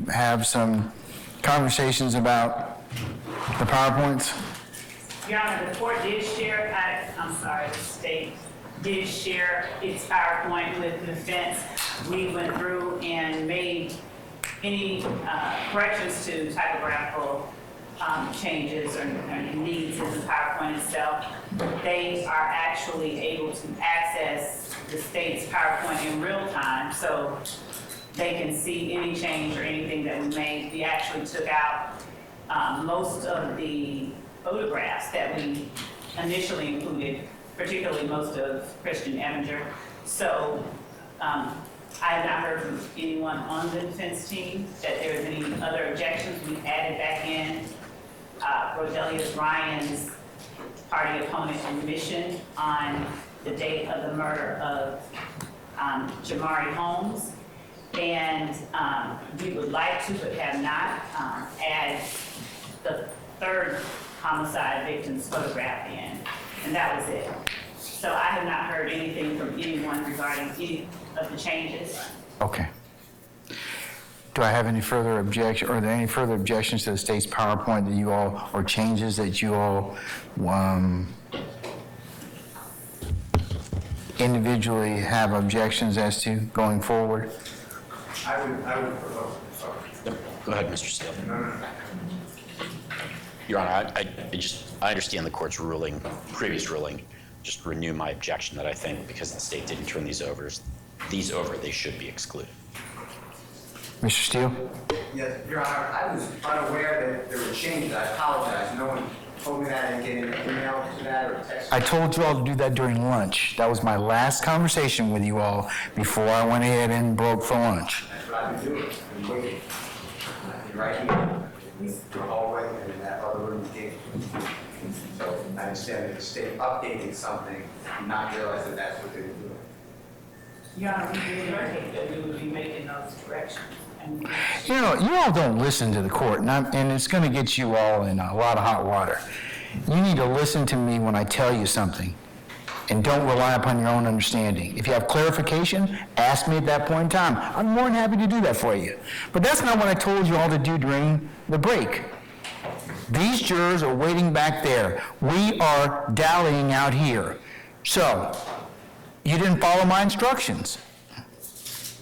have some conversations about the PowerPoints? Your Honor, the court did share, the state did share its PowerPoint with the defense. We went through and made any corrections to typographical changes or needs in the PowerPoint itself. They are actually able to access the state's PowerPoint in real time, so they can see any change or anything that we made. We actually took out most of the photographs that we initially included, particularly most of Christian Evinger. So I have not heard from anyone on the defense team that there is any other objections. We've added back in Rodelius Ryan's party opponent admission on the date of the murder of Jamari Holmes. And we would like to, but have not, add the third homicide victim's photograph in, and that was it. So I have not heard anything from anyone regarding any of the changes. Okay. Do I have any further objection, or are there any further objections to the state's PowerPoint that you all, or changes that you all individually have objections as to going forward? I would propose, sorry. Go ahead, Mr. Steele. No. Your Honor, I understand the court's ruling, previous ruling. Just renew my objection that I think because the state didn't turn these over, they should be excluded. Mr. Steele? Yes, Your Honor, I was unaware that there were changes. I apologize. No one told me that. I didn't get an email to that or text. I told you all to do that during lunch. That was my last conversation with you all before I went ahead and broke for lunch. That's what I've been doing. I've been waiting. I've been right here. The hallway and in that other room gate. So I understand that the state updated something, and not realize that that's what they were doing. Your Honor, we did indicate that we would be making those corrections. And You know, you all don't listen to the court, and it's going to get you all in a lot of hot water. You need to listen to me when I tell you something, and don't rely upon your own understanding. If you have clarification, ask me at that point in time. I'm more than happy to do that for you. But that's not what I told you all to do during the break. These jurors are waiting back there. We are dallying out here. So, you didn't follow my instructions,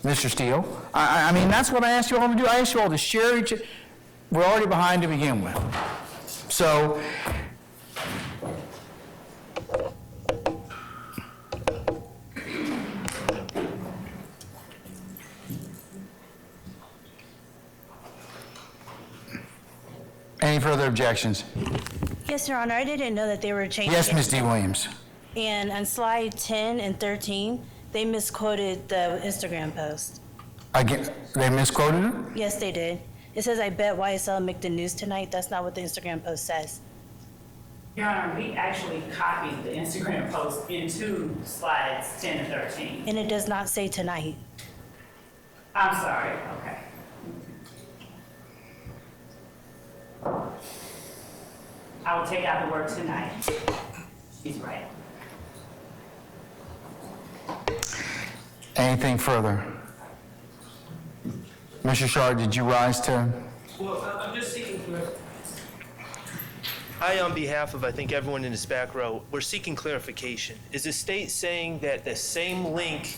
Mr. Steele. I mean, that's what I asked you all to do. I asked you all to share each. We're already behind to begin with. So, any further objections? Yes, Your Honor, I didn't know that they were changing. Yes, it. Ms. D. Williams. And on slide 10 and 13, they misquoted the Instagram post. Again, they misquoted it? Yes, they did. It says, "I bet YSL make the news tonight." That's not what the Instagram post says. Your Honor, we actually copied the Instagram post into slides 10 and 13. And it does not say tonight. I'm sorry, okay. I will take out the word tonight. She's right. Anything further? Mr. Shard, did you rise to? Well, I'm just seeking clarification. I, on behalf of, I think, everyone in this back row, we're seeking clarification. Is the state saying that the same link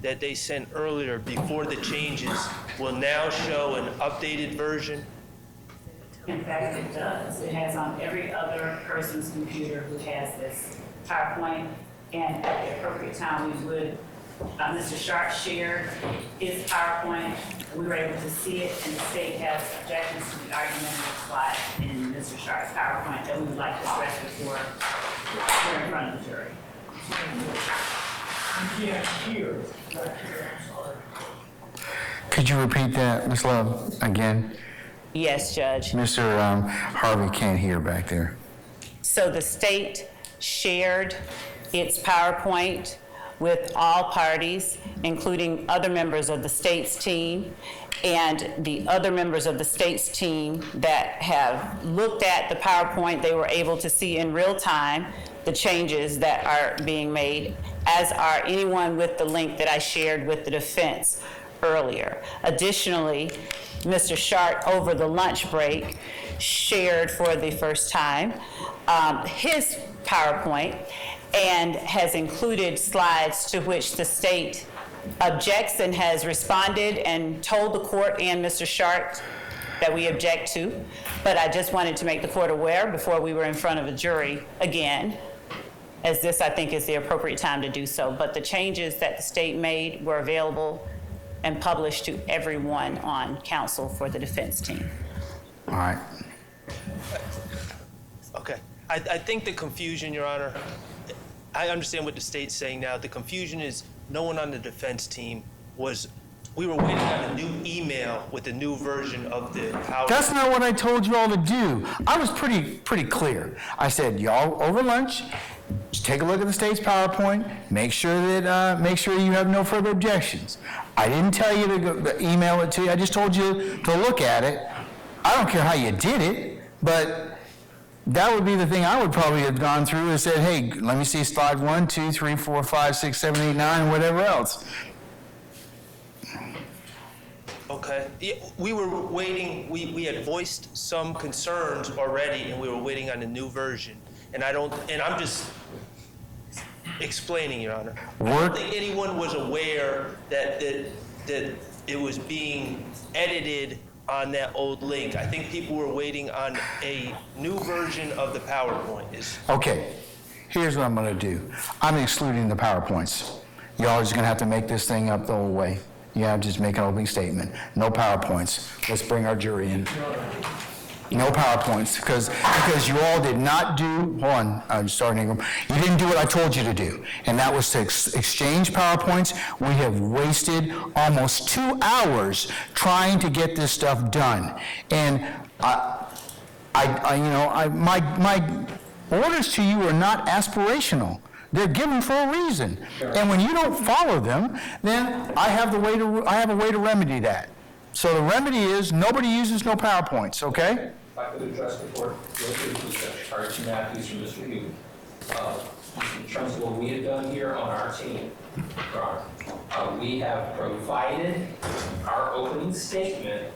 that they sent earlier before the changes will now show an updated version? In fact, it does. It has on every other person's computer who has this PowerPoint, and at the appropriate time, we would, Mr. Sharp shared his PowerPoint. We were able to see it, and the state has objections to the argumentative slide in Mr. Sharp's PowerPoint that we would like to address before we're in front of the jury. You can't hear. I'm sorry. Could you repeat that, Ms. Love, again? Yes, Judge. Mr. Harvey can't hear back there. So the state shared its PowerPoint with all parties, including other members of the state's team, and the other members of the state's team that have looked at the PowerPoint, they were able to see in real time the changes that are being made, as are anyone with the link that I shared with the defense earlier. Additionally, Mr. Sharp over the lunch break shared for the first time his PowerPoint and has included slides to which the state objects and has responded and told the court and Mr. Sharp that we object to. But I just wanted to make the court aware before we were in front of a jury again, as this, I think, is the appropriate time to do so. But the changes that the state made were available and published to everyone on council for the defense team. All right. Okay. I think the confusion, Your Honor, I understand what the state's saying now. The confusion is no one on the defense team we were waiting on a new email with a new version of the PowerPoint. That's not what I told you all to do. I was pretty clear. I said, y'all, over lunch, just take a look at the state's PowerPoint, make sure you have no further objections. I didn't tell you to email it to you. I just told you to look at it. I don't care how you did it, but that would be the thing I would probably have gone through and said, hey, let me see slide 1, 2, 3, 4, 5, 6, 7, 8, 9, whatever else. Okay. Yeah, we were waiting, we had voiced some concerns already, and we were waiting on a new version. And I'm just explaining, Your Honor. I don't think anyone was aware that it was being edited on that old link. I think people were waiting on a new version of the PowerPoint. Okay, here's what I'm gonna do. I'm excluding the PowerPoints. Y'all are just gonna have to make this thing up the whole way. Yeah, just make an opening statement. No PowerPoints. Let's bring our jury in. No PowerPoints, because you all did not do, hold on, I'm starting, you didn't do what I told you to do, and that was to exchange PowerPoints. We have wasted almost 2 hours trying to get this stuff done. And my orders to you are not aspirational. They're given for a reason. And when you don't follow them, then I have a way to remedy that. So the remedy is nobody uses no PowerPoints, okay? If I could address the court, Archie Matthews from Mr. Hughes. In terms of what we have done here on our team, we have provided our opening statement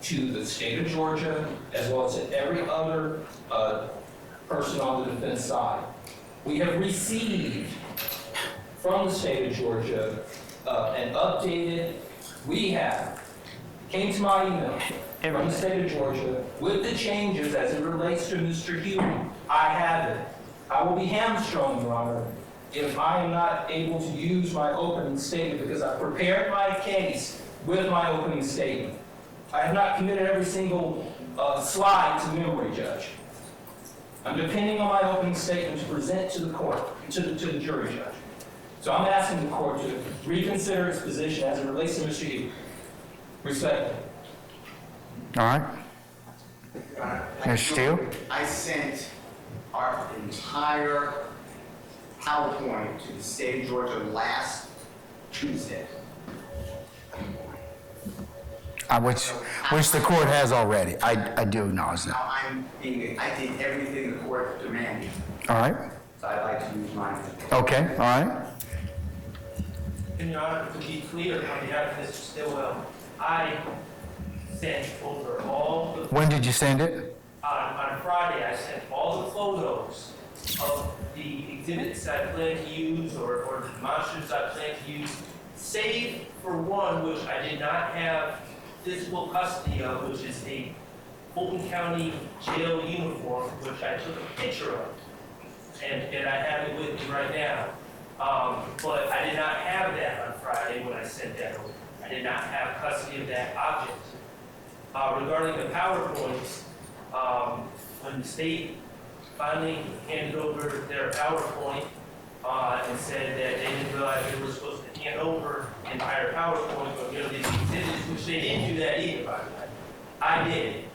to the state of Georgia, as well as to every other person on the defense side. We have received from the state of Georgia an updated, came to my email from the state of Georgia with the changes as it relates to Mr. Huey. I have it. I will be hamstrung, Your Honor, if I am not able to use my opening statement because I prepared my case with my opening statement. I have not committed every single slide to memory, Judge. I'm depending on my opening statement to present to the court, to the jury, Judge. So I'm asking the court to reconsider its position as it relates to Mr. Hughes. Respectfully. All right. Mr. Steele? I sent our entire PowerPoint to the state of Georgia last Tuesday. Which the court has already. I do acknowledge that. Now I did everything the court demanded, All right. so I'd like to use mine. Okay, all right. And Your Honor, to be clear, on behalf of Mr. Stillwell, I sent over all the... When did you send it? On Friday, I sent all the photos of the exhibits I plan to use or the demonstratives I plan to use, save for one which I did not have physical custody of, which is a Fulton County jail uniform, which I took a picture of. And I have it with me right now. But I did not have that on Friday when I sent that over. I did not have custody of that object. Regarding the PowerPoints, when the state finally handed over their PowerPoint and said that they didn't realize they were supposed to hand over the entire PowerPoint or give these exhibits, which they didn't do that either, by the way. I did.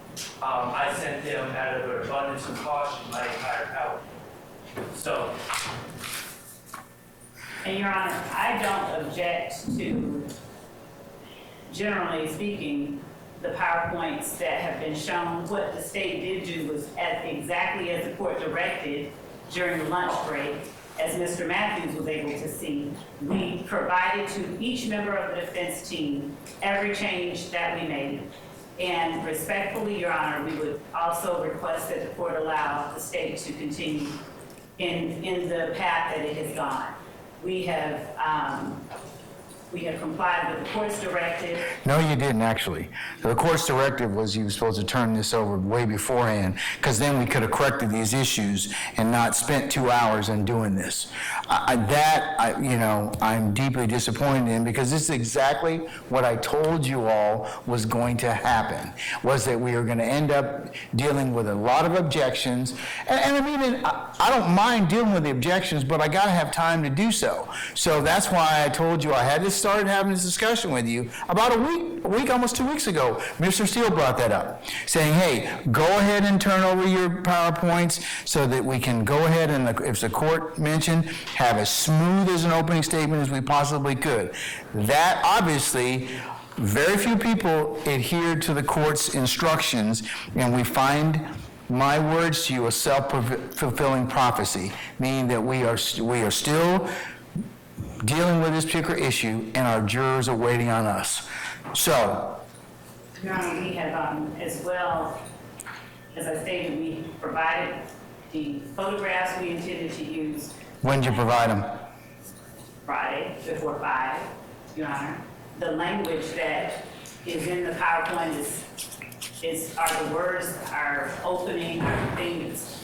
I sent them out of an abundance of caution my entire PowerPoint. So. And Your Honor, I don't object to, generally speaking, the PowerPoints that have been shown. What the state did do was exactly as the court directed during the lunch break, as Mr. Matthews was able to see, we provided to each member of the defense team every change that we made. And respectfully, Your Honor, we would also request that the court allow the state to continue in the path that it has gone. We have complied with the court's directive. No, you didn't, actually. The court's directive was you were supposed to turn this over way beforehand, because then we could have corrected these issues and not spent 2 hours in doing this. I'm deeply disappointed in, because this is exactly what I told you all was going to happen, was that we were going to end up dealing with a lot of objections. And I mean, I don't mind dealing with the objections, but I got to have time to do so. So that's why I told you I had to start having this discussion with you about a week, almost 2 weeks ago. Mr. Steele brought that up, saying, hey, go ahead and turn over your PowerPoints so that we can go ahead and, if the court mentioned, have as smooth as an opening statement as we possibly could. That, obviously, very few people adhered to the court's instructions, and we find my words to you a self-fulfilling prophecy, meaning that we are still dealing with this particular issue, and our jurors are waiting on us. So, Your Honor, we have, as well, as I stated, we provided the photographs we intended to use when did you provide them? Friday before 5, Your Honor. The language that is in the PowerPoint are the words, our opening, our things.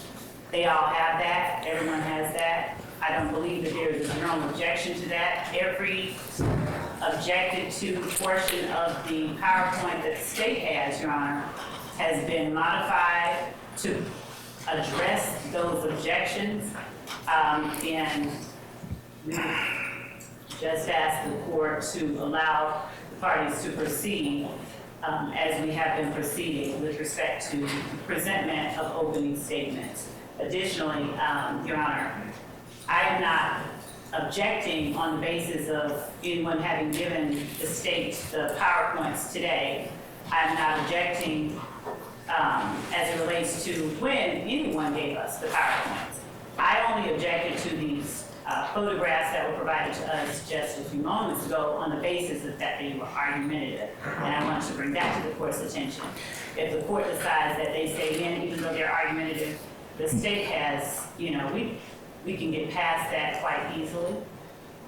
They all have that. Everyone has that. I don't believe that there is a general objection to that. Every objected to portion of the PowerPoint that the state has, Your Honor, has been modified to address those objections. And we just asked the court to allow the parties to proceed as we have been proceeding with respect to presentment of opening statements. Additionally, Your Honor, I am not objecting on the basis of anyone having given the state the PowerPoints today. I'm not objecting as it relates to when anyone gave us the PowerPoints. I only objected to these photographs that were provided to us just a few moments ago on the basis of that they were argumentative. And I want to bring that to the court's attention. If the court decides that they stay in, even though they're argumentative, the state has, we can get past that quite easily.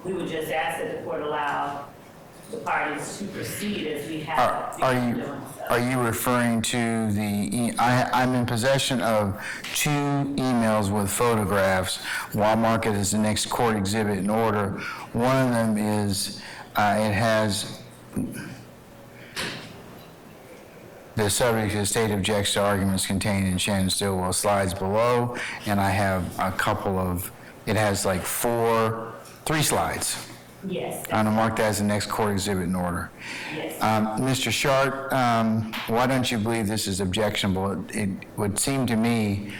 We would just ask that the court allow the parties to proceed as we have. Are you referring to I'm in possession of 2 emails with photographs, while marked as the next court exhibit in order. One of them is, it has the subject of the state objects to arguments contained in Shannon Stillwell slides below, and I have a couple of, it has like 3 slides. Yes. I'm gonna mark that as the next court exhibit in order. Yes. Mr. Shart, why don't you believe this is objectionable? It would seem to me,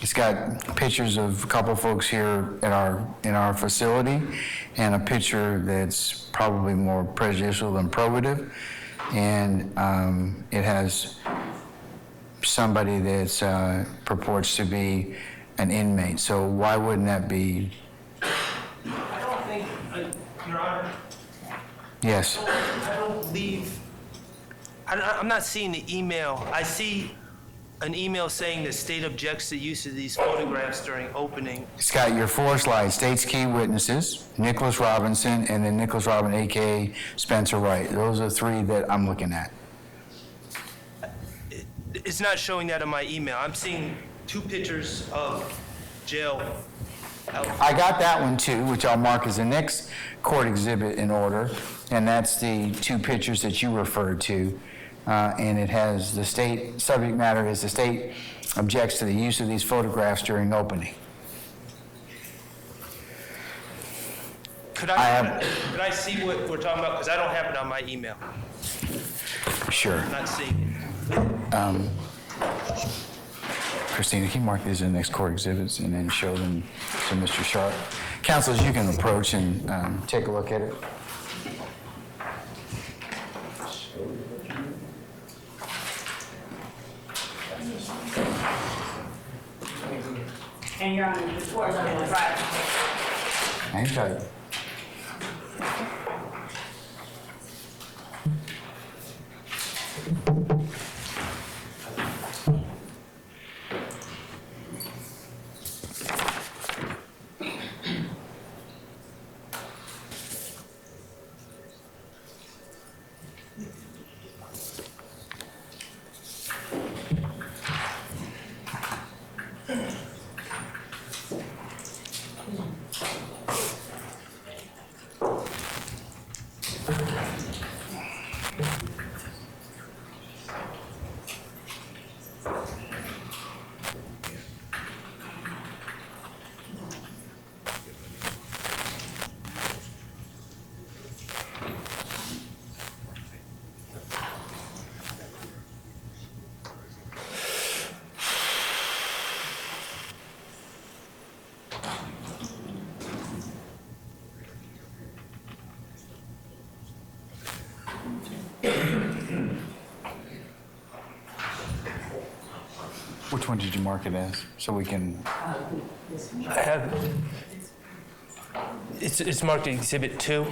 it's got pictures of a couple folks here in our facility, and a picture that's probably more prejudicial than probative, and it has somebody that's purports to be an inmate. So why wouldn't that be? I don't think, Your Honor, Yes. I don't believe, I'm not seeing the email. I see an email saying the state objects to use of these photographs during opening. It's got your 4 slides, state's key witnesses, Nicholas Robinson, and then Nicholas Robin, a.k.a. Spencer Wright. Those are 3 that I'm looking at. It's not showing that on my email. I'm seeing 2 pictures of jail. I got that one too, which I'll mark as the next court exhibit in order, and that's the 2 pictures that you referred to. And it has the state, subject matter is the state objects to the use of these photographs during opening. Could I see what we're talking about? Because I don't have it on my email. Sure. I'm not seeing it. Christina, can you mark these in the next court exhibits and then show them to Mr. Sharp? Councilors, you can approach and take a look at it. And Your Honor, the court is going to try. Hang tight. one did you mark it as, so we can, I have, it's marked Exhibit 2.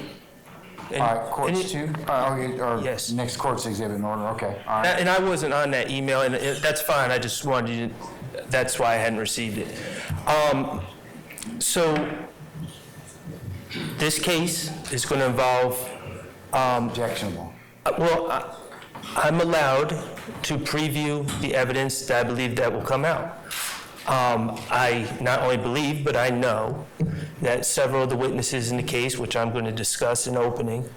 And- all right, courts and it- two? Or Yes. next court's exhibit in order, okay, all right. And I wasn't on that email, and that's fine, I just wanted you, that's why I hadn't received it. So, this case is going to involve, Objectionable. well, I'm allowed to preview the evidence that I believe that will come out. I not only believe, but I know that several of the witnesses in the case, which I'm going to discuss in opening,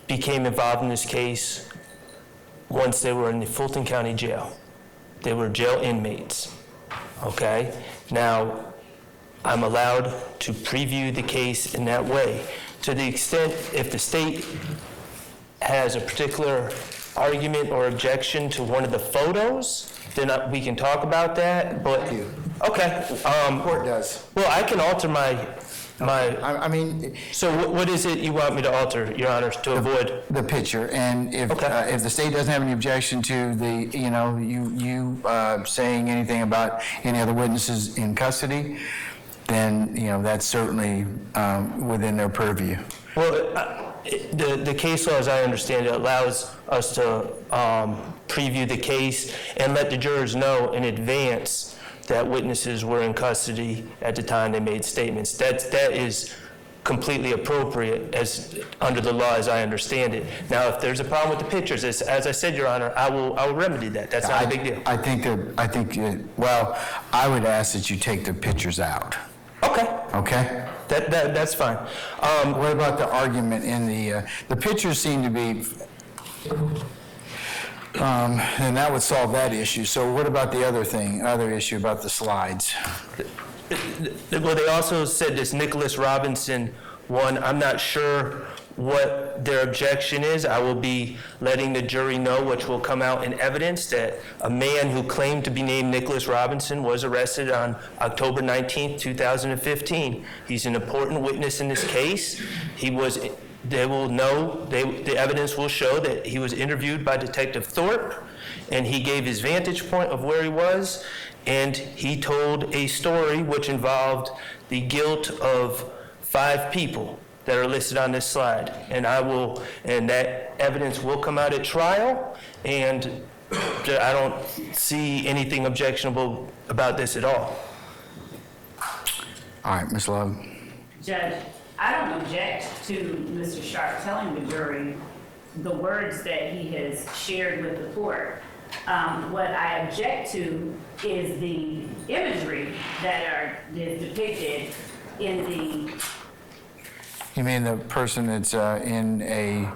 became involved in this case once they were in the Fulton County Jail. They were jail inmates, okay? Now, I'm allowed to preview the case in that way. To the extent, if the state has a particular argument or objection to one of the photos, then we can talk about that, but... Thank you. Okay. Court does. Well, I can alter my... I mean, So what is it you want me to alter, Your Honor, to avoid? the picture, and Okay. if the state doesn't have any objection to the, you saying anything about any other witnesses in custody, then, that's certainly within their purview. Well, the case law, as I understand it, allows us to preview the case and let the jurors know in advance that witnesses were in custody at the time they made statements. That is completely appropriate as under the law as I understand it. Now, if there's a problem with the pictures, as I said, Your Honor, I will remedy that. That's not a big deal. I would ask that you take the pictures out, Okay, okay? that's fine. What about the argument in the pictures seem to be, and that would solve that issue. So what about the other issue about the slides? Well, they also said this Nicholas Robinson one. I'm not sure what their objection is. I will be letting the jury know, which will come out in evidence, that a man who claimed to be named Nicholas Robinson was arrested on October 19th, 2015. He's an important witness in this case. The evidence will show that he was interviewed by Detective Thorpe, and he gave his vantage point of where he was, and he told a story which involved the guilt of 5 people that are listed on this slide. And that evidence will come out at trial, and I don't see anything objectionable about this at all. All right, Ms. Love. Judge, I don't object to Mr. Sharp telling the jury the words that he has shared with the court. What I object to is the imagery that is depicted in the... You mean the person that's in a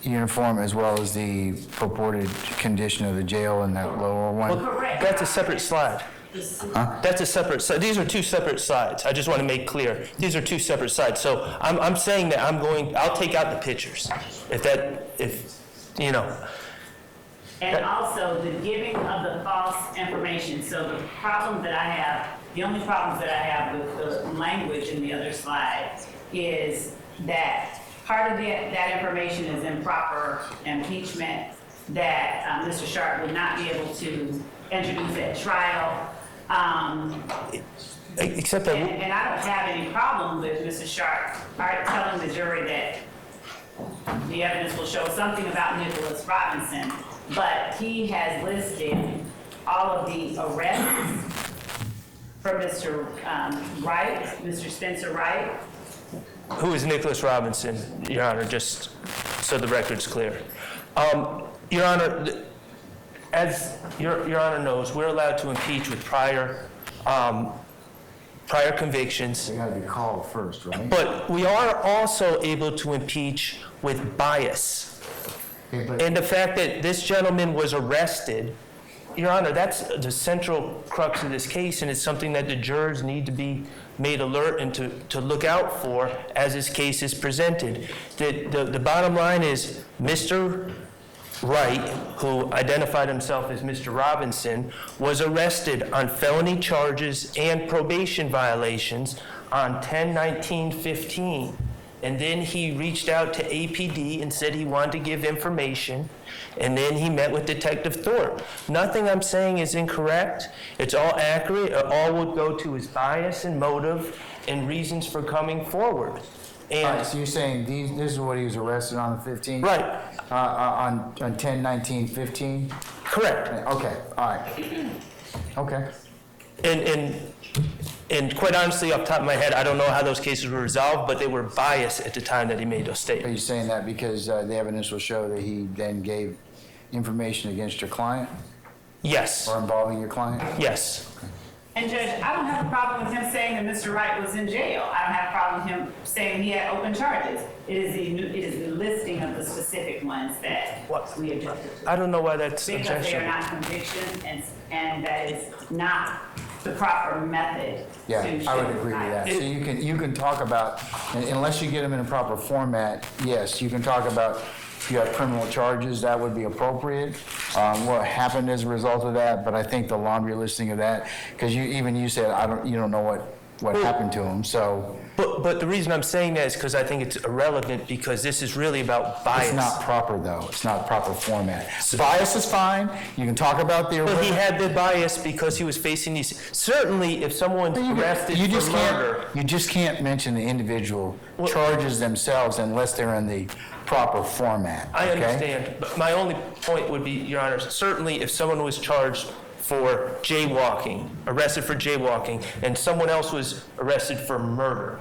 uniform as well as the purported condition of the jail in that lower one? Correct. That's a separate slide. That's a separate slide. These are 2 separate slides. I just want to make clear. These are 2 separate slides. So I'm saying that I'll take out the pictures. And also the giving of the false information. So the problem that I have, the only problems that I have with the language in the other slide is that part of that information is improper impeachment that Mr. Sharp would not be able to introduce at trial. Except that... And I don't have any problem with Mr. Sharp telling the jury that the evidence will show something about Nicholas Robinson, but he has listed all of the arrests for Mr. Wright, Mr. Spencer Wright. Who is Nicholas Robinson, Your Honor, just so the record's clear. Your Honor, as Your Honor knows, we're allowed to impeach with prior convictions. They gotta be called first, right? But we are also able to impeach with bias. Okay, but- And the fact that this gentleman was arrested, Your Honor, that's the central crux of this case, and it's something that the jurors need to be made alert and to look out for as this case is presented. The bottom line is Mr. Wright, who identified himself as Mr. Robinson, was arrested on felony charges and probation violations on 10/19/15. and then he reached out to APD and said he wanted to give information, and then he met with Detective Thorpe. Nothing I'm saying is incorrect. It's all accurate. It all would go to his bias and motive and reasons for coming forward. All And right, so you're saying this is what he was arrested on the 15th? right, On 10/19/15? correct. Okay, all right. Okay. And quite honestly, off the top of my head, I don't know how those cases were resolved, but they were biased at the time that he made those Are statements. you saying that because the evidence will show that he then gave information against your client Yes, or involving your client? yes. And Judge, I don't have a problem with him saying that Mr. Wright was in jail. I don't have a problem with him saying he had open charges. It is the listing of the specific ones that What? we objected to. I don't know why that's Because they are objectionable. not conviction, and that is not the proper method to Yeah, I would show agree with that. bias. So you can talk about, unless you get them in a proper format, yes, you can talk about if you have criminal charges, that would be appropriate. What happened as a result of that, but I think the laundry listing of that, because you said, you don't know what happened to him, so But the reason I'm saying that is because I think it's irrelevant, because this is really about bias. it's not proper though. It's not proper format. Bias is fine. You can talk about the. But he had the bias because he was facing these, certainly if someone's arrested You for just murder. can't, you just can't mention the individual charges themselves unless they're in the proper format. I okay? understand, but my only point would be, Your Honor, certainly if someone was charged for jaywalking, arrested for jaywalking, and someone else was arrested for murder,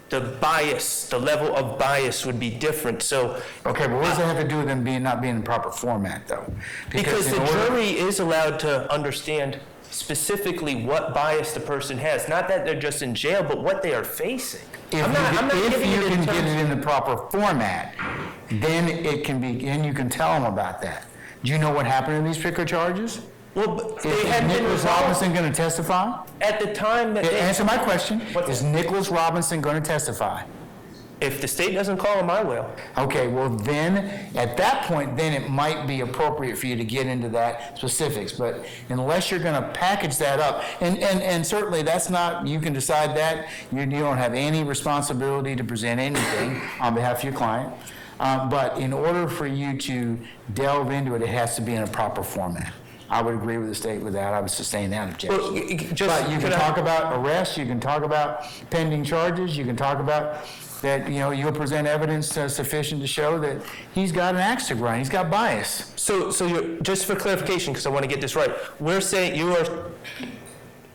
the bias, the level of bias would be different, so. Okay, but what does that have to do with them not being in proper format, though? Because in the order- jury is allowed to understand specifically what bias the person has, not that they're just in jail, but what they are facing. If I'm not you giving it in can get terms- it in the proper format, then it can be, and you can tell them about that. Do you know what happened in these particular charges? Well, but they Is hadn't been Nicholas resolved Robinson going to testify? at the time that they. Answer my question. What's Is that? Nicholas Robinson going to testify? If the state doesn't call him, I will. Okay, well then, at that point, then it might be appropriate for you to get into that specifics, but unless you're gonna package that up, and certainly that's not, you can decide that, you don't have any responsibility to present anything on behalf of your client, but in order for you to delve into it, it has to be in a proper format. I would agree with the state with that, I would sustain that objection. Well, But you can talk about arrests, you can talk about pending charges, you can talk about that, you'll present evidence sufficient to show that he's got an axe to grind, he's got bias. So you're, just for clarification, because I want to get this right, we're saying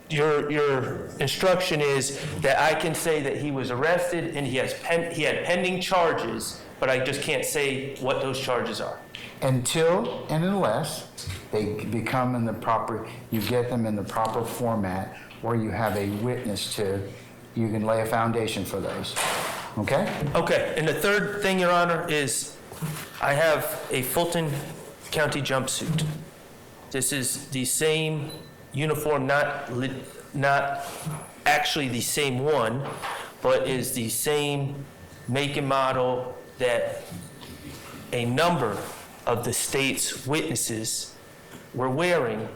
your instruction is that I can say that he was arrested and he had pending charges, but I just can't say what those charges are. Until and unless they become in the proper, you get them in the proper format, or you have a witness you can lay a foundation for those. Okay? Okay, and the third thing, Your Honor, is I have a Fulton County jumpsuit. This is the same uniform, not actually the same one, but is the same make and model that a number of the state's witnesses were wearing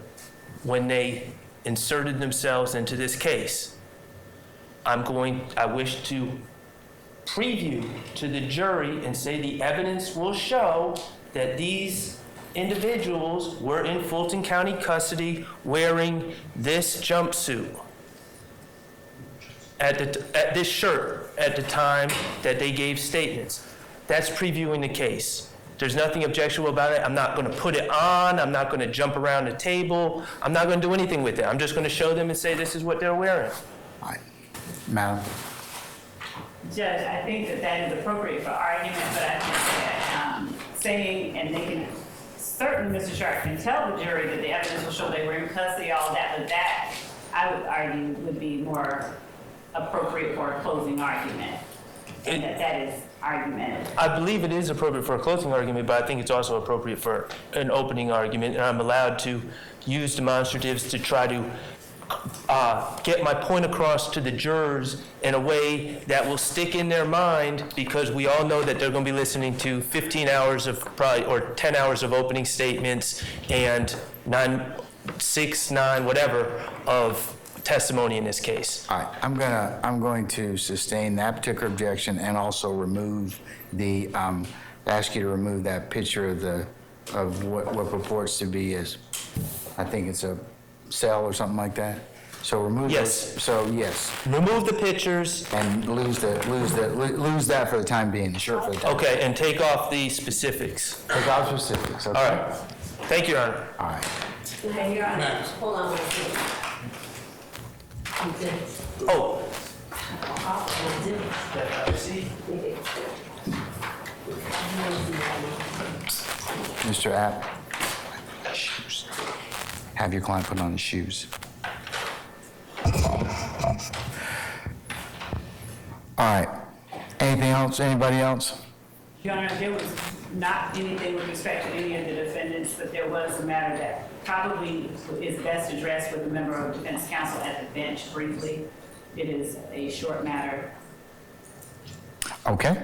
when they inserted themselves into this case. I wish to preview to the jury and say the evidence will show that these individuals were in Fulton County custody wearing this jumpsuit at this shirt at the time that they gave statements. That's previewing the case. There's nothing objectionable about it. I'm not going to put it on. I'm not going to jump around the table. I'm not going to do anything with it. I'm just going to show them and say this is what they're wearing. All right. Madam? Judge, I think that is appropriate for argument, but I think that saying, and they can, certainly Mr. Sharp can tell the jury that the evidence will show they were in custody, all that, but that, I would argue, would be more appropriate for a closing argument. And that is argumentative. I believe it is appropriate for a closing argument, but I think it's also appropriate for an opening argument, and I'm allowed to use demonstratives to try to get my point across to the jurors in a way that will stick in their mind, because we all know that they're going to be listening to 15 hours of or 10 hours of opening statements and 9 whatever of testimony in this case. All right, I'm going to sustain that particular objection and also remove the, ask you to remove that picture of what purports to be as, I think it's a cell or something like that. So remove Yes. those. So yes, Remove the pictures, and lose that for the time being, sure, for the time. okay, and take off the specifics. Take out specifics, okay? All right. Thank you, Your Honor. All right. Okay, Your Honor. Hold on one second. You did it. Oh. You did it. Mr. App, have your client put on his shoes. All right. Anything else? Anybody else? Your Honor, there was not anything with respect to any of the defendants, but there was a matter that probably is best addressed with a member of defense counsel at the bench briefly. It is a short matter. Okay.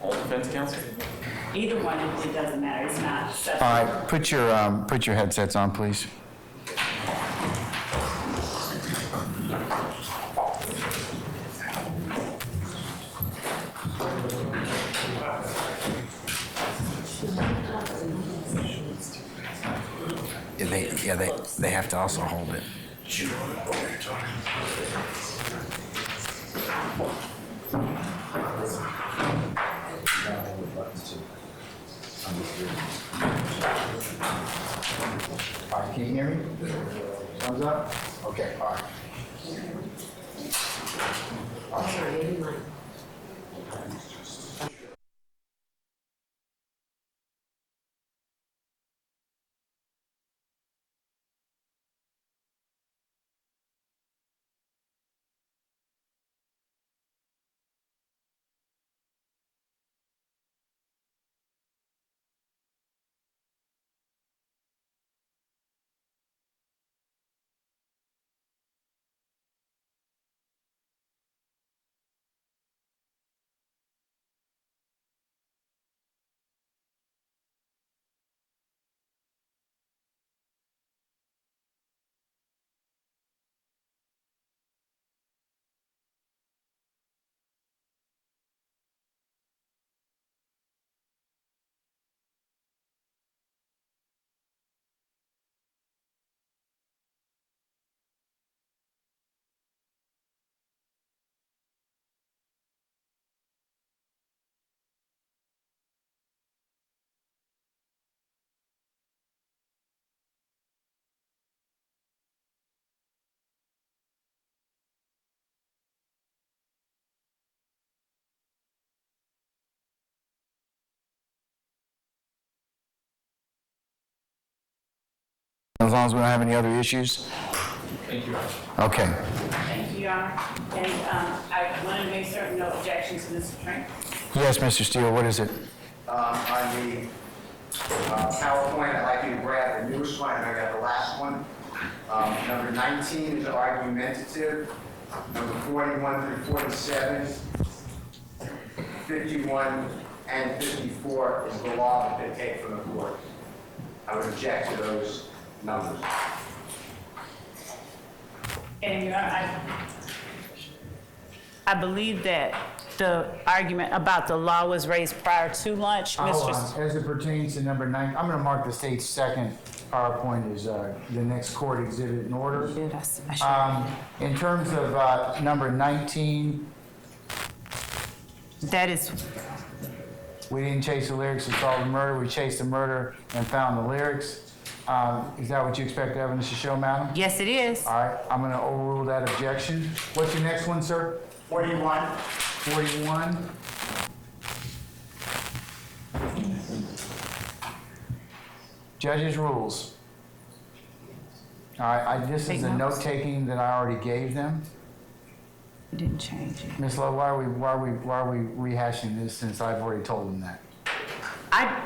All defense counsel? Either one, it doesn't matter. It's not All substantive. right. Put your headsets on, please. They have to also hold it. All right, can you hear me? Thumbs up? Okay, all right. Sorry, never mind. As long as we don't have any other issues? Thank you. Okay. Thank you, Your Honor. And I want to make certain no objections to Mr. Trent. Yes, Mr. Steele, what is it? On the PowerPoint, I'd like you to grab the newest one, and I got the last one. Number 19 is argumentative. Number 41 through 47, 51, and 54 is the law that they take from the court. I would object to those numbers. And Your Honor, I believe that the argument about the law was raised prior to lunch. Hold Mr. on. As it pertains to number 9, I'm going to mark the state's second PowerPoint as the next court exhibit in order. In terms of number 19, That is, we didn't chase the lyrics to solve the murder. We chased the murder and found the lyrics. Is that what you expect the evidence to show, madam? yes, it is. All right, I'm going to overrule that objection. What's your next one, sir? 41. 41. Judge's rules. All right, this is the note-taking that I already gave them. Didn't change it. Ms. Lowe, why are we rehashing this since I've already told them that?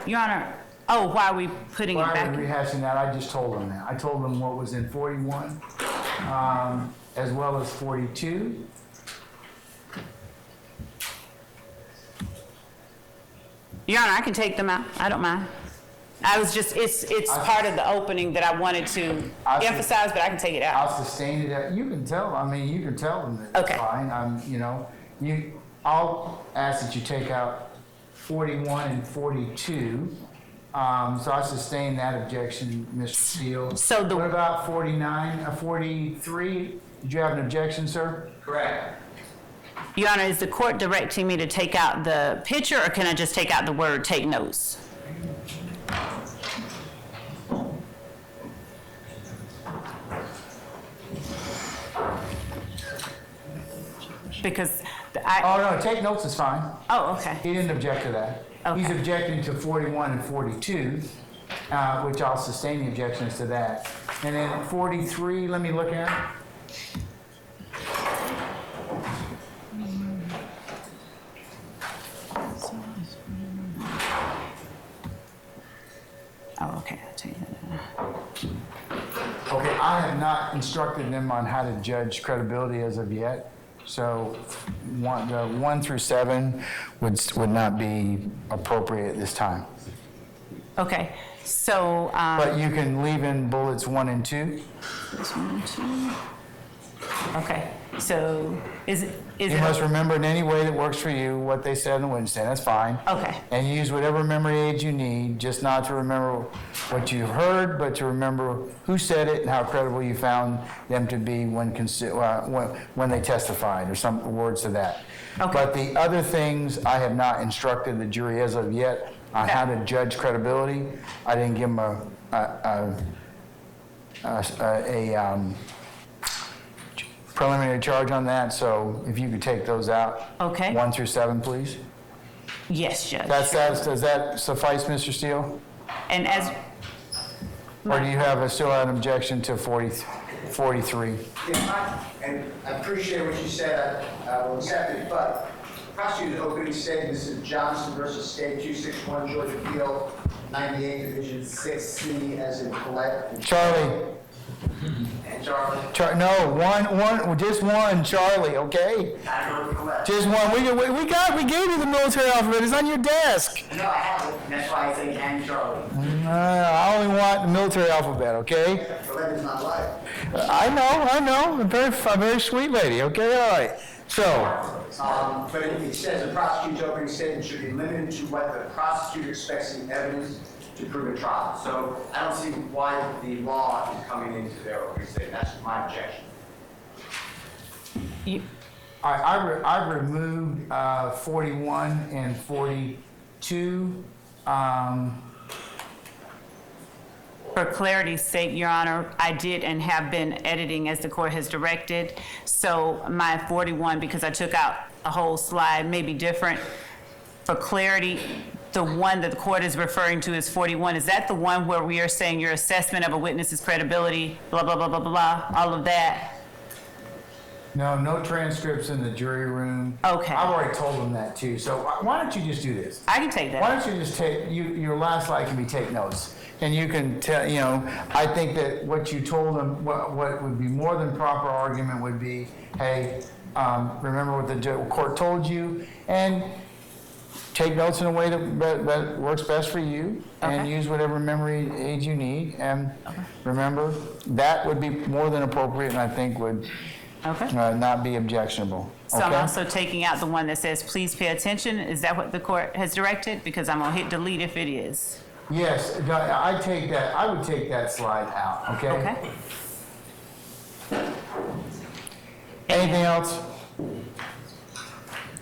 Your Honor, why are we putting it Why back? are we rehashing that? I just told them that. I told them what was in 41, as well as 42. Your Honor, I can take them out. I don't mind. I was just, it's part of the opening that I wanted to I see. emphasize, but I can take it out. I'll sustain it. You can tell, I mean, you can tell them that it's Okay. fine. You know, I'll ask that you take out 41 and 42. So I sustain that objection, Mr. Steele. So the- What about 49, 43? Did you have an objection, sir? Correct. Your Honor, is the court directing me to take out the picture, or can I just take out the word "take notes"? Because Oh, no, take notes is fine. oh, okay. He didn't object to that. He's Okay. objecting to 41 and 42, which I'll sustain the objections to that. And then 43, let me look at it. Oh, okay, I'll take that out. Okay, I have not instructed them on how to judge credibility as of yet. So 1 through 7 would not be appropriate at this time. Okay, so, But you can leave in bullets 1 and 2. this one, two. Okay, so is You it, must remember in any way that works for you what they said on the witness stand. That's fine. okay, And use whatever memory aids you need, just not to remember what you heard, but to remember who said it and how credible you found them to be when they testified, or some words to that. Okay. But the other things, I have not instructed the jury as of yet on how to judge credibility. I didn't give them a preliminary charge on that, so if you could take those out. Okay. 1 through 7, please. yes, Judge. Does that suffice, Mr. Steele? And as, Mm-hmm. Or do you still have an objection to 43? And I appreciate what you said, I will accept it, but prosecutor's opening statement, this is Johnson versus State 261 Georgia Appeal, 98 Division 6C, as in collect. Charlie, And Charlie, just one, Charlie, okay? I go to collect. Just one. We gave you the military alphabet. It's on your desk. No, I have it, and that's why I say and Charlie. I only want the military alphabet, okay? Collect is not life. I know. A very sweet lady, okay? All right. So, But it says the prosecutor's opening statement should be limited to what the prosecutor expects the evidence to prove a trial. So I don't see why the law is coming into their opening statement. That's my objection. I removed 41 and 42. for clarity's sake, Your Honor, I did and have been editing as the court has directed. So my 41, because I took out a whole slide, may be different. For clarity, the one that the court is referring to is 41. Is that the one where we are saying your assessment of a witness's credibility, blah, blah, blah, blah, blah, blah, all of that? No transcripts in the jury room. Okay. I've already told them that too. So why don't you just do this? I can take that. Why don't you just your last slide can be take notes. And you can tell, I think that what you told them, what would be more than proper argument would be, hey, remember what the court told you, and take notes in a way that works best for you, and Okay. use whatever memory aid you need. And remember, that would be more than appropriate, and I think would Okay. not be objectionable. So I'm Okay? also taking out the one that says, please pay attention. Is that what the court has directed? Because I'm gonna hit delete if it is. Yes, I would take that slide out, okay? Okay? Anything else?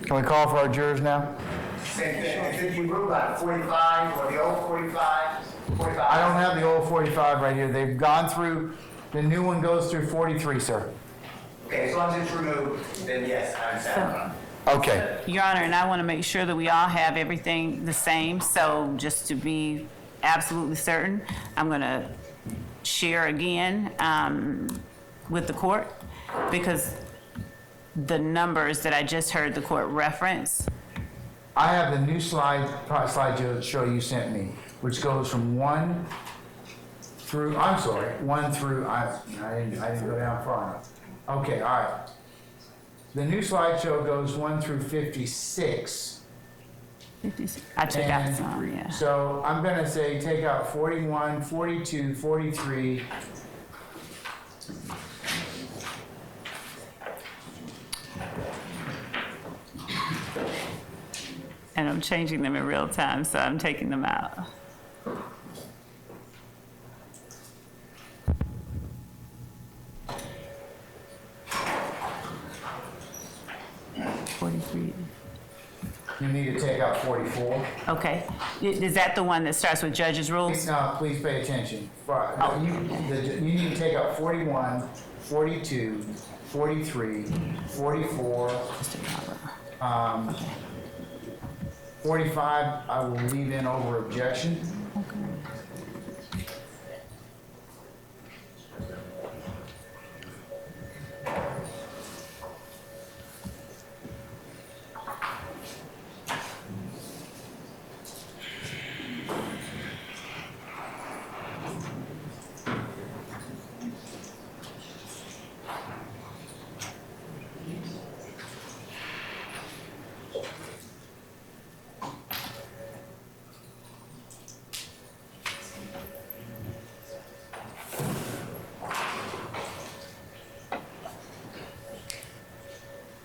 Can we call for our jurors now? Same thing. I think you ruled on 45 or the old 45. 45. I don't have the old 45 right here. They've gone through, the new one goes through 43, sir. Okay, as long as it's removed, then yes, I'm satisfied. Okay. Your Honor, and I want to make sure that we all have everything the same. So just to be absolutely certain, I'm going to share again with the court, because the numbers that I just heard the court reference. I have the new slideshow you sent me, which goes from 1 through, I didn't go down far enough. Okay, all right. The new slideshow goes 1 through 56. I took out And some, yeah. So I'm gonna say take out 41, 42, 43. And I'm changing them in real time, so I'm taking them out. You need to take out 44. Okay. Is that the one that starts with judge's rules? No, please pay attention. You need to take out 41, 42, 43, 44, 45, I will leave in over objection.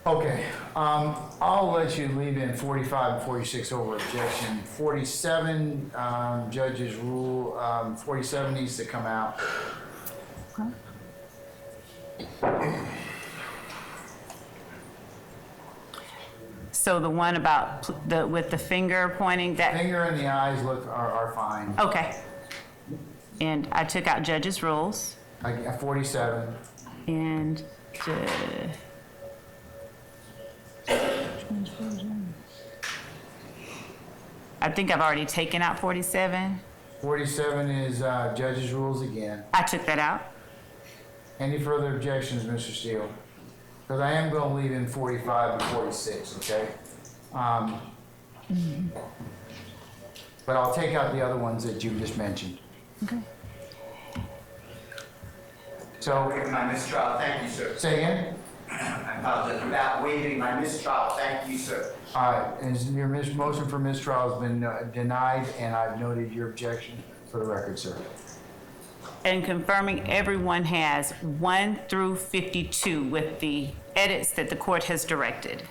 Okay, I'll let you leave in 45 and 46 over objection. 47, judge's rule, 47 needs to come out. So the one about with the finger pointing, that, Finger and the eyes are fine. okay. And I took out judge's rules 47, and I think I've already taken out 47. 47 is judge's rules again. I took that out. Any further objections, Mr. Steele? Because I am going to leave in 45 and 46, okay? But I'll take out the other ones that you just mentioned. Okay. So, Waiving my mistrial, thank you, sir. say again? I apologize, without waiving my mistrial, thank you, sir. All right, and your motion for mistrial has been denied, and I've noted your objection for the record, sir. And confirming everyone has 1 through 52 with the edits that the court has directed.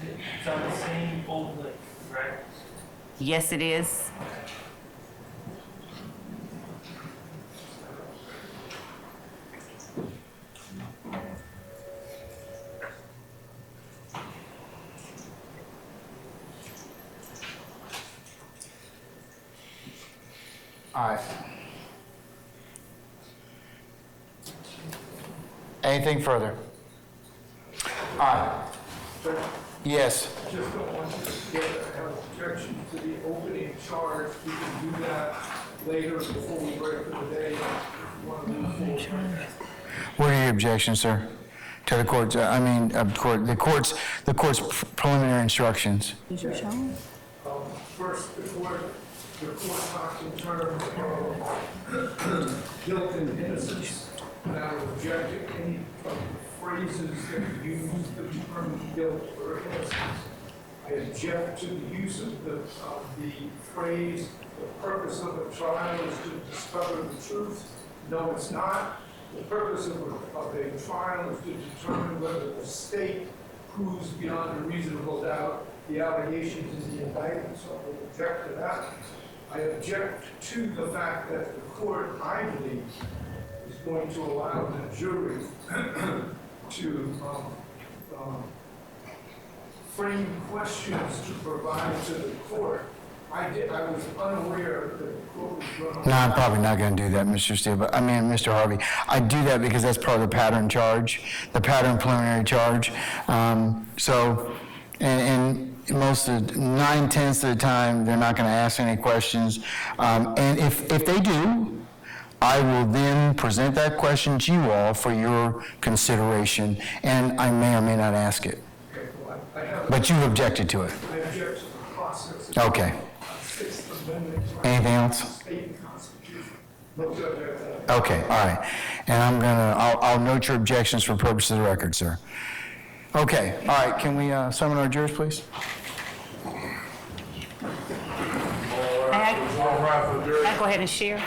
It's on the same old link, right? Yes, it is. All right. Anything further? All right. Yes. Just don't want you to get an objection to the opening charge. We can do that later before we break for the day. If you want to move forward. What are your objections, sir? To the court's, the court's preliminary instructions. First, the court talks in terms of guilt and innocence. And I would object to any of the phrases that you use to determine guilt or innocence. I object to the use of the phrase, the purpose of a trial is to discover the truth. No, it's not. The purpose of a trial is to determine whether the state proves beyond a reasonable doubt the allegations in the indictment, so I would object to that. I object to the fact that the court, I believe, is going to allow the jury to frame questions to provide to the court. I was unaware that the court was going to... No, I'm probably not going to do that, Mr. Steele, Mr. Harvey. I do that because that's part of the pattern charge, the pattern preliminary charge. And most of 9/10 of the time, they're not going to ask any questions. And if they do, I will then present that question to you all for your consideration, and I may or may not ask it. Okay, well, I have... But you objected to it. I object to the process. Okay. Sixth Amendment. Anything else? State Constitution. Okay, all right. And I'll note your objections for purposes of the record, sir. Okay, all right, can we summon our jurors, please? May I go ahead and share?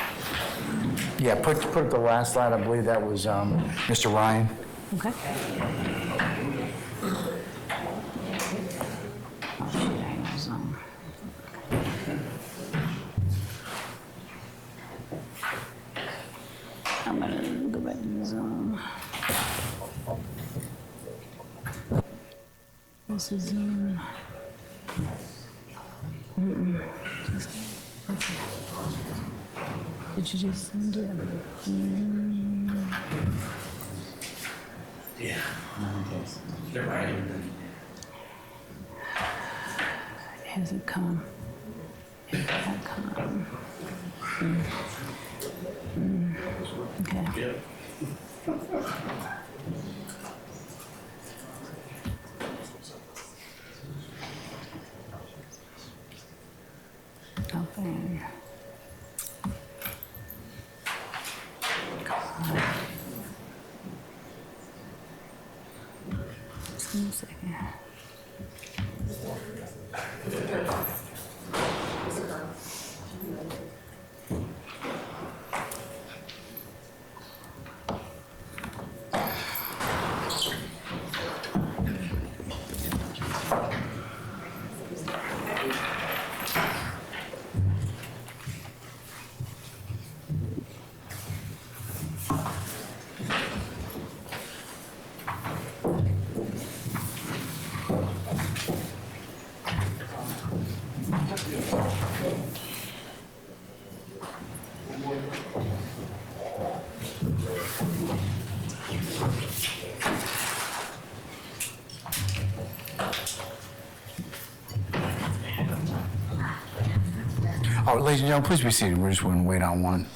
Yeah, put up the last slide, I believe that was Mr. Ryan. Okay. I'm gonna go back to the Zoom. This is Zoom. Did you just send it? Yeah. They're right. Has it come? Has it come? Okay. Yep. Okay. Just give me a second. Oh, ladies and gentlemen, please be seated. We're just going to wait on one.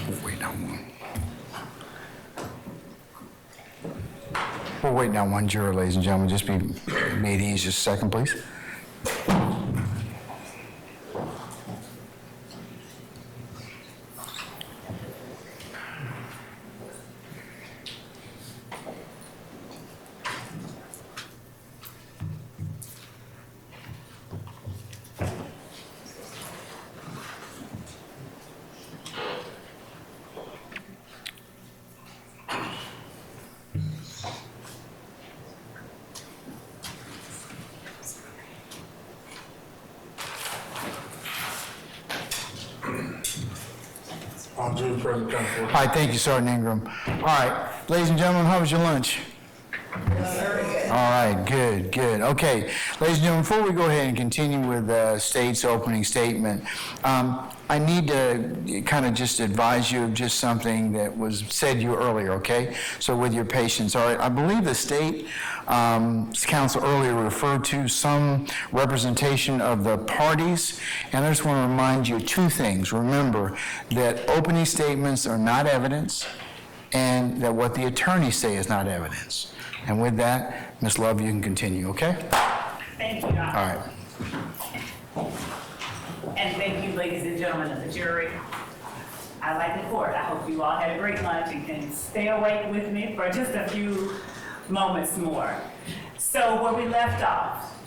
We're waiting on one. We're waiting on one juror, ladies and gentlemen. Just be made easy. Just a second, please. I'll do the present counsel. All right, thank you, Sergeant Ingram. All right, ladies and gentlemen, how was your lunch? All right, good, good. Okay, ladies and gentlemen, before we go ahead and continue with the state's opening statement, I need to kind of just advise you of just something that was said to you earlier, okay? So with your patience, all right, I believe the state council earlier referred to some representation of the parties, and I just want to remind you two things. Remember that opening statements are not evidence, and that what the attorneys say is not evidence. And with that, Ms. Love, you can continue, okay? Thank you, Your Honor. All right. And thank you, ladies and gentlemen of the jury. I like the court. I hope you all had a great lunch and can stay awake with me for just a few moments more. So where we left off,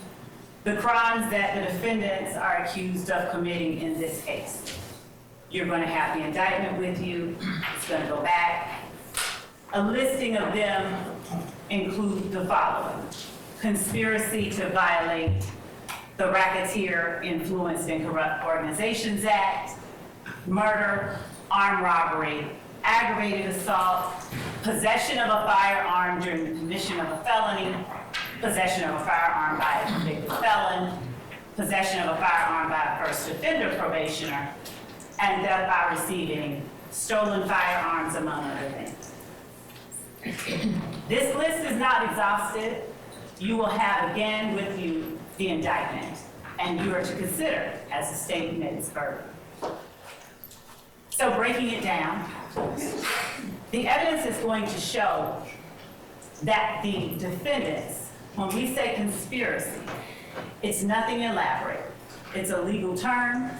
the crimes that the defendants are accused of committing in this case. You're going to have the indictment with you. It's going to go back. A listing of them include the following: conspiracy to violate the Racketeer Influenced and Corrupt Organizations Act, murder, armed robbery, aggravated assault, possession of a firearm during the commission of a felony, possession of a firearm by a convicted felon, possession of a firearm by a first offender probationer, and death by receiving stolen firearms, among other things. This list is not exhaustive. You will have again with you the indictment, and you are to consider as the state met its burden. So breaking it down, the evidence is going to show that the defendants, when we say conspiracy, it's nothing elaborate. It's a legal term,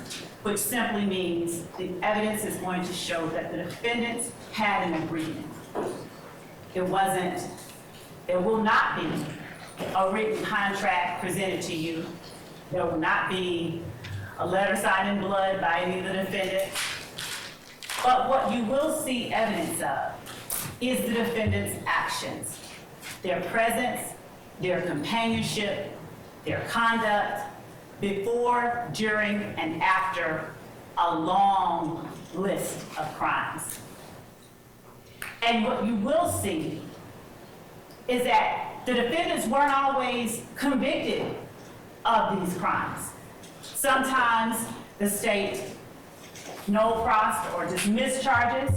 which simply means the evidence is going to show that the defendants had an agreement. There will not be a written contract presented to you. There will not be a letter signed in blood by any of the defendants. But what you will see evidence of is the defendants' actions, their presence, their companionship, their conduct, before, during, and after a long list of crimes. And what you will see is that the defendants weren't always convicted of these crimes. Sometimes the state no-prossed or dismissed charges.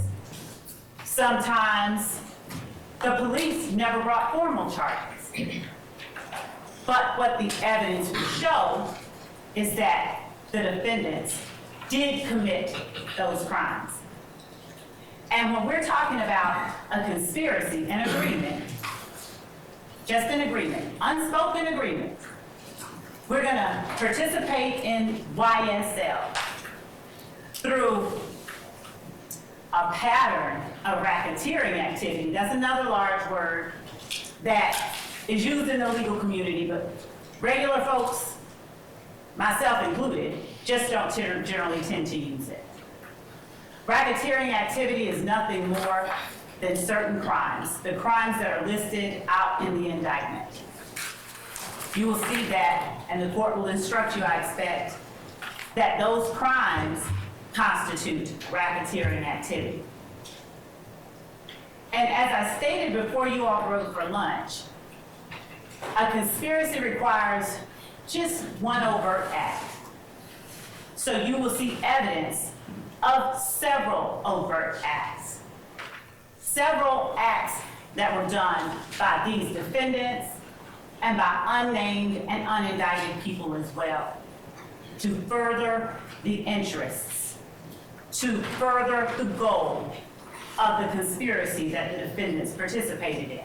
Sometimes the police never brought formal charges. But what the evidence will show is that the defendants did commit those crimes. And when we're talking about a conspiracy, an agreement, just an agreement, unspoken agreement, we're gonna participate in YSL through a pattern of racketeering activity. That's another large word that is used in the legal community, but regular folks, myself included, just don't generally tend to use it. Racketeering activity is nothing more than certain crimes, the crimes that are listed out in the indictment. You will see that, and the court will instruct you, I expect, that those crimes constitute racketeering activity. And as I stated before you all broke for lunch, a conspiracy requires just one overt act. So you will see evidence of several overt acts. Several acts that were done by these defendants and by unnamed and unindicted people as well, to further the interests, to further the goal of the conspiracy that the defendants participated in.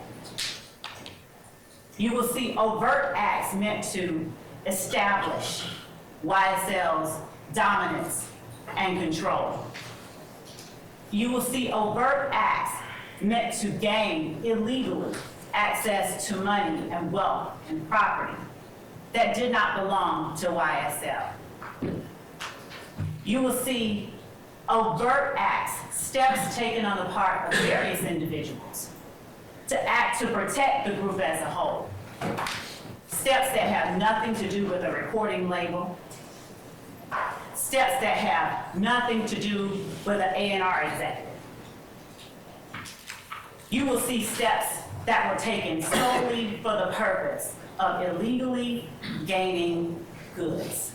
You will see overt acts meant to establish YSL's dominance and control. You will see overt acts meant to gain illegally access to money and wealth and property that did not belong to YSL. You will see overt acts, steps taken on the part of various individuals to act to protect the group as a whole. Steps that have nothing to do with a recording label. Steps that have nothing to do with an A&R executive. You will see steps that were taken solely for the purpose of illegally gaining goods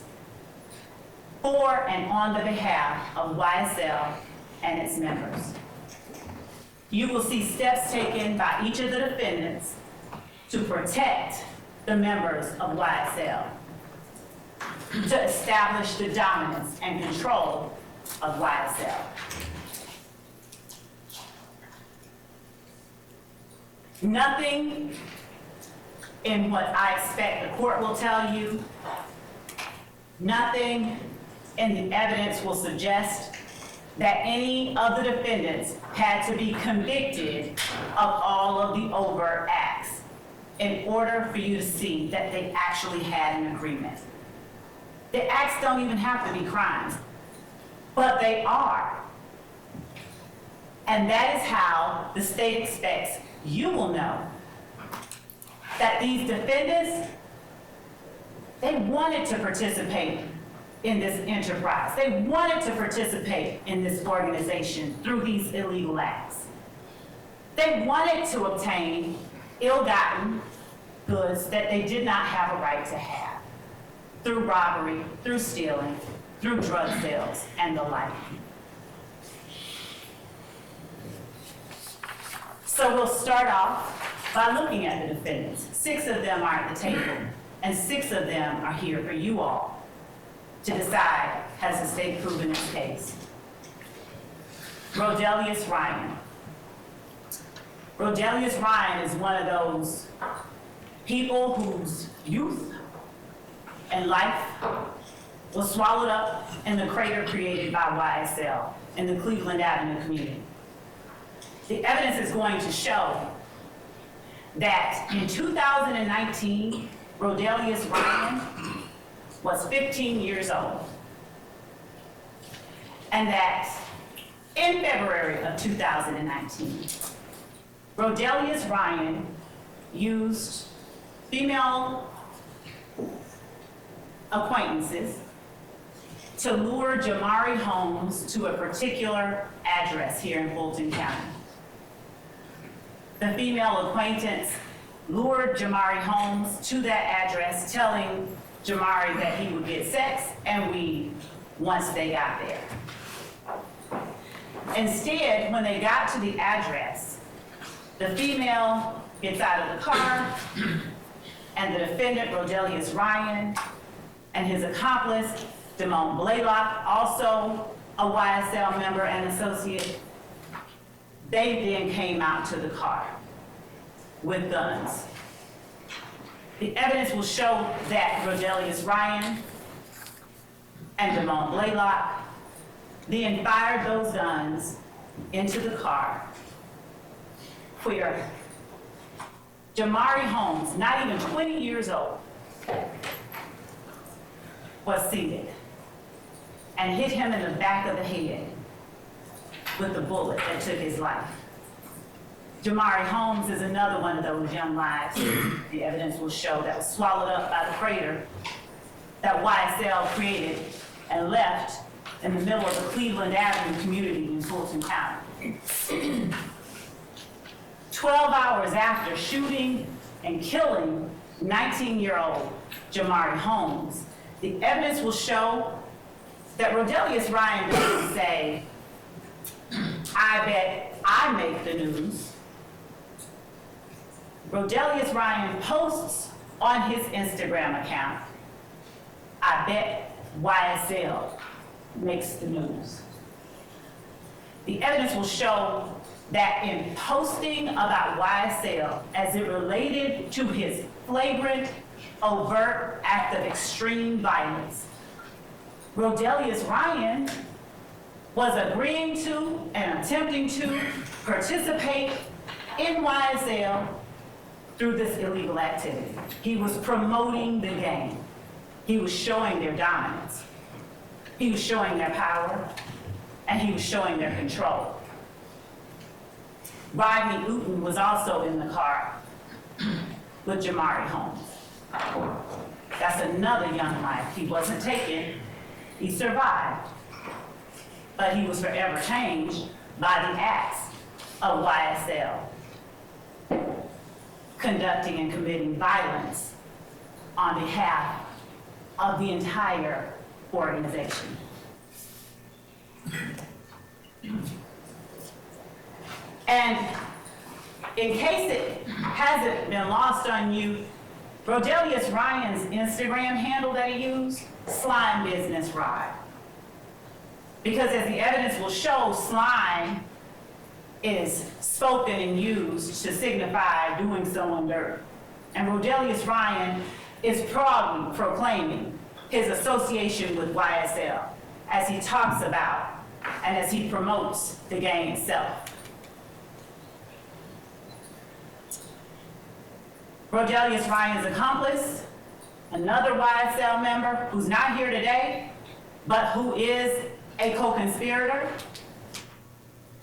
for and on the behalf of YSL and its members. You will see steps taken by each of the defendants to protect the members of YSL, to establish the dominance and control of YSL. Nothing in what I expect the court will tell you, nothing in the evidence will suggest that any of the defendants had to be convicted of all of the overt acts in order for you to see that they actually had an agreement. The acts don't even have to be crimes, but they are. And that is how the state expects you will know that these defendants, they wanted to participate in this enterprise. They wanted to participate in this organization through these illegal acts. They wanted to obtain ill-gotten goods that they did not have a right to have, through robbery, through stealing, through drug sales, and the like. So we'll start off by looking at the defendants. 6 of them are at the table and 6 of them are here for you all to decide, has the state proven its case? Rodelius Ryan. Rodelius Ryan is one of those people whose youth and life was swallowed up in the crater created by YSL in the Cleveland Avenue community. The evidence is going to show that in 2019, Rodelius Ryan was 15 years old. And that in February of 2019, Rodelius Ryan used female acquaintances to lure Jamari Holmes to a particular address here in Fulton County. The female acquaintance lured Jamari Holmes to that address, telling Jamari that he would get sex and weed once they got there. Instead, when they got to the address, the female gets out of the car, and the defendant, Rodelius Ryan, and his accomplice, Damone Blaylock, also a YSL member and associate, they then came out to the car with guns. The evidence will show that Rodelius Ryan and Damone Blaylock then fired those guns into the car, where Jamari Holmes, not even 20 years old, was seated and hit him in the back of the head with the bullet that took his life. Jamari Holmes is another one of those young lives, the evidence will show, that was swallowed up by the crater that YSL created and left in the middle of the Cleveland Avenue community in Fulton County. 12 hours after shooting and killing 19-year-old Jamari Holmes, the evidence will show that Rodelius Ryan didn't say, "I bet I make the news." Rodelius Ryan posts on his Instagram account, "I bet YSL makes the news." The evidence will show that in posting about YSL as it related to his flagrant, overt act of extreme violence, Rodelius Ryan was agreeing to and attempting to participate in YSL through this illegal activity. He was promoting the gang. He was showing their dominance. He was showing their power, and he was showing their control. Rodney Uten was also in the car with Jamari Holmes. That's another young life. He wasn't taken, he survived. But he was forever changed by the acts of YSL, conducting and committing violence on behalf of the entire organization. And in case it hasn't been lost on you, Rodelius Ryan's Instagram handle that he used, Slime Business Ride. Because as the evidence will show, slime is spoken and used to signify doing someone dirt. And Rodelius Ryan is proudly proclaiming his association with YSL as he talks about and as he promotes the gang itself. Rodelius Ryan's accomplice, another YSL member who's not here today, but who is a co-conspirator.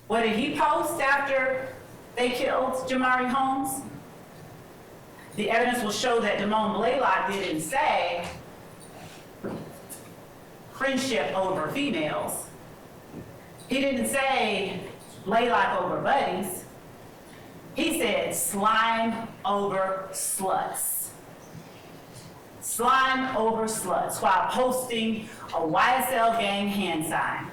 What did he post after they killed Jamari Holmes? The evidence will show that Damone Blaylock didn't say friendship over females. He didn't say Blaylock over buddies. He said slime over sluts. Slime over sluts, while posting a YSL gang hand sign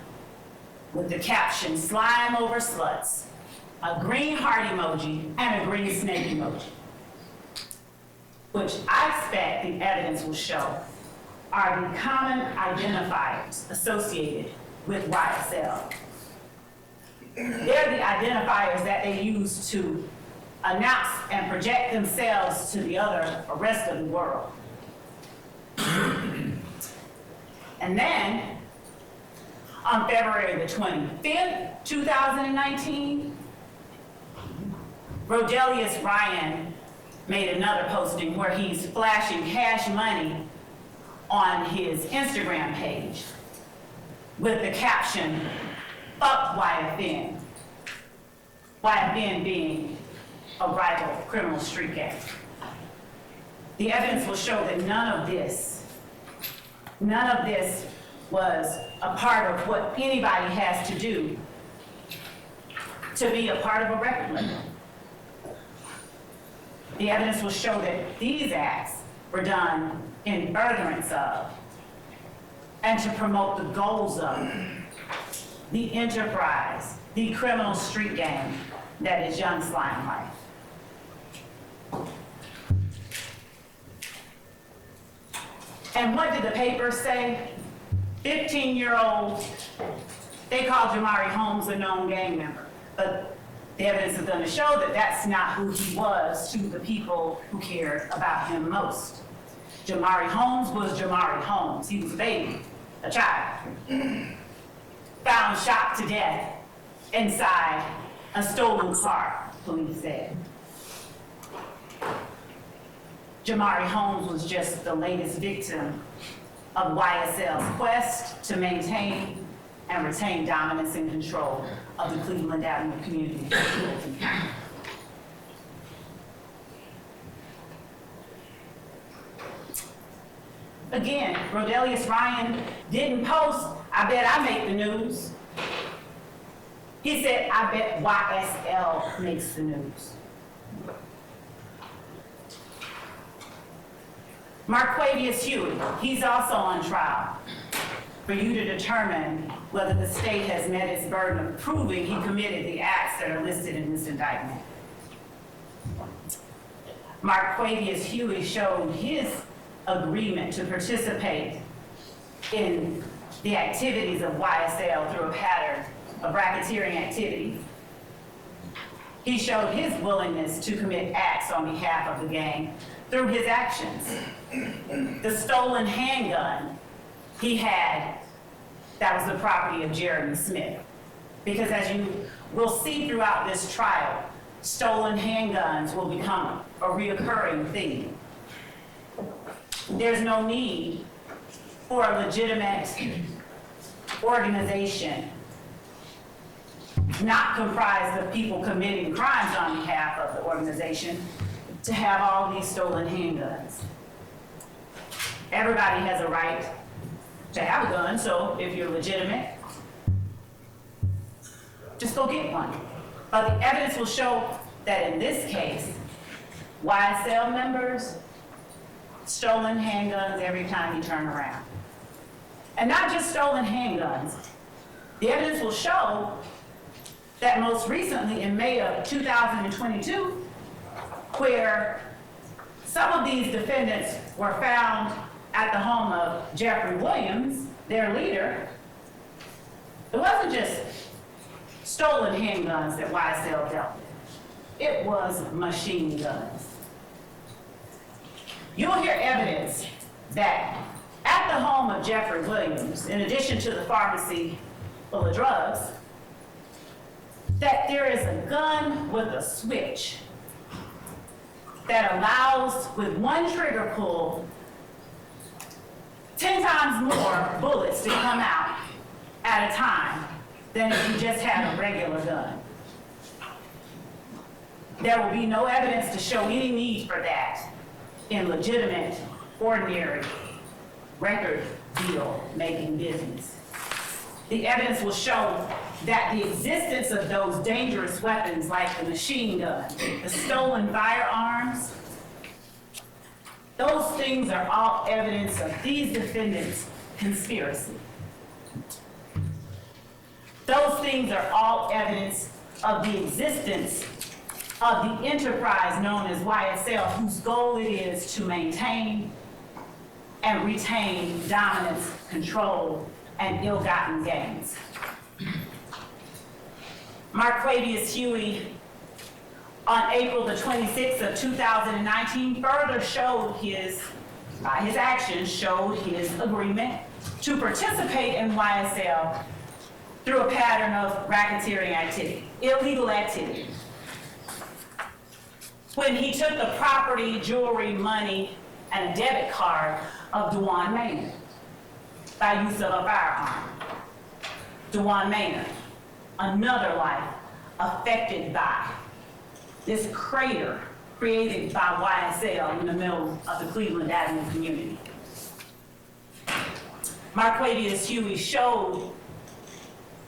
with the caption, slime over sluts, a green heart emoji, and a green snake emoji. which I expect the evidence will show, are the common identifiers associated with YSL. They're the identifiers that they use to announce and project themselves to the rest of the world. And then, on February the 25th, 2019, Rodelius Ryan made another posting where he's flashing cash money on his Instagram page with the caption, "Fuck YFN." YFN being a rival criminal street gang. The evidence will show that none of this was a part of what anybody has to do to be a part of a record label. The evidence will show that these acts were done in furtherance of and to promote the goals of the enterprise, the criminal street gang that is Young Slime Life. And what did the paper say? 15-year-old, they called Jamari Holmes a known gang member, but the evidence is going to show that that's not who he was to the people who cared about him most. Jamari Holmes was Jamari Holmes. He was a baby, a child, found shot to death inside a stolen car, police said. Jamari Holmes was just the latest victim of YSL's quest to maintain and retain dominance and control of the Cleveland Avenue community. Again, Rodelius Ryan didn't post, "I bet I make the news." He said, "I bet YSL makes the news." Marquavius Huey, he's also on trial for you to determine whether the state has met its burden of proving he committed the acts that are listed in this indictment. Marquavius Huey showed his agreement to participate in the activities of YSL through a pattern of racketeering activities. He showed his willingness to commit acts on behalf of the gang through his actions. The stolen handgun he had, that was the property of Jeremy Smith. Because as you will see throughout this trial, stolen handguns will become a reoccurring theme. There's no need for a legitimate organization not comprised of people committing crimes on behalf of the organization to have all these stolen handguns. Everybody has a right to have a gun, so if you're legitimate, just go get one. But the evidence will show that in this case, YSL members, stolen handguns every time you turn around. And not just stolen handguns. The evidence will show that most recently in May of 2022, where some of these defendants were found at the home of Jeffrey Williams, their leader, it wasn't just stolen handguns that YSL dealt with. It was machine guns. You'll hear evidence that at the home of Jeffrey Williams, in addition to the pharmacy full of drugs, that there is a gun with a switch that allows, with one trigger pull, 10 times more bullets to come out at a time than if you just had a regular gun. There will be no evidence to show any need for that in legitimate, ordinary, record deal making business. The evidence will show that the existence of those dangerous weapons like the machine gun, the stolen firearms, those things are all evidence of these defendants' conspiracy. Those things are all evidence of the existence of the enterprise known as YSL, whose goal it is to maintain and retain dominance, control, and ill-gotten gains. Marquavius Huey, on April the 26th of 2019, further showed his actions showed his agreement to participate in YSL through a pattern of racketeering activity, illegal activity. When he took the property, jewelry, money, and a debit card of Dewan Maynard by use of a firearm. Dewan Maynard, another life affected by this crater created by YSL in the middle of the Cleveland Avenue community. Marquavius Huey showed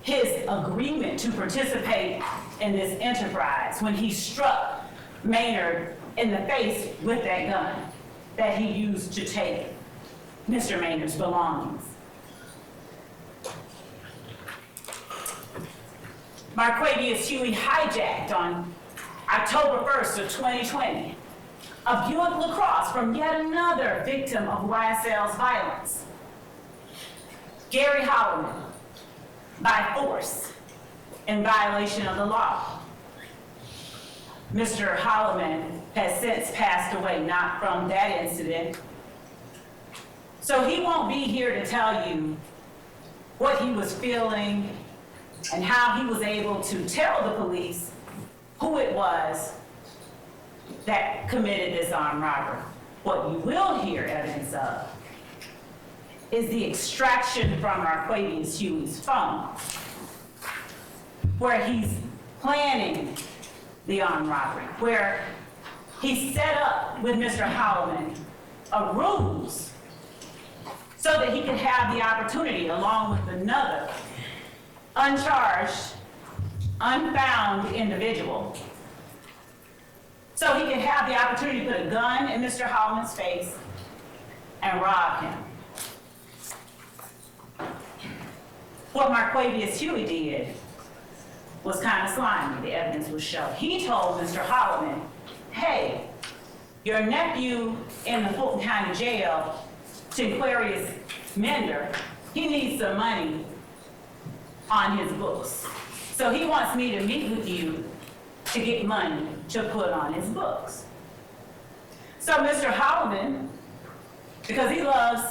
his agreement to participate in this enterprise when he struck Maynard in the face with that gun that he used to take Mr. Maynard's belongings. Marquavius Huey hijacked on October 1st of 2020 a Buick LaCrosse from yet another victim of YSL's violence, Gary Holloman, by force in violation of the law. Mr. Holloman has since passed away, not from that incident. So he won't be here to tell you what he was feeling and how he was able to tell the police who it was that committed this armed robbery. What you will hear evidence of is the extraction from Marquavius Huey's phone, where he's planning the armed robbery, where he set up with Mr. Holloman a ruse so that he could have the opportunity, along with another uncharged, unfound individual, so he could have the opportunity to put a gun in Mr. Holloman's face and rob him. What Marquavius Huey did was kind of slimy, the evidence will show. He told Mr. Holloman, hey, your nephew in the Fulton County Jail, Tinquarius Mender, he needs some money on his books. So he wants me to meet with you to get money to put on his books. So Mr. Holloman, because he loves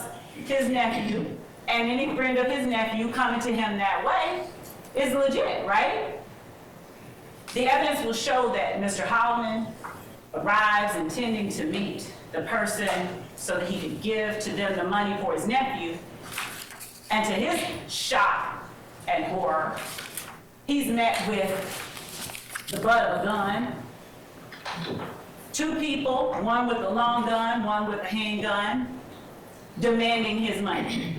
his nephew, and any friend of his nephew coming to him that way is legit, right? The evidence will show that Mr. Holloman arrives intending to meet the person so that he could give to them the money for his nephew, and to his shock and horror, he's met with the butt of a gun, two people, one with a long gun, one with a handgun, demanding his money.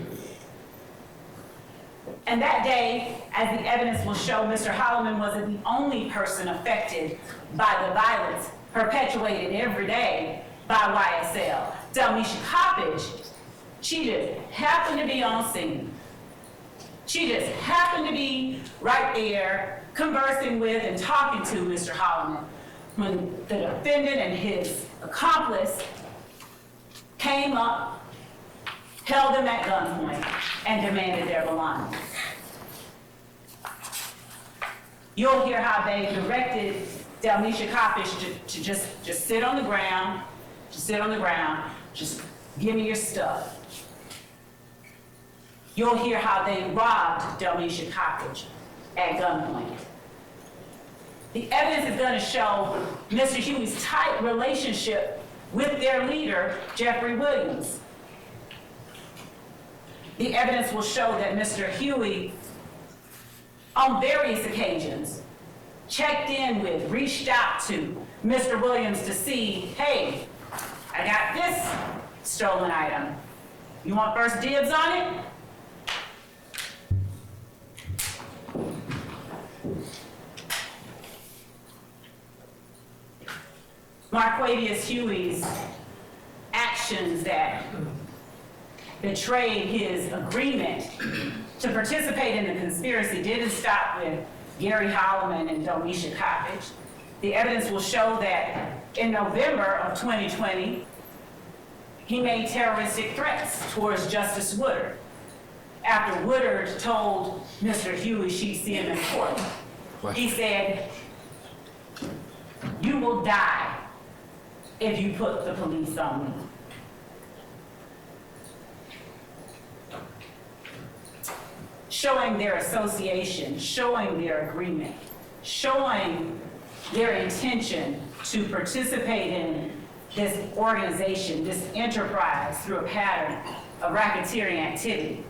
And that day, as the evidence will show, Mr. Holloman wasn't the only person affected by the violence perpetuated every day by YSL. Delmisha Coppage, she just happened to be on scene. She just happened to be right there conversing with and talking to Mr. Holloman when the defendant and his accomplice came up, held him at gunpoint, and demanded their belongings. You'll hear how they directed Delmisha Coppage to just sit on the ground, just give me your stuff. You'll hear how they robbed Delmisha Coppage at gunpoint. The evidence is going to show Mr. Huey's tight relationship with their leader, Jeffrey Williams. The evidence will show that Mr. Huey, on various occasions, checked in with, reached out to Mr. Williams to see, hey, I got this stolen item. You want first dibs on it? Marquavius Huey's actions that betrayed his agreement to participate in the conspiracy didn't stop with Gary Holloman and Delmisha Coppage. The evidence will show that in November of 2020, he made terroristic threats towards Justice Woodard after Woodard told Mr. Huey she'd see him in court. He said, "You will die if you put the police on me." Showing their association, showing their agreement, showing their intention to participate in this organization, this enterprise through a pattern of racketeering activity.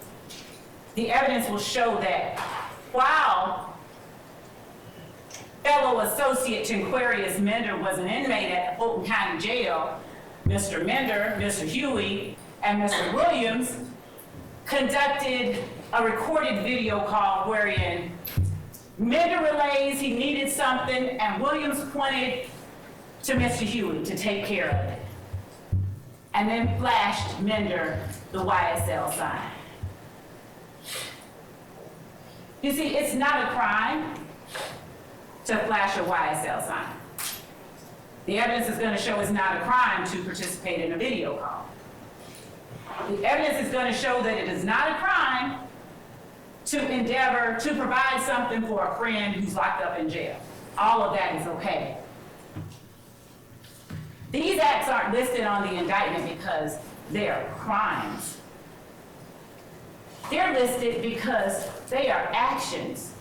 The evidence will show that while fellow associate Tinquarius Mender was an inmate at Fulton County Jail, Mr. Mender, Mr. Huey, and Mr. Williams conducted a recorded video call wherein Mender relays he needed something and Williams pointed to Mr. Huey to take care of it, and then flashed Mender the YSL sign. You see, it's not a crime to flash a YSL sign. The evidence is going to show it's not a crime to participate in a video call. The evidence is going to show that it is not a crime to endeavor to provide something for a friend who's locked up in jail. All of that is okay. These acts aren't listed on the indictment because they're crimes. They're listed because they are actions.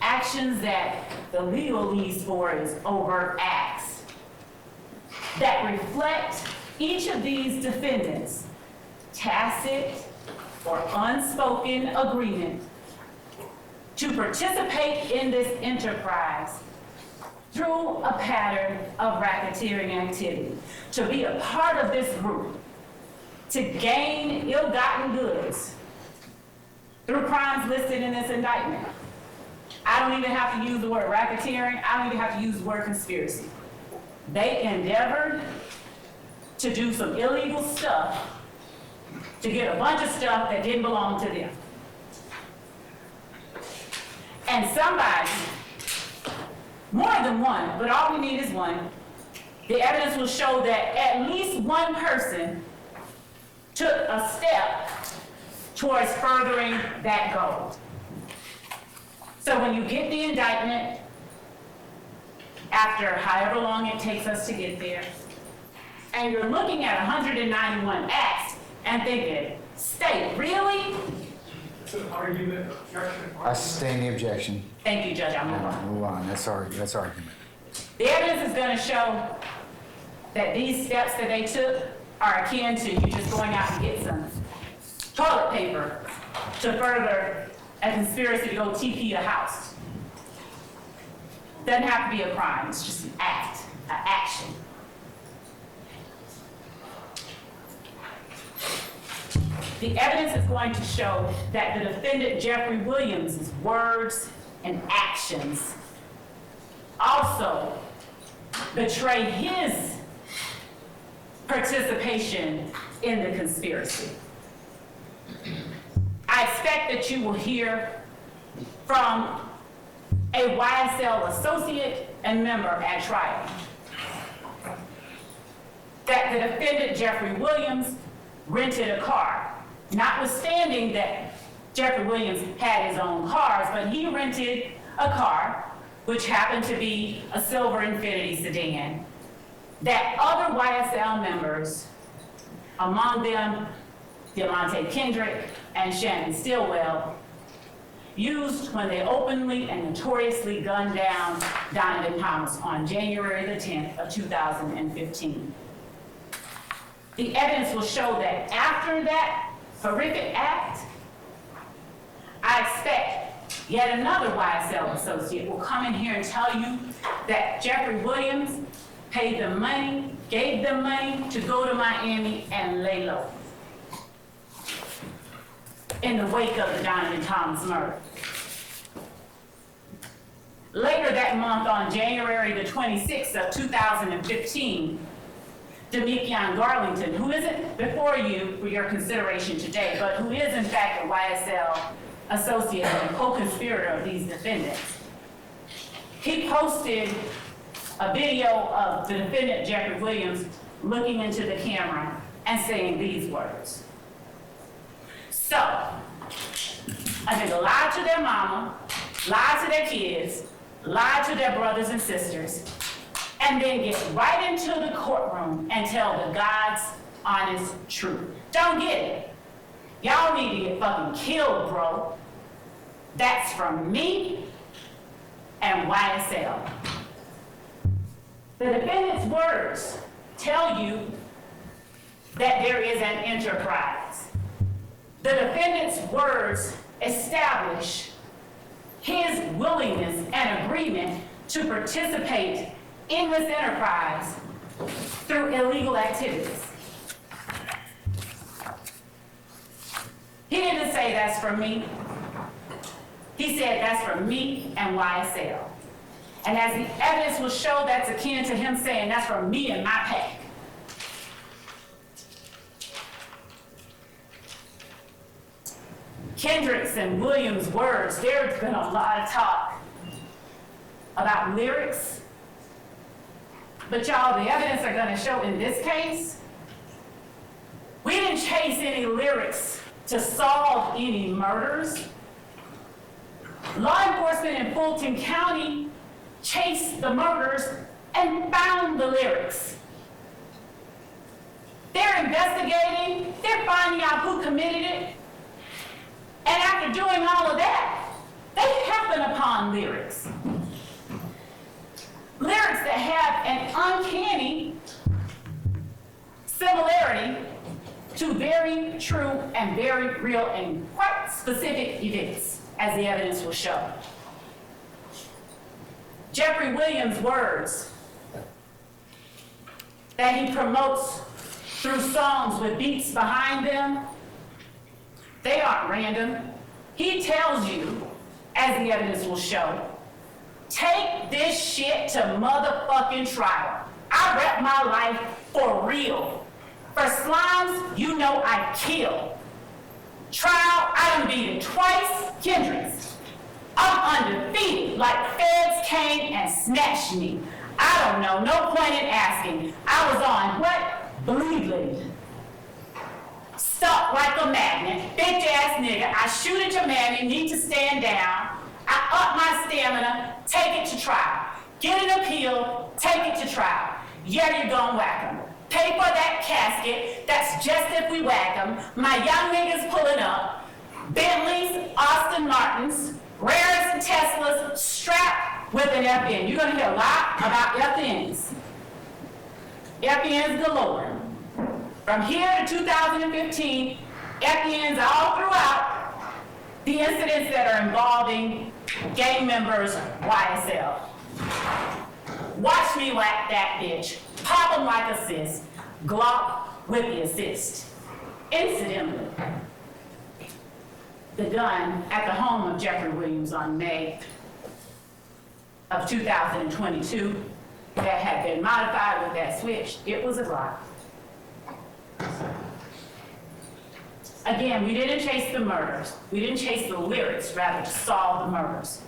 Actions that the legalese for is overt acts that reflect each of these defendants' tacit or unspoken agreement to participate in this enterprise through a pattern of racketeering activity, to be a part of this group, to gain ill-gotten goods through crimes listed in this indictment. I don't even have to use the word racketeering. I don't even have to use the word conspiracy. They endeavored to do some illegal stuff to get a bunch of stuff that didn't belong to them. And somebody, more than one, but all we need is one, the evidence will show that at least one person took a step towards furthering that goal. So when you get the indictment, after however long it takes us to get there, and you're looking at 191 acts and thinking, state, really? It's an argument, objection. I sustain the objection. Thank you, Judge, I'll move on. Move on, that's argument. The evidence is going to show that these steps that they took are akin to you just going out and get some toilet paper to further a conspiracy to go TP a house. Doesn't have to be a crime, it's just an act, an action. The evidence is going to show that the defendant Jeffrey Williams' words and actions also betray his participation in the conspiracy. I expect that you will hear from a YSL associate and member at trial that the defendant Jeffrey Williams rented a car. Notwithstanding that Jeffrey Williams had his own cars, but he rented a car, which happened to be a silver Infiniti sedan, that other YSL members, among them Demonte Kendrick and Shannon Stillwell, used when they openly and notoriously gunned down Donovan Thomas on January the 10th of 2015. The evidence will show that after that horrific act, I expect yet another YSL associate will come in here and tell you that Jeffrey Williams paid them money, gave them money to go to Miami and lay low in the wake of the Donovan Thomas murder. Later that month, on January the 26th of 2015, Demekion Garlington, who isn't before you for your consideration today, but who is in fact a YSL associate and co-conspirator of these defendants, he posted a video of the defendant, Jeffrey Williams, looking into the camera and saying these words. So, a nigga lied to their mama, lied to their kids, lied to their brothers and sisters, and then get right into the courtroom and tell the God's honest truth. Don't get it. Y'all need to get fucking killed, bro. That's from me and YSL. The defendant's words tell you that there is an enterprise. The defendant's words establish his willingness and agreement to participate in this enterprise through illegal activities. He didn't say that's from me. He said that's from me and YSL. And as the evidence will show, that's akin to him saying that's from me and my pack. Kendrick's and Williams' words, there's been a lot of talk about lyrics. But y'all, the evidence are gonna show in this case, we didn't chase any lyrics to solve any murders. Law enforcement in Fulton County chased the murders and found the lyrics. They're investigating, they're finding out who committed it. And after doing all of that, they happen upon lyrics. Lyrics that have an uncanny similarity to very true and very real and quite specific events, as the evidence will show. Jeffrey Williams' words that he promotes through songs with beats behind them, they aren't random. He tells you, as the evidence will show, take this shit to motherfucking trial. I rep my life for real. For slimes, you know I kill. Trial, I done beat it twice, Kendrick's. I'm undefeated, like feds came and snatched me. I don't know, no point in asking. I was on what? Bleeding. Stuck like a magnet, bitch ass nigga. I shoot at your man, you need to stand down. I up my stamina, take it to trial. Get an appeal, take it to trial. Yeah, you're gonna whack 'em. Pay for that casket, that's just if we whack 'em. My young niggas pulling up. Bentleys, Austin Martins, Rares and Teslas strapped with an FN. You're gonna hear a lot about FNs. FNs galore. From here to 2015, FNs all throughout the incidents that are involving gang members, YSL. Watch me whack that bitch. Pop him like a cyst. Glock with the assist. Incidentally, the gun at the home of Jeffrey Williams on May of 2022 that had been modified with that switch, it was a Glock. Again, we didn't chase the murders. We didn't chase the lyrics, rather to solve the murders.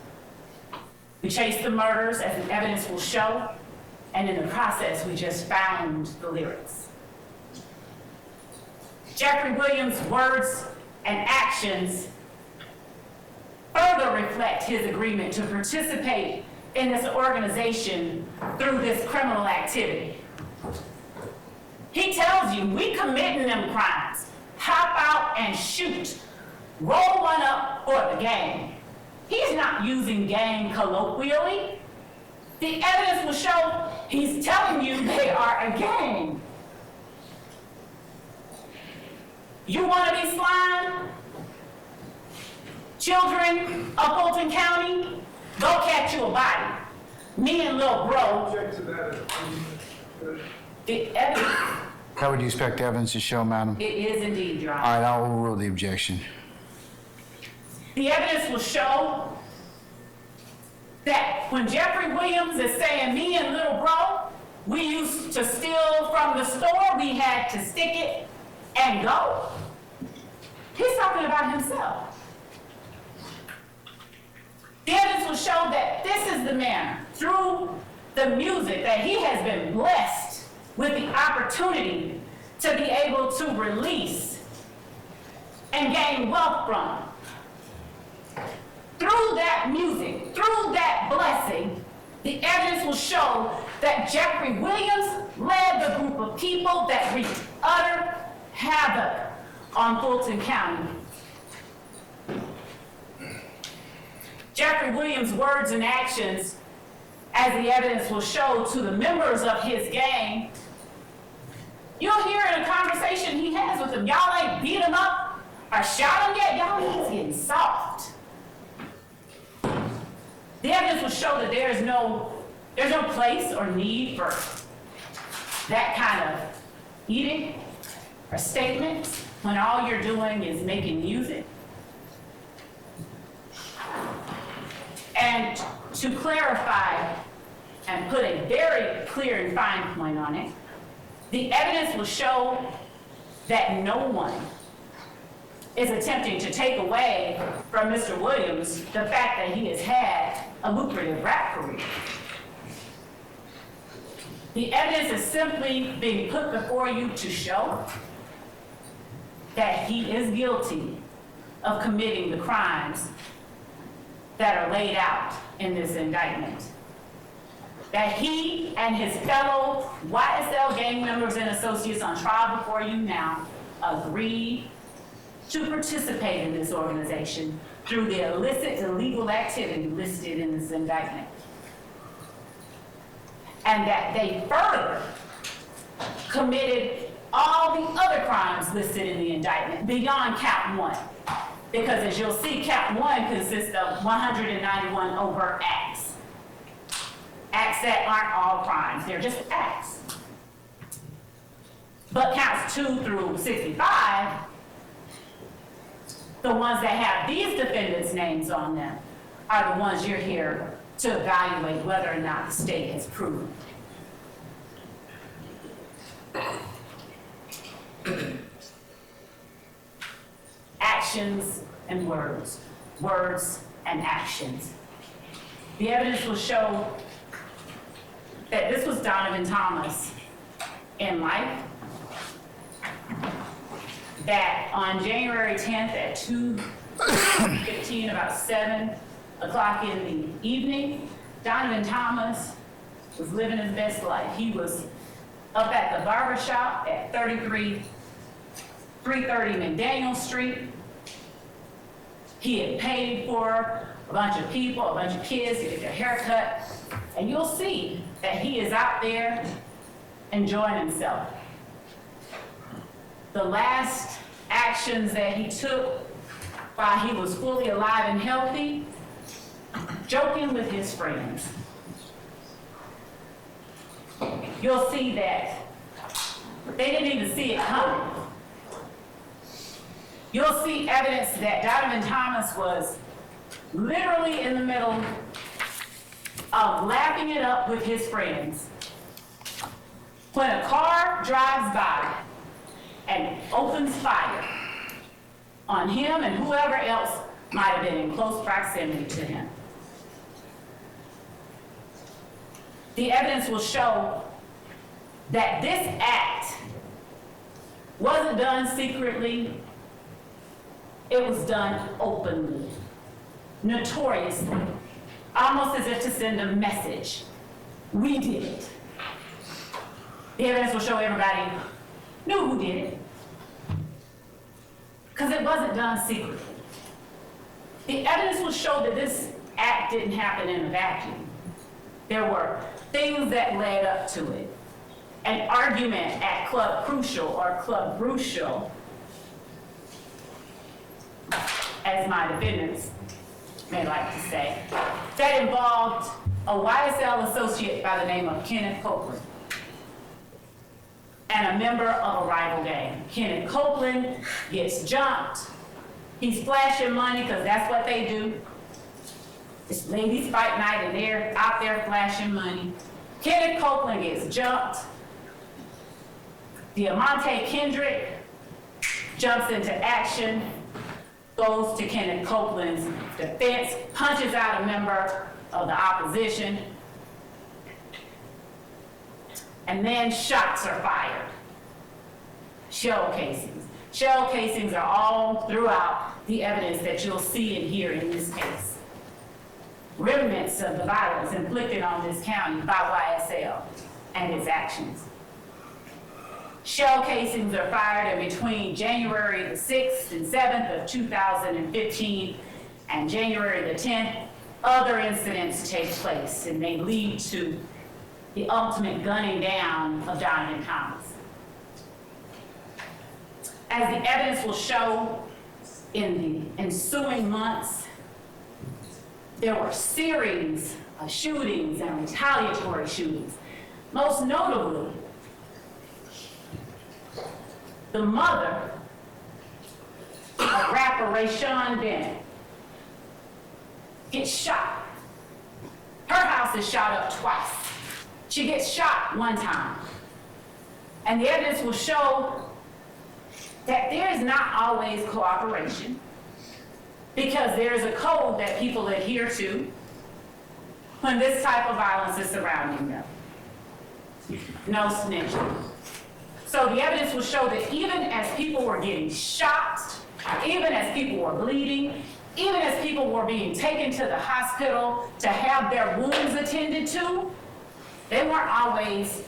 We chased the murders, as the evidence will show, and in the process, we just found the lyrics. Jeffrey Williams' words and actions further reflect his agreement to participate in this organization through this criminal activity. He tells you, we committing them crimes. Hop out and shoot. Roll one up for the gang. He's not using gang colloquially. The evidence will show he's telling you they are a gang. You want to be slime? Children of Fulton County, go catch you a body. Me and Lil Bro. Object to that. The evidence, How would you expect the evidence to show, madam? it is indeed, Your Honor. All right, I'll overrule the objection. The evidence will show that when Jeffrey Williams is saying me and Little Bro, we used to steal from the store, we had to stick it and go. He's talking about himself. The evidence will show that this is the manner, through the music that he has been blessed with the opportunity to be able to release and gain wealth from. Through that music, through that blessing, the evidence will show that Jeffrey Williams led the group of people that wreaked utter havoc on Fulton County. Jeffrey Williams' words and actions, as the evidence will show to the members of his gang, you'll hear in a conversation he has with them, y'all ain't beat him up or shot him yet, y'all he's getting soft. The evidence will show that there's no place or need for that kind of eating or statements when all you're doing is making music. And to clarify and put a very clear and fine point on it, the evidence will show that no one is attempting to take away from Mr. Williams the fact that he has had a lucrative rap career. The evidence is simply being put before you to show that he is guilty of committing the crimes that are laid out in this indictment. That he and his fellow YSL gang members and associates on trial before you now agreed to participate in this organization through the illicit, illegal activity listed in this indictment. And that they further committed all the other crimes listed in the indictment beyond count one. Because as you'll see, count one consists of 191 overt acts. Acts that aren't all crimes, they're just acts. But counts 2 through 65, the ones that have these defendants' names on them, are the ones you're here to evaluate whether or not the state has proven. Actions and words, words and actions. The evidence will show that this was Donovan Thomas in life, that on January 10th at 2:15, about 7 o'clock in the evening, Donovan Thomas was living his best life. He was up at the barber shop at 330 McDaniel Street. He had paid for a bunch of people, a bunch of kids to get their hair cut, and you'll see that he is out there enjoying himself. The last actions that he took while he was fully alive and healthy, joking with his friends. You'll see that they didn't even see it coming. You'll see evidence that Donovan Thomas was literally in the middle of laughing it up with his friends when a car drives by and opens fire on him and whoever else might have been in close proximity to him. The evidence will show that this act wasn't done secretly, it was done openly, notoriously, almost as if to send a message. We did it. The evidence will show everybody knew who did it, because it wasn't done secretly. The evidence will show that this act didn't happen in a vacuum. There were things that led up to it. An argument at Club Crucial or Club Brucial, as my defendants may like to say, that involved a YSL associate by the name of Kenneth Copeland and a member of a rival gang. Kenneth Copeland gets jumped. He's flashing money because that's what they do. It's ladies fight night and they're out there flashing money. Kenneth Copeland gets jumped. Diamante Kendrick jumps into action, goes to Kenneth Copeland's defense, punches out a member of the opposition. And then shots are fired. Shell casings. Shell casings are all throughout the evidence that you'll see and hear in this case. Remnants of the violence inflicted on this county by YSL and its actions. Shell casings are fired in between January the 6th and 7th of 2015 and January the 10th. Other incidents take place and they lead to the ultimate gunning down of Donovan Thomas. As the evidence will show, in the ensuing months, there were series of shootings and retaliatory shootings. Most notably, the mother of rapper Rayshawn Bennett gets shot. Her house is shot up twice. She gets shot one time. And the evidence will show that there is not always cooperation, because there is a code that people adhere to when this type of violence is surrounding them. No snitching. So the evidence will show that even as people were getting shot, even as people were bleeding, even as people were being taken to the hospital to have their wounds attended to, they weren't always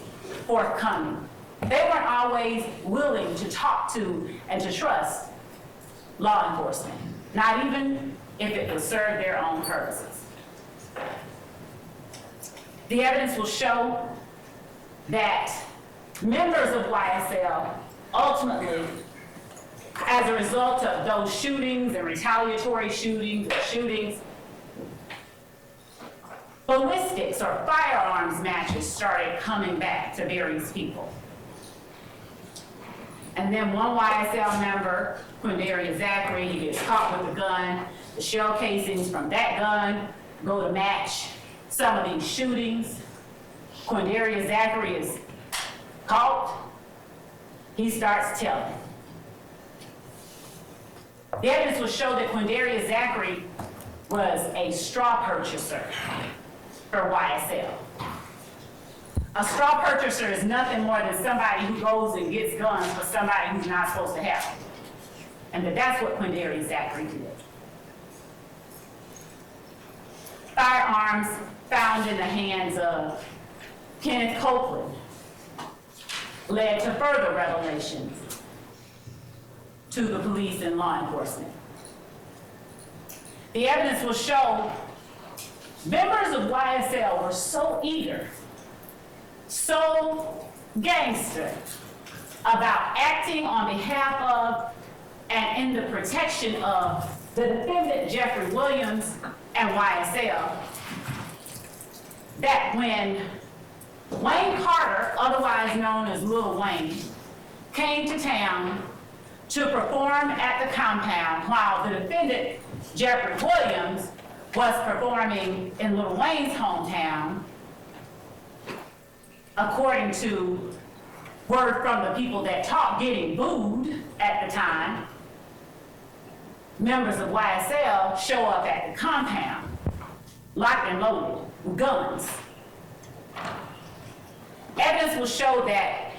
forthcoming. They weren't always willing to talk to and to trust law enforcement, not even if it would serve their own purposes. The evidence will show that members of YSL ultimately, as a result of those shootings and retaliatory shootings, ballistics or firearms matches started coming back to various people. And then one YSL member, Quindaria Zachary, he gets caught with a gun. The shell casings from that gun go to match some of these shootings. Quindaria Zachary is caught. He starts telling. The evidence will show that Quindaria Zachary was a straw purchaser for YSL. A straw purchaser is nothing more than somebody who goes and gets guns for somebody who's not supposed to have them. And that's what Quindaria Zachary did. Firearms found in the hands of Kenneth Copeland led to further revelations to the police and law enforcement. The evidence will show members of YSL were so eager, so gangster about acting on behalf of and in the protection of the defendant Jeffrey Williams and YSL, that when Wayne Carter, otherwise known as Lil Wayne, came to town to perform at the compound while the defendant Jeffrey Williams was performing in Lil Wayne's hometown, according to word from the people that talked, getting booed at the time, members of YSL show up at the compound, locked and loaded with guns. Evidence will show that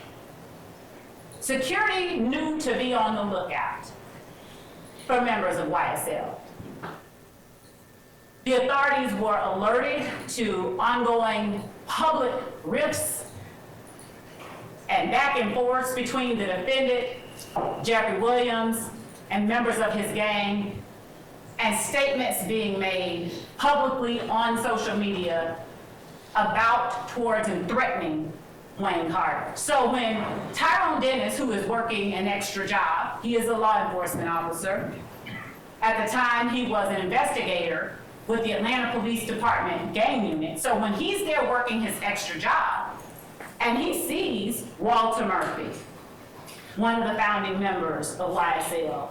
security knew to be on the lookout for members of YSL. The authorities were alerted to ongoing public rifts and back and forth between the defendant, Jeffrey Williams, and members of his gang, and statements being made publicly on social media about, towards, and threatening Wayne Carter. So when Tyrone Dennis, who is working an extra job, he is a law enforcement officer. At the time, he was an investigator with the Atlanta Police Department gang unit. So when he's there working his extra job, and he sees Walter Murphy, one of the founding members of YSL,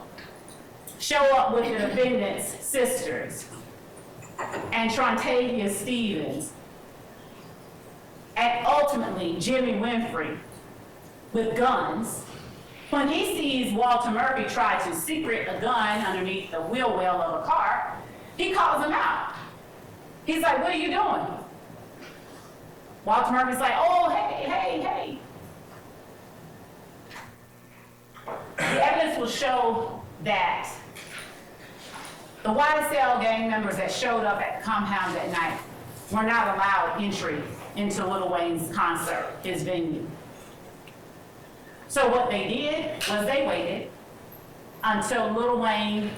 show up with the defendant's sisters, and Trontavia Stevens, and ultimately Jimmy Winfrey with guns. When he sees Walter Murphy try to secret a gun underneath the wheel well of a car, he calls him out. He's like, "What are you doing?" Walter Murphy's like, oh, hey. The evidence will show that the YSL gang members that showed up at the compound that night were not allowed entry into Lil Wayne's concert, his venue. So what they did was they waited until Lil Wayne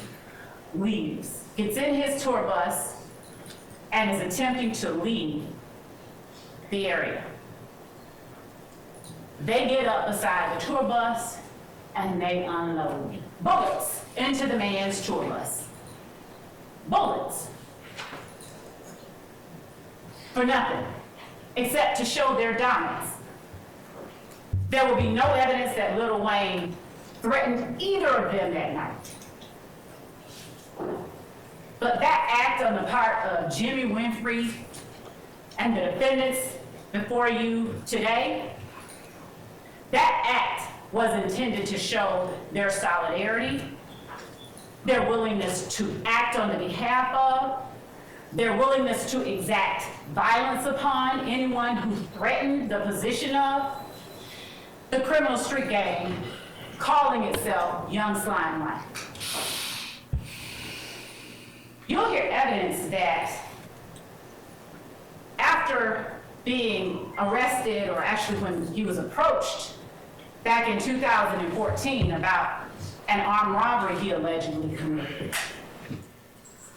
leaves, gets in his tour bus, and is attempting to leave the area. They get up beside the tour bus and they unload bullets into the man's tour bus. Bullets. For nothing, except to show their dominance. There will be no evidence that Lil Wayne threatened either of them that night. But that act on the part of Jimmy Winfrey and the defendants before you today, that act was intended to show their solidarity, their willingness to act on the behalf of, their willingness to exact violence upon anyone who threatened the position of the criminal street gang calling itself Young Slimelight. You'll hear evidence that after being arrested, or actually when he was approached back in 2014 about an armed robbery he allegedly committed,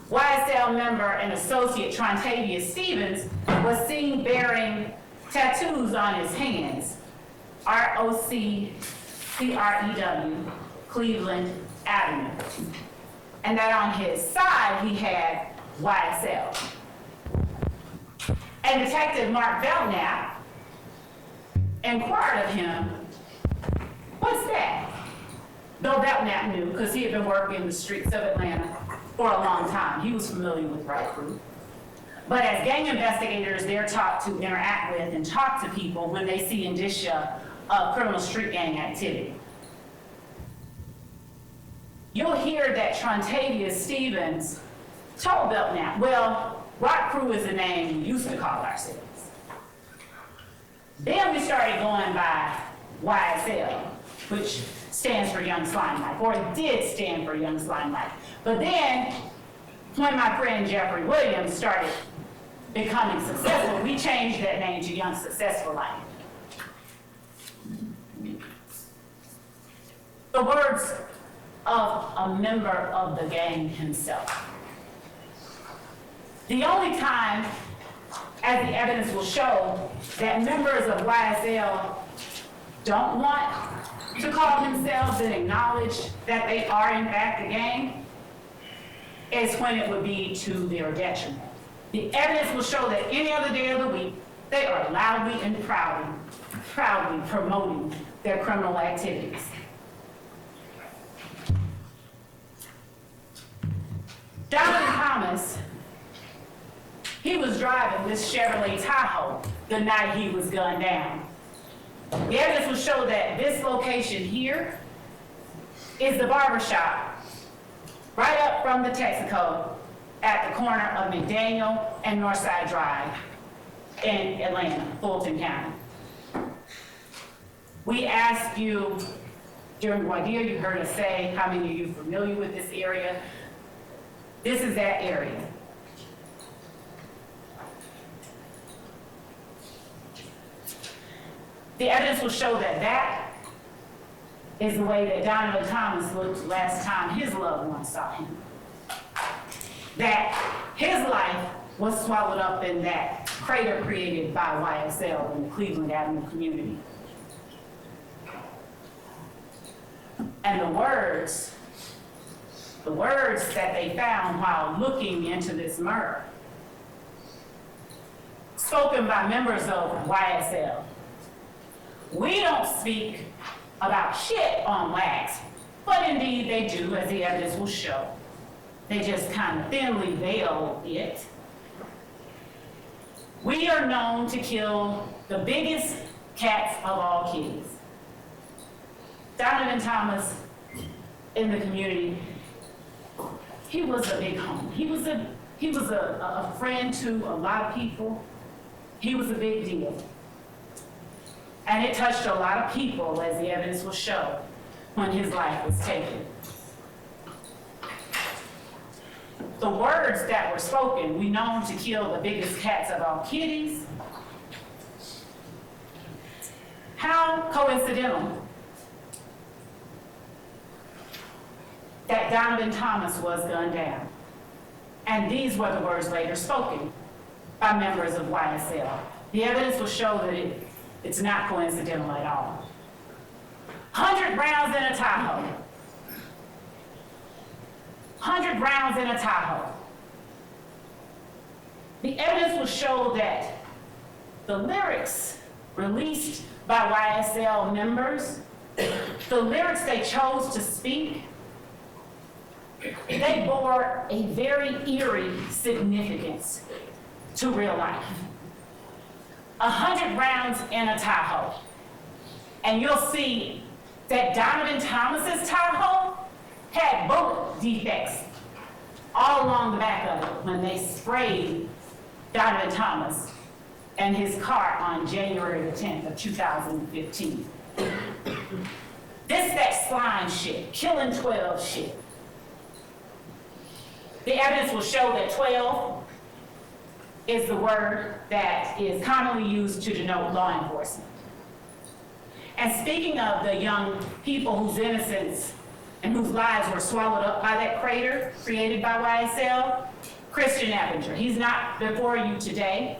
YSL member and associate Trontavia Stevens was seen bearing tattoos on his hands, ROCCREW, Cleveland Avenue. And that on his side, he had YSL. And Detective Mark Belknap inquired of him, what's that? Though Belknap knew, because he had been working in the streets of Atlanta for a long time. He was familiar with Right Crew. But as gang investigators, they're taught to interact with and talk to people when they see indicia of criminal street gang activity. You'll hear that Trontavia Stevens told Belknap, well, Rock Crew is the name we used to call ourselves. Then we started going by YSL, which stands for Young Slimelight, or it did stand for Young Slimelight. But then, when my friend Jeffrey Williams started becoming successful, we changed that name to Young Successful Life. The words of a member of the gang himself. The only time, as the evidence will show, that members of YSL don't want to call themselves and acknowledge that they are in fact a gang is when it would be to their detriment. The evidence will show that any other day of the week, they are loudly and proudly promoting their criminal activities. Donovan Thomas, he was driving this Chevrolet Tahoe the night he was gunned down. The evidence will show that this location here is the barbershop right up from the Texaco at the corner of McDaniel and Northside Drive in Atlanta, Fulton County. We asked you during voir dire, you heard us say, how many of you are familiar with this area? This is that area. The evidence will show that that is the way that Donovan Thomas looked last time his loved ones saw him. That his life was swallowed up in that crater created by YSL in the Cleveland Avenue community. And the words that they found while looking into this murder, spoken by members of YSL. We don't speak about shit on wax, but indeed they do, as the evidence will show. They just kind of thinly veil it. We are known to kill the biggest cats of all kitties. Donovan Thomas in the community, he was a big homie. He was a friend to a lot of people. He was a big deal. And it touched a lot of people, as the evidence will show, when his life was taken. The words that were spoken, we known to kill the biggest cats of all kitties. How coincidental that Donovan Thomas was gunned down. And these were the words later spoken by members of YSL. The evidence will show that it's not coincidental at all. 100 rounds in a Tahoe. 100 rounds in a Tahoe. The evidence will show that the lyrics released by YSL members, the lyrics they chose to speak, they bore a very eerie significance to real life. 100 rounds in a Tahoe. And you'll see that Donovan Thomas's Tahoe had bullet defects all along the back of it when they sprayed Donovan Thomas and his car on January the 10th of 2015. This that slime shit, killing 12 shit. The evidence will show that 12 is the word that is commonly used to denote law enforcement. And speaking of the young people whose innocence and whose lives were swallowed up by that crater created by YSL, Christian Eppinger. He's not before you today,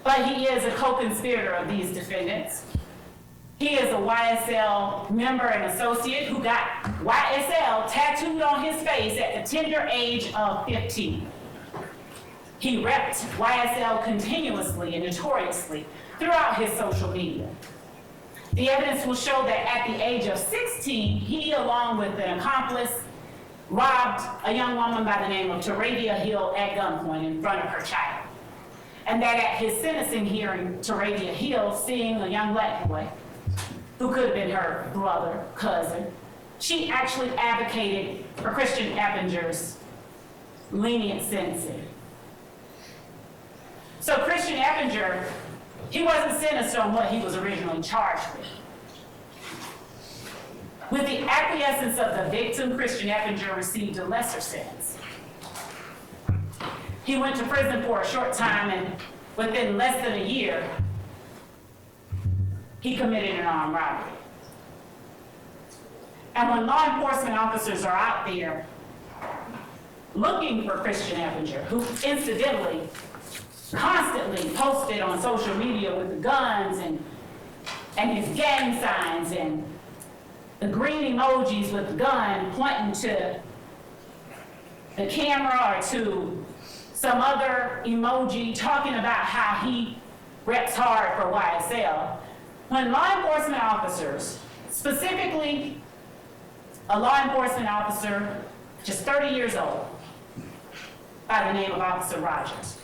but he is a co-conspirator of these defendants. He is a YSL member and associate who got YSL tattooed on his face at the tender age of 15. He repped YSL continuously and notoriously throughout his social media. The evidence will show that at the age of 16, he, along with an accomplice, robbed a young woman by the name of Taravia Hill at gunpoint in front of her child. And that at his sentencing hearing, Taravia Hill, seeing a young black boy, who could have been her brother, cousin, she actually advocated for Christian Eppinger's lenient sentencing. So Christian Eppinger, he wasn't sentenced on what he was originally charged with. With the acquiescence of the victim, Christian Eppinger received a lesser sentence. He went to prison for a short time, and within less than a year, he committed an armed robbery. And when law enforcement officers are out there looking for Christian Eppinger, who incidentally constantly posted on social media with the guns and his gang signs and the green emojis with the gun pointing to the camera or to some other emoji talking about how he reps hard for YSL. When law enforcement officers, specifically a law enforcement officer just 30 years old by the name of Officer Rogers,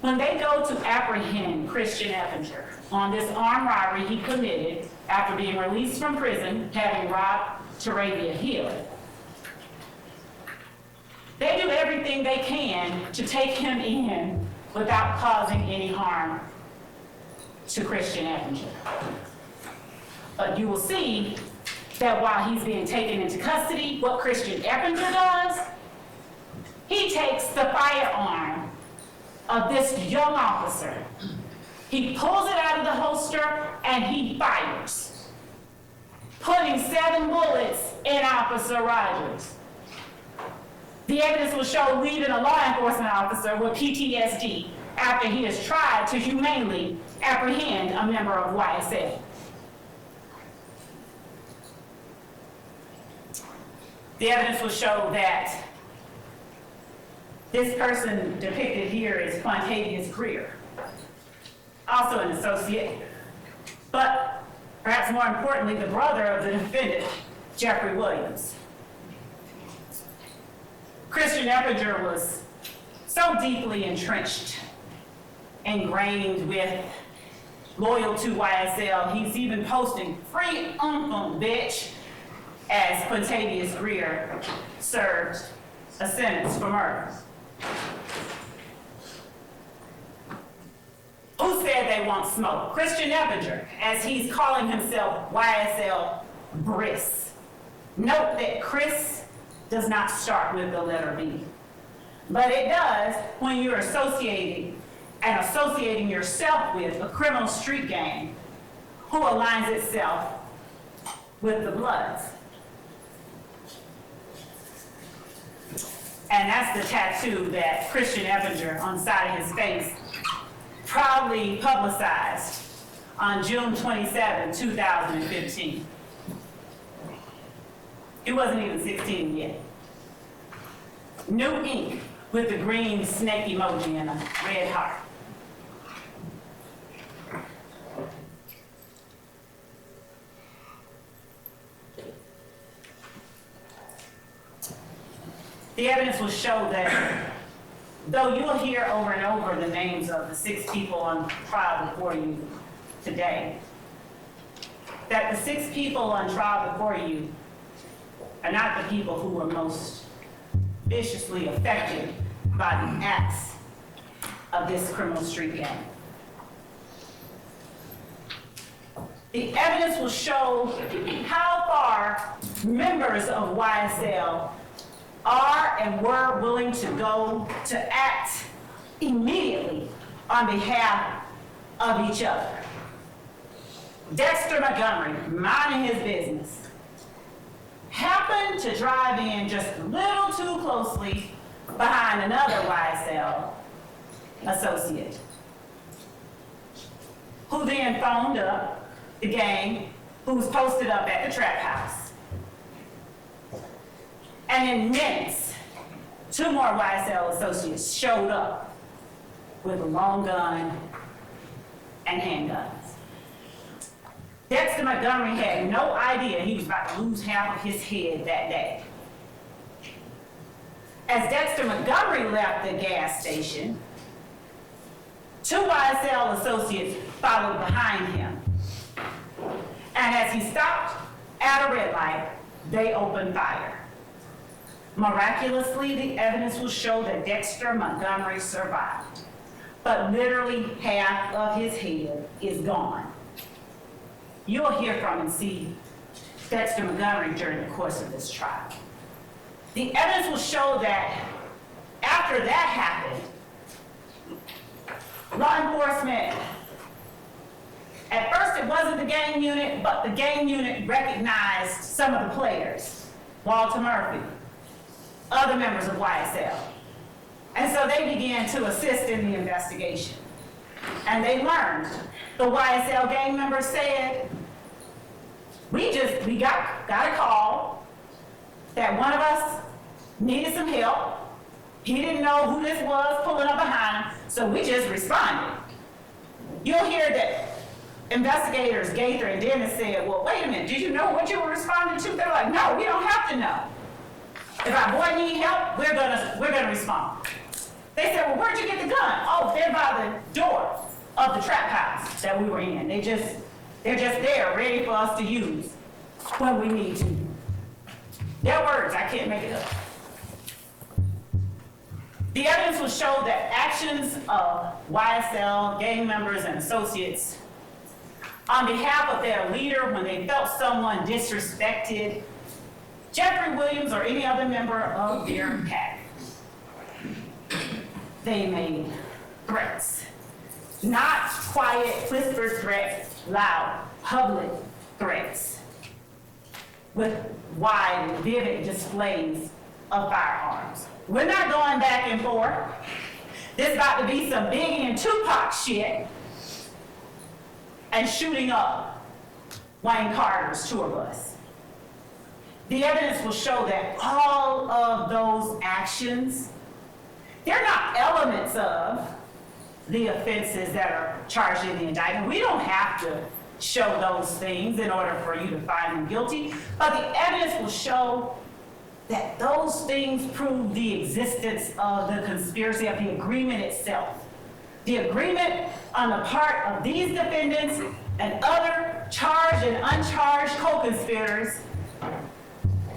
when they go to apprehend Christian Eppinger on this armed robbery he committed after being released from prison, having robbed Taravia Hill, they do everything they can to take him in without causing any harm to Christian Eppinger. But you will see that while he's being taken into custody, what Christian Eppinger does, he takes the firearm of this young officer. He pulls it out of the holster and he fires, putting 7 bullets in Officer Rogers. The evidence will show leaving a law enforcement officer with PTSD after he has tried to humanely apprehend a member of YSL. The evidence will show that this person depicted here is Quantavious Greer, also an associate, but perhaps more importantly, the brother of the defendant, Jeffrey Williams. Christian Eppinger was so deeply entrenched, ingrained with loyal to YSL, he's even posting free bitch as Quantavious Greer served a sentence for murder. said they want smoke? Christian Eppinger, as he's calling himself YSL Briss. Note that Chris does not start with the letter B, but it does when you're associating yourself with a criminal street gang who aligns itself with the Bloods. And that's the tattoo that Christian Eppinger on the side of his face proudly publicized on June 27, 2015. He wasn't even 16 yet. New ink with the green snake emoji and a red heart. The evidence will show that though you'll hear over and over the names of the 6 people on trial before you today, that the 6 people on trial before you are not the people who were most viciously affected by the acts of this criminal street gang. The evidence will show how far members of YSL are and were willing to go to act immediately on behalf of each other. Dexter Montgomery, minding his business, happened to drive in just a little too closely behind another YSL associate, who then phoned up the gang who was posted up at the trap house. And in minutes, 2 more YSL associates showed up with a long gun and handguns. Dexter Montgomery had no idea he was about to lose half of his head that day. As Dexter Montgomery left the gas station, 2 YSL associates followed behind him. And as he stopped at a red light, they opened fire. Miraculously, the evidence will show that Dexter Montgomery survived, but literally half of his head is gone. You'll hear from and see Dexter Montgomery during the course of this trial. The evidence will show that after that happened, law enforcement, at first it wasn't the gang unit, but the gang unit recognized some of the players, Walter Murphy, other members of YSL. And so they began to assist in the investigation. And they learned. The YSL gang members said, we got a call that one of us needed some help. He didn't know who this was pulling up behind him, so we just responded. You'll hear that investigators, Gaither and Dennis, said, well, wait a minute, did you know what you were responding to? They're like, no, we don't have to know. If our boy needs help, we're gonna respond. They said, well, where'd you get the gun? Oh, they're by the door of the trap house that we were in. They're just there, ready for us to use when we need to. Their words, I can't make it up. The evidence will show that actions of YSL gang members and associates on behalf of their leader when they felt someone disrespected Jeffrey Williams or any other member of their pack, they made threats. Not quiet, whispered threats, loud, public threats with wide, vivid displays of firearms. We're not going back and forth. This about to be some Biggie and Tupac shit and shooting up Wayne Carter's tour bus. The evidence will show that all of those actions, they're not elements of the offenses that are charged in the indictment. We don't have to show those things in order for you to find them guilty, but the evidence will show that those things prove the existence of the conspiracy, of the agreement itself. The agreement on the part of these defendants and other charged and uncharged co-conspirators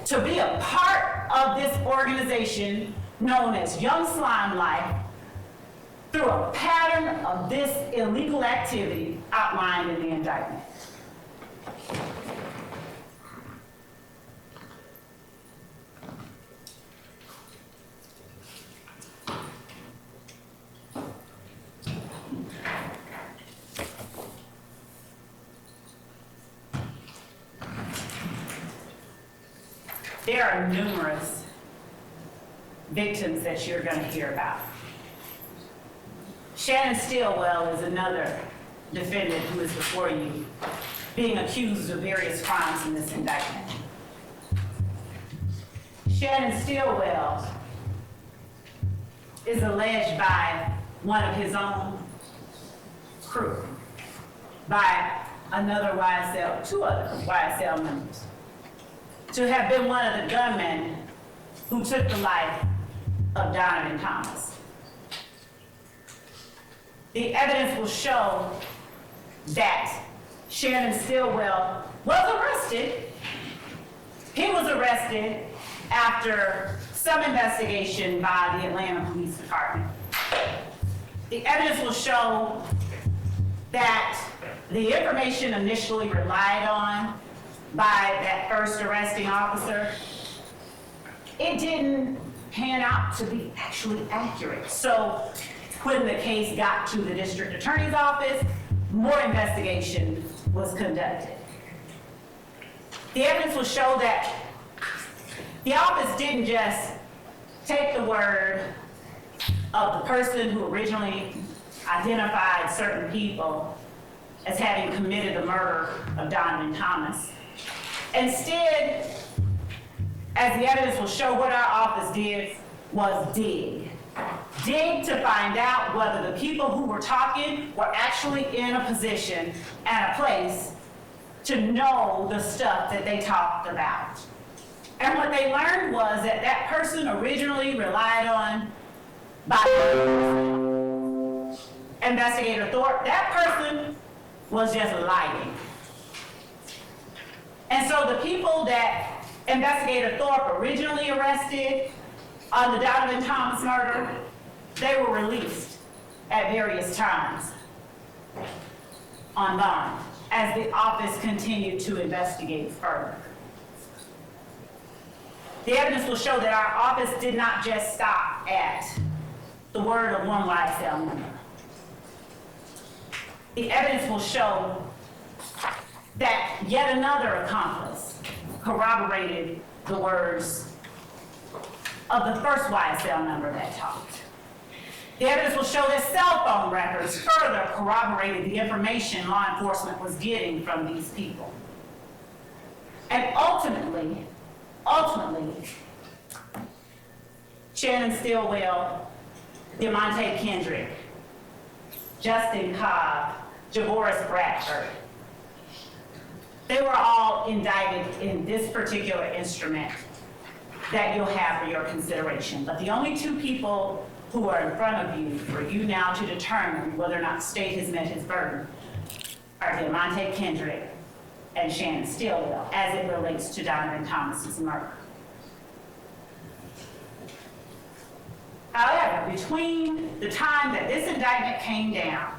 to be a part of this organization known as Young Slime Life through a pattern of this illegal activity outlined in the indictment. There are numerous victims that you're going to hear about. Shannon Stillwell is another defendant who is before you, being accused of various crimes in this indictment. Shannon Stillwell is alleged by one of his own crew, by another YSL, two other YSL members, to have been one of the gunmen who took the life of Donovan Thomas. The evidence will show that Shannon Stillwell was arrested. He was arrested after some investigation by the Atlanta Police Department. The evidence will show that the information initially relied on by that first arresting officer, it didn't pan out to be actually accurate. So when the case got to the district attorney's office, more investigation was conducted. The evidence will show that the office didn't just take the word of the person who originally identified certain people as having committed the murder of Donovan Thomas. Instead, as the evidence will show, what our office did was dig. Dig to find out whether the people who were talking were actually in a position and a place to know the stuff that they talked about. And what they learned was that that person originally relied on by Investigator Thorpe, that person was just lying. And so the people that Investigator Thorpe originally arrested on the Donovan Thomas murder, they were released at various times on bond as the office continued to investigate further. The evidence will show that our office did not just stop at the word of one YSL member. The evidence will show that yet another accomplice corroborated the words of the first YSL member that talked. The evidence will show that cell phone records further corroborated the information law enforcement was getting from these people. And ultimately, Shannon Stillwell, Demonte Kendrick, Justin Cobb, Javoris Bradford, they were all indicted in this particular instrument that you'll have for your consideration. But the only two people who are in front of you for you now to determine whether or not the state has met his burden are Demonte Kendrick and Shannon Stillwell as it relates to Donovan Thomas's murder. However, between the time that this indictment came down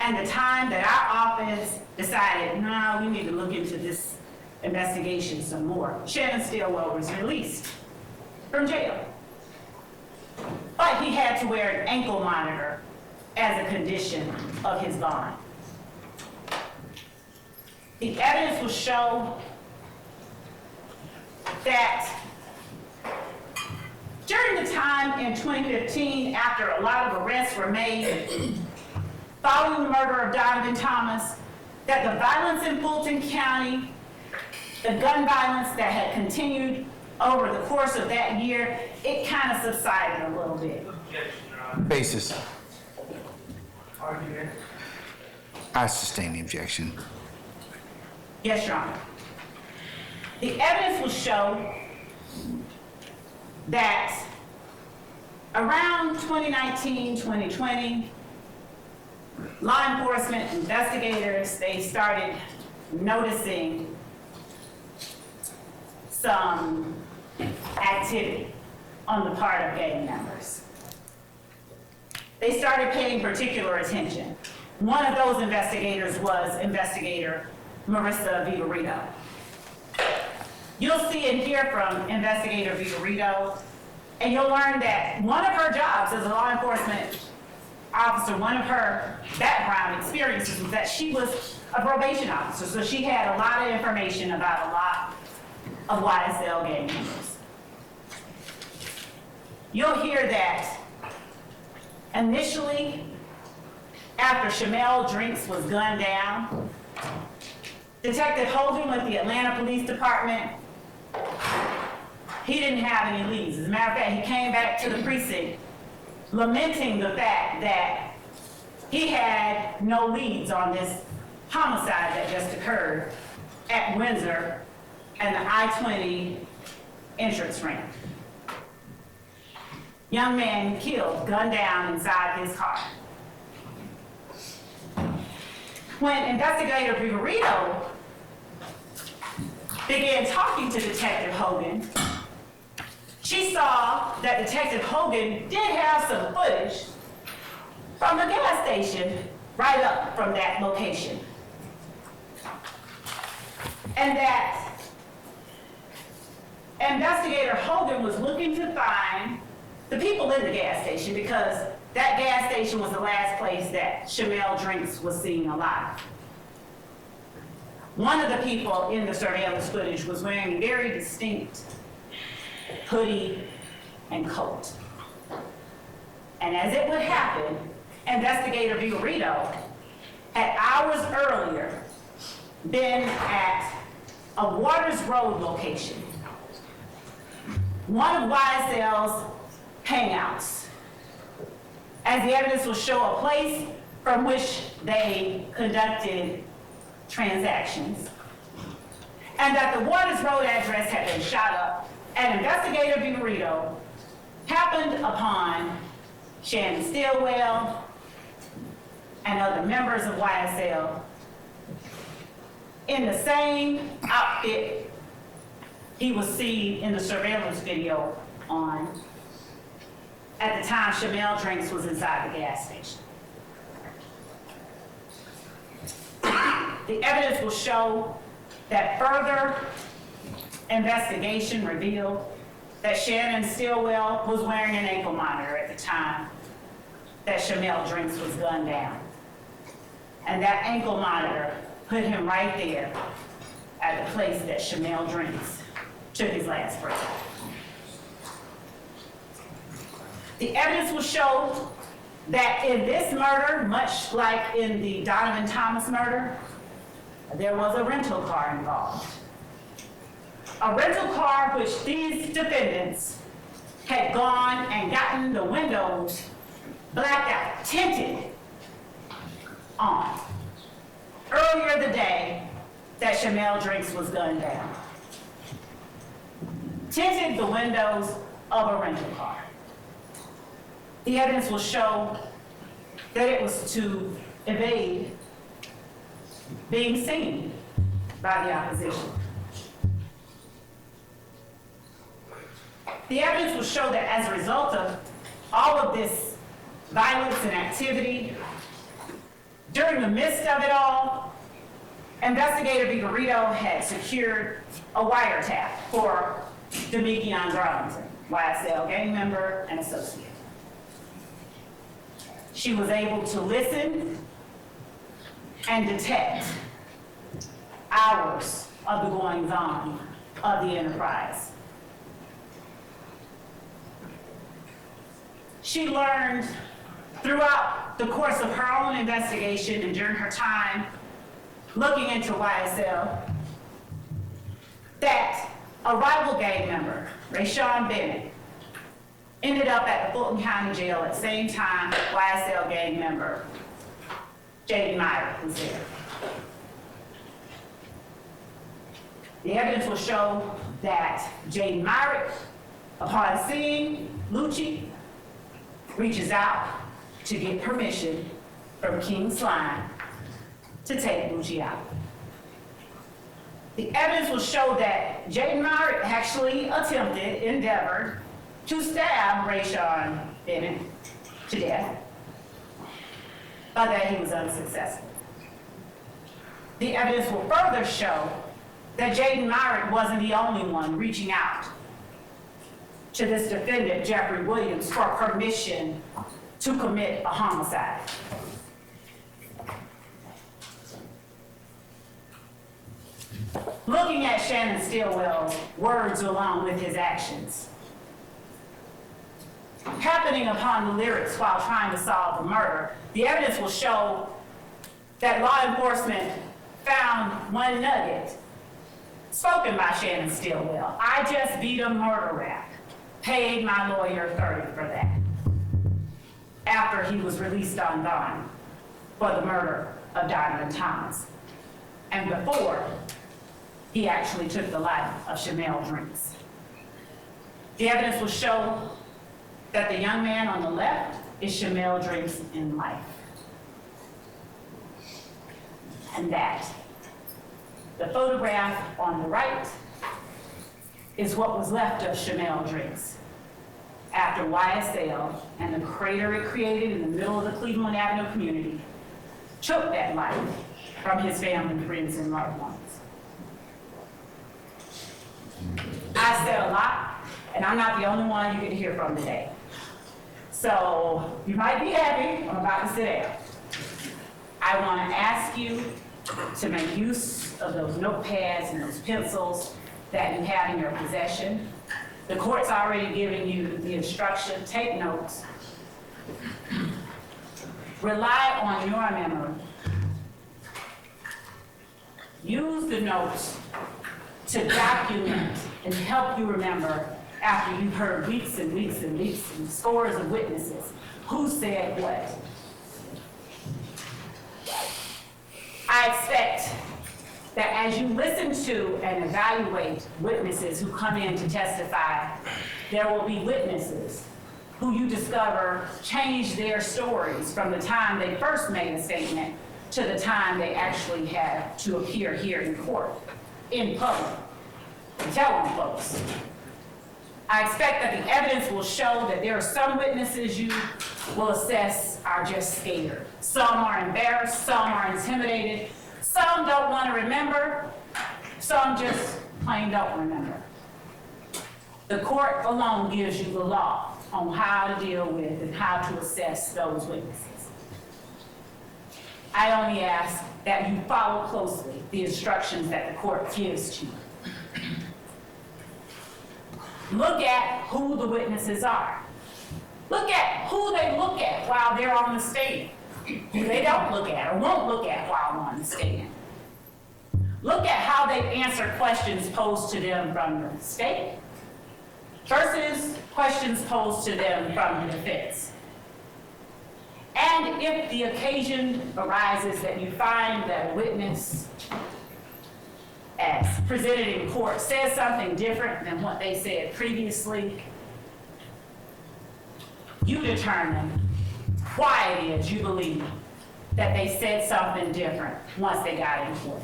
and the time that our office decided, no, we need to look into this investigation some more, Shannon Stillwell was released from jail. But he had to wear an ankle monitor as a condition of his bond. The evidence will show that during the time in 2015, after a lot of arrests were made following the murder of Donovan Thomas, that the violence in Fulton County, the gun violence that had continued over the course of that year, it kind of subsided a little bit. Basis. Argument. I sustain the objection. Yes, Your Honor. The evidence will show that around 2019, 2020, law enforcement investigators, they started noticing some activity on the part of gang members. they started paying particular attention. One of those investigators was investigator Marissa Vivarito. You'll see and hear from investigator Vivarito, and you'll learn that one of her jobs as a law enforcement officer, one of her background experiences was that she was a probation officer, so she had a lot of information about a lot of YSL gang members. You'll hear that initially, after Shamel Drinks was gunned down, Detective Hogan with the Atlanta Police Department, he didn't have any leads. As a matter of fact, he came back to the precinct lamenting the fact that he had no leads on this homicide that just occurred at Windsor and the I-20 entrance ramp. Young man killed, gunned down inside his car. When investigator Vivarito began talking to Detective Hogan, she saw that Detective Hogan did have some footage from the gas station right up from that location. And that investigator Hogan was looking to find the people in the gas station because that gas station was the last place that Shamel Drinks was seen alive. One of the people in the surveillance footage was wearing a very distinct hoodie and coat. And as it would happen, investigator Vivarito had hours earlier been at a Waters Road location, one of YSL's hangouts, as the evidence will show a place from which they conducted transactions, and that the Waters Road address had been shot up, and investigator Vivarito happened upon Shannon Stillwell and other members of YSL in the same outfit he was seen in the surveillance video on at the time Shamel Drinks was inside the gas station. The evidence will show that further investigation revealed that Shannon Stillwell was wearing an ankle monitor at the time that Shamel Drinks was gunned down. And that ankle monitor put him right there at the place that Shamel Drinks took his last breath. The evidence will show that in this murder, much like in the Donovan Thomas murder, there was a rental car involved. A rental car which these defendants had gone and gotten the windows blacked out, tinted on, earlier the day that Shamel Drinks was gunned down. Tinted the windows of a rental car. The evidence will show that it was to evade being seen by the opposition. The evidence will show that as a result of all of this violence and activity, during the midst of it all, investigator Vivarito had secured a wiretap for Demekion Darlington, YSL gang member and associate. She was able to listen and detect hours of the goings-on of the enterprise. She learned throughout the course of her own investigation and during her time looking into YSL that a rival gang member, Rayshawn Bennett, ended up at the Fulton County Jail at the same time YSL gang member Jaden Myrick was there. The evidence will show that Jaden Myrick, upon seeing Lucci, reaches out to get permission from King Slime to take Lucci out. The evidence will show that Jaden Myrick actually endeavored to stab Rayshawn Bennett to death but that he was unsuccessful. The evidence will further show that Jaden Myrick wasn't the only one reaching out to this defendant, Jeffrey Williams, for permission to commit a homicide. Looking at Shannon Stillwell's words along with his actions, happening upon the lyrics while trying to solve the murder, the evidence will show that law enforcement found one nugget spoken by Shannon Stillwell. I just beat a murder rap, paid my lawyer $30 for that, after he was released on bond for the murder of Donovan Thomas, and before he actually took the life of Shamel Drinks. The evidence will show that the young man on the left is Shamel Drinks in life, and that the photograph on the right is what was left of Shamel Drinks after YSL and the crater it created in the middle of the Cleveland Avenue community took that life from his family, friends, and loved ones. I said a lot, and I'm not the only one you get to hear from today. So you might be happy, I'm about to sit down. I want to ask you to make use of those notepads and those pencils that you have in your possession. The court's already given you the instruction, take notes. Rely on your memory. Use the notes to document and help you remember after you've heard weeks and weeks and weeks and scores of witnesses who said what. I expect that as you listen to and evaluate witnesses who come in to testify, there will be witnesses who you discover changed their stories from the time they first made a statement to the time they actually have to appear here in court, in public, and tell on folks. I expect that the evidence will show that there are some witnesses you will assess are just scared. Some are embarrassed, some are intimidated, some don't want to remember, some just plain don't remember. The court alone gives you the law on how to deal with and how to assess those witnesses. I only ask that you follow closely the instructions that the court gives to you. Look at who the witnesses are. Look at who they look at while they're on the stand, who they don't look at or won't look at while on the stand. Look at how they answer questions posed to them from the state versus questions posed to them from the defense. And if the occasion arises that you find that a witness, as presented in court, says something different than what they said previously, you determine why it is you believe that they said something different once they got in court.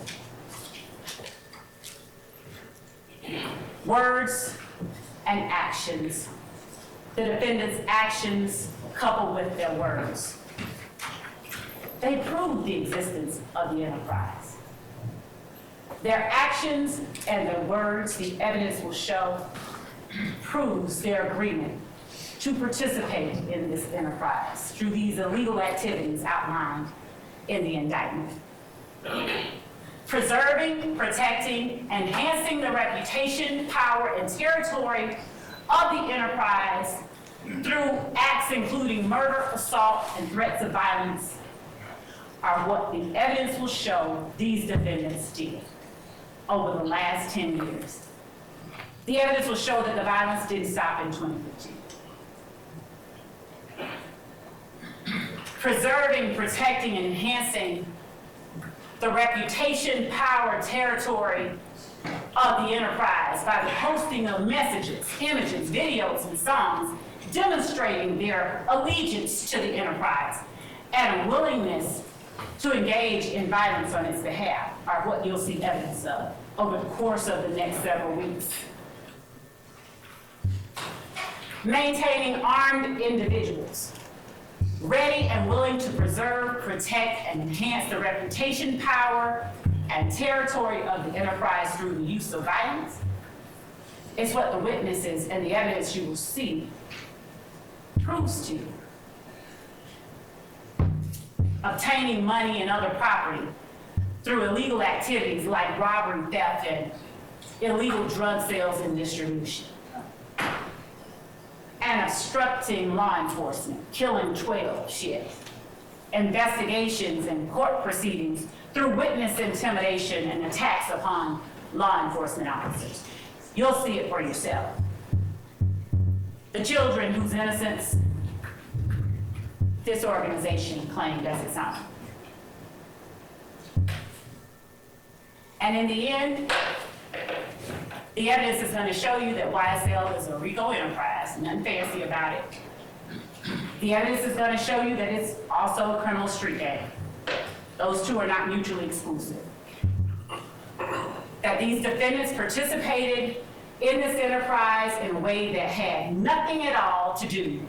Words and actions. The defendant's actions coupled with their words. They prove the existence of the enterprise. Their actions and their words, the evidence will show, proves their agreement to participate in this enterprise through these illegal activities outlined in the indictment. Preserving, protecting, enhancing the reputation, power, and territory of the enterprise through acts including murder, assault, and threats of violence are what the evidence will show these defendants did over the last 10 years. The evidence will show that the violence didn't stop in 2015. Preserving, protecting, and enhancing the reputation, power, territory of the enterprise by the posting of messages, images, videos, and songs demonstrating their allegiance to the enterprise and a willingness to engage in violence on its behalf are what you'll see evidence of over the course of the next several weeks. Maintaining armed individuals, ready and willing to preserve, protect, and enhance the reputation, power, and territory of the enterprise through the use of violence. It's what the witnesses and the evidence you will see proves to you. Obtaining money and other property through illegal activities like robbery, theft, and illegal drug sales and distribution. And obstructing law enforcement, killing 12 shifts. Investigations and court proceedings through witness intimidation and attacks upon law enforcement officers. You'll see it for yourself. The children whose innocence this organization claimed as its own. And in the end, the evidence is going to show you that YSL is a RICO enterprise, nothing fancy about it. The evidence is going to show you that it's also a criminal street gang. Those two are not mutually exclusive. That these defendants participated in this enterprise in a way that had nothing at all to do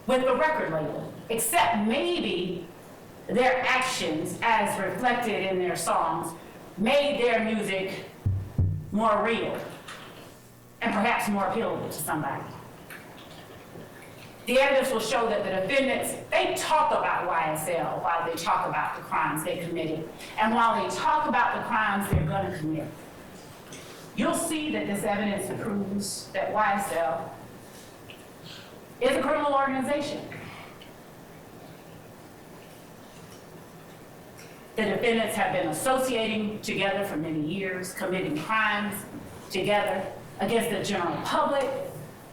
with the record label, except maybe their actions as reflected in their songs made their music more real and perhaps more appealing to somebody. The evidence will show that the defendants, they talk about YSL while they talk about the crimes they committed. And while they talk about the crimes they're gonna commit, you'll see that this evidence proves that YSL is a criminal organization. The defendants have been associating together for many years, committing crimes together against the general public,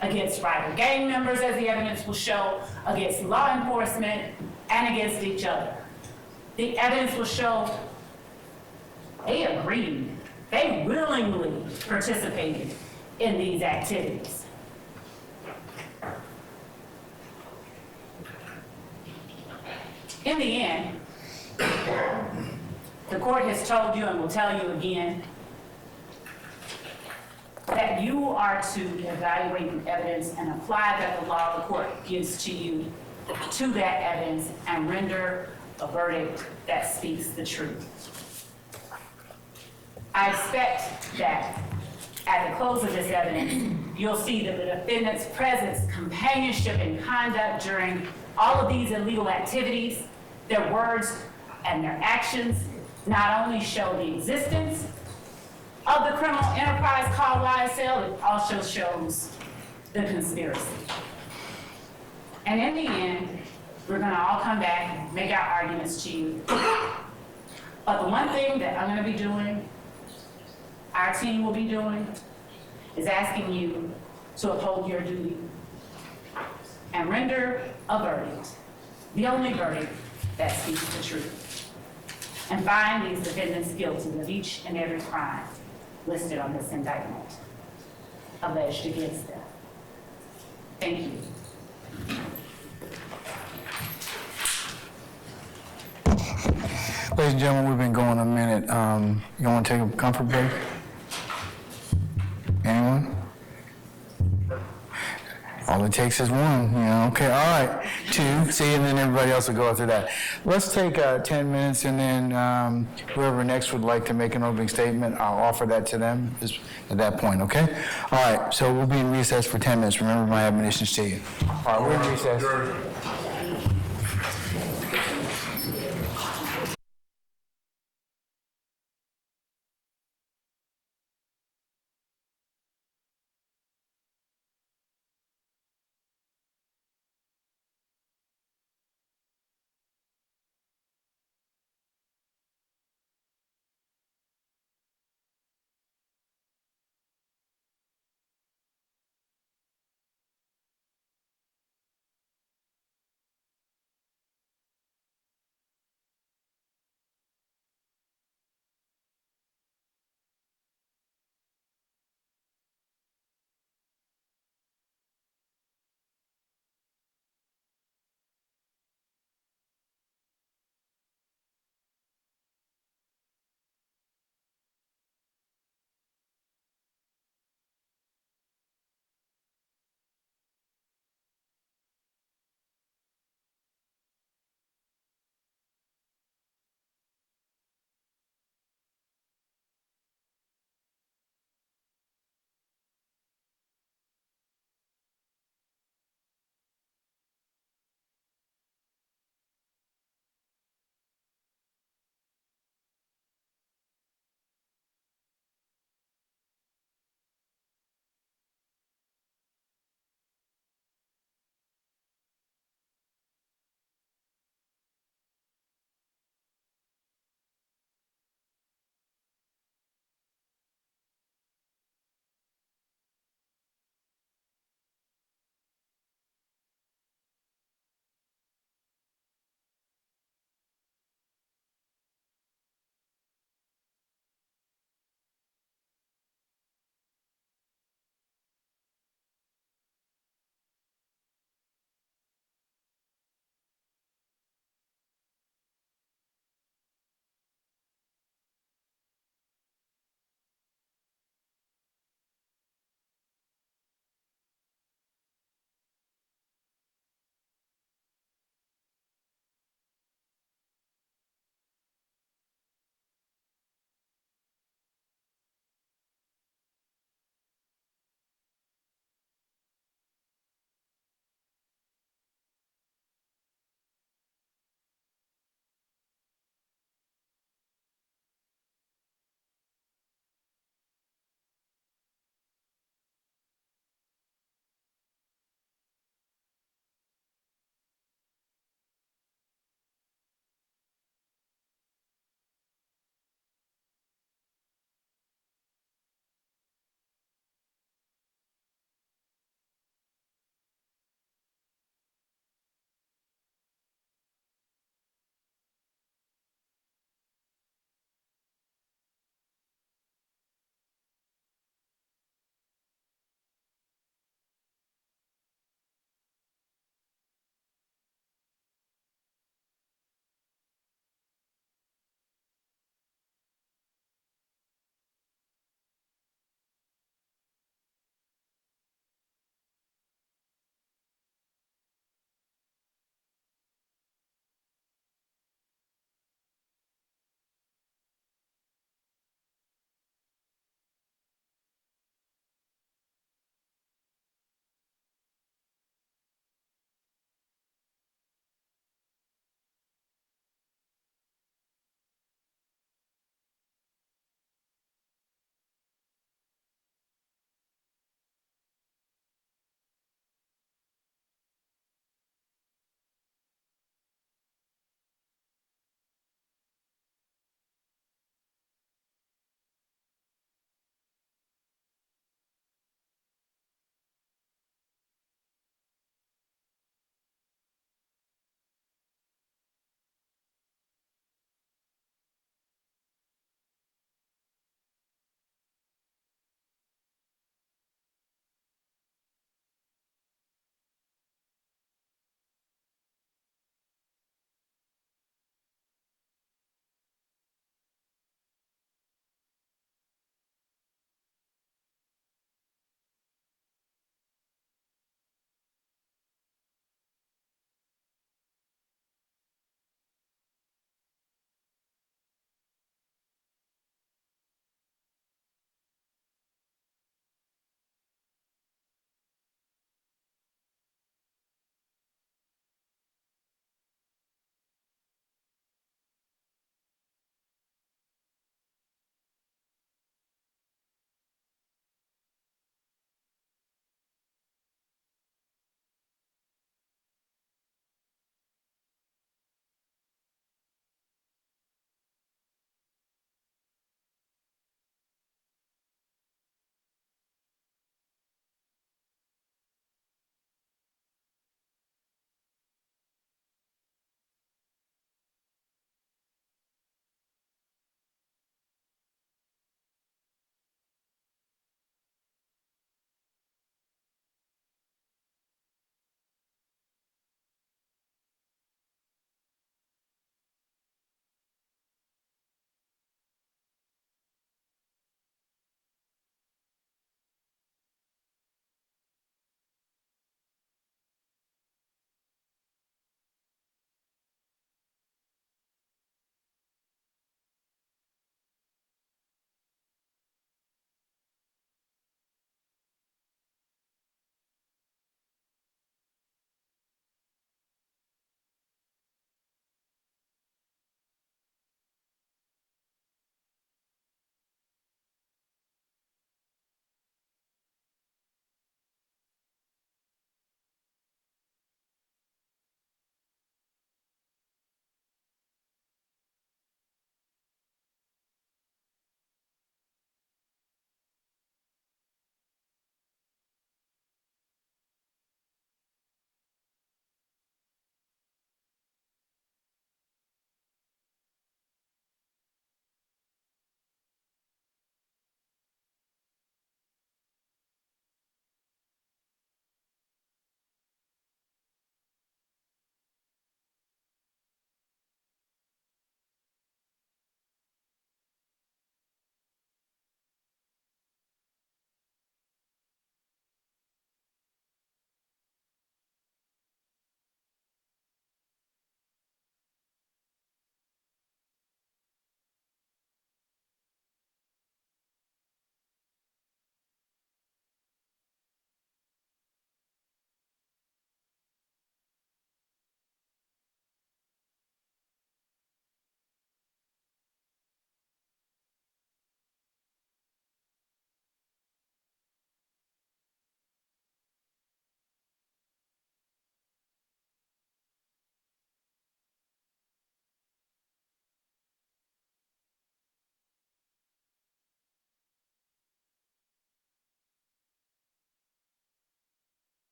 against rival gang members, as the evidence will show, against law enforcement, and against each other. The evidence will show they agreed, they willingly participated in these activities. In the end, the court has told you and will tell you again that you are to evaluate the evidence and apply that the law the court gives to you to that evidence and render a verdict that speaks the truth. I expect that at the close of this evidence, you'll see that the defendant's presence, companionship, and conduct during all of these illegal activities, their words and their actions, not only show the existence of the criminal enterprise called YSL, it also shows the conspiracy. And in the end, we're gonna all come back and make our arguments to you. But the one thing that I'm gonna be doing, our team will be doing, is asking you to uphold your duty and render a verdict, the only verdict that speaks the truth, and find these defendants guilty of each and every crime listed on this indictment alleged against them. Thank you. Ladies and gentlemen, we've been going a minute. You want to take a comfort break? Anyone? All it takes is one, you know. Okay, all right. 2, see, and then everybody else will go after that. Let's take 10 minutes, and then whoever next would like to make an opening statement, I'll offer that to them at that point, okay? All right, so we'll be in recess for 10 minutes. Remember my admonitions to you. All right, we're in recess.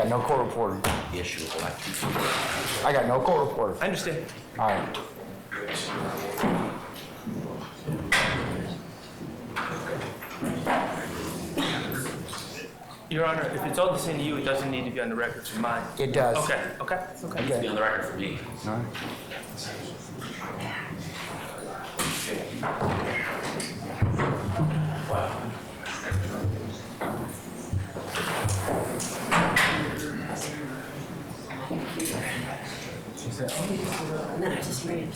got no court reporter. The issue of electing. I got no court reporter. I understand. All right. Your Honor, if it's all the same to you, it doesn't need to be on the record for mine. It does. Okay. It'll be on the record for me. All right. No, I just read.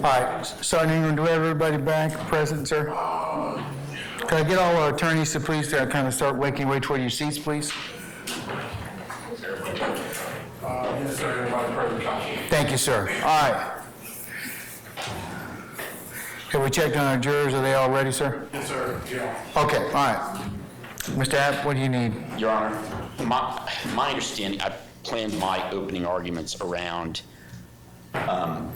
All right, Sergeant Ingram, do we have everybody back, present, sir? Can I get all our attorneys to please kind of start making way toward your seats, please? Yes, sir, everybody present. Thank you, sir. All right. Have we checked on our jurors? Are they all ready, sir? Yes, sir, yeah. Okay, all right. Mr. App, what do you need? Your Honor, my understanding, I planned my opening arguments around I'm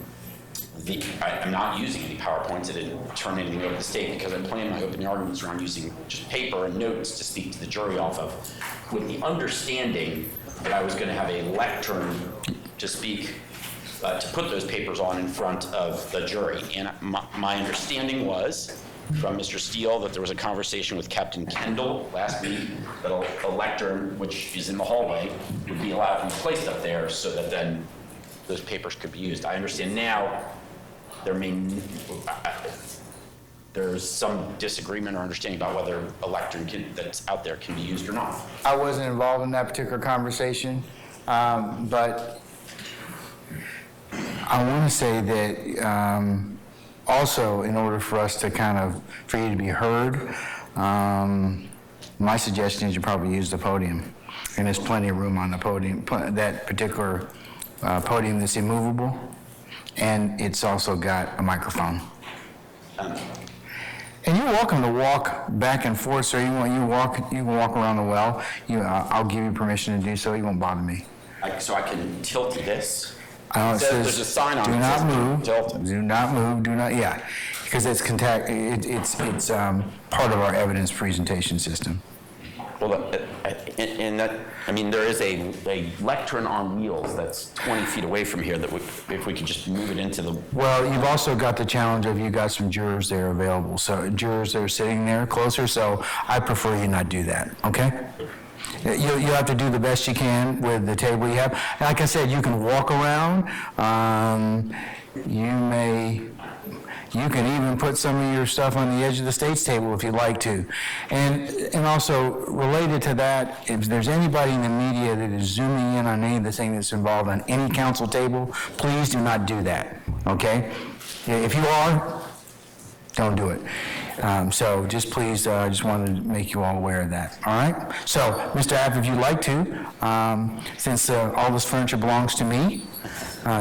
not using any PowerPoints. I didn't turn anything over to the state because I planned my opening arguments around using just paper and notes to speak to the jury off of, with the understanding that I was going to have a lectern to speak, to put those papers on in front of the jury. And my understanding was from Mr. Steele that there was a conversation with Captain Kendall last week that a lectern, which is in the hallway, would be allowed to be placed up there so that then those papers could be used. I understand now there's some disagreement or understanding about whether a lectern that's out there can be used or not. I wasn't involved in that particular conversation, but I want to say that also, in order for us to for you to be heard, my suggestion is you probably use the podium. And there's plenty of room on the podium, that particular podium that's immovable, and it's also got a microphone. And you're welcome to walk back and forth, sir. You can walk around the well. I'll give you permission to do so. You won't bother me. So I can tilt this? It says, there's a sign on do it not that says move. tilt. Do not move. Do not. Yeah, because it's part of our evidence presentation system. Well, there is a lectern on wheels that's 20 feet away from here that if we could just move it into the... Well, you've also got the challenge of you got some jurors there available. So jurors that are sitting there closer, so I prefer you not do that, okay? You have to do the best you can with the table you have. Like I said, you can walk around. You can even put some of your stuff on the edge of the state's table if you'd like to. And also, related to that, if there's anybody in the media that is zooming in on any of the thing that's involved on any council table, please do not do that, okay? If you are, don't do it. So just please, I just wanted to make you all aware of that, all right? So, Mr. App, if you'd like to, since all this furniture belongs to me,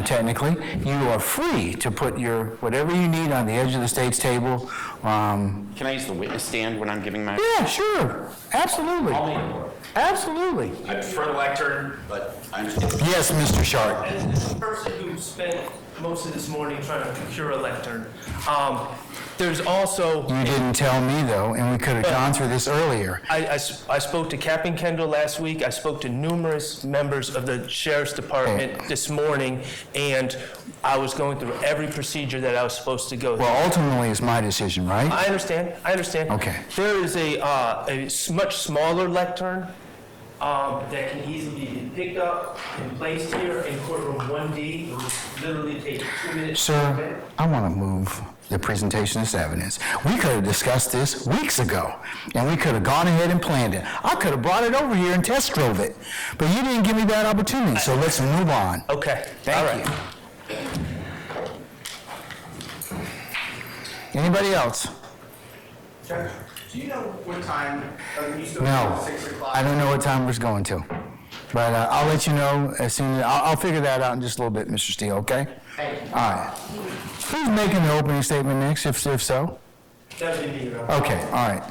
technically, you are free to put your whatever you need on the edge of the state's table. Can I use the witness stand when I'm giving my... Yeah, sure. Absolutely. I'll make it work. Absolutely. I prefer the lectern, but I understand. Yes, Mr. Sharp. As a person who spent most of this morning trying to procure a lectern, there's also... You didn't tell me, though, and we could have gone through this earlier. I spoke to Captain Kendall last week. I spoke to numerous members of the Sheriff's Department this morning, and I was going through every procedure that I was supposed to go through. Well, ultimately, it's my decision, right? I understand. Okay. There is a much smaller lectern that can easily be picked up and placed here in courtroom 1D. It will literally take 2 minutes. Sir, I want to move the presentation of this evidence. We could have discussed this weeks ago, and we could have gone ahead and planned it. I could have brought it over here and test drove it, but you didn't give me that opportunity, so let's move on. Okay. Thank you. Anybody else? Sure. Do you know what time, you still No, 6 o'clock? I don't know what time we're going to. But I'll let you know as soon as, I'll figure that out in just a little bit, Mr. Steele, okay? Thank you. All right. Who's making the opening statement next, if so? That would be me, Your Honor. Okay, all right.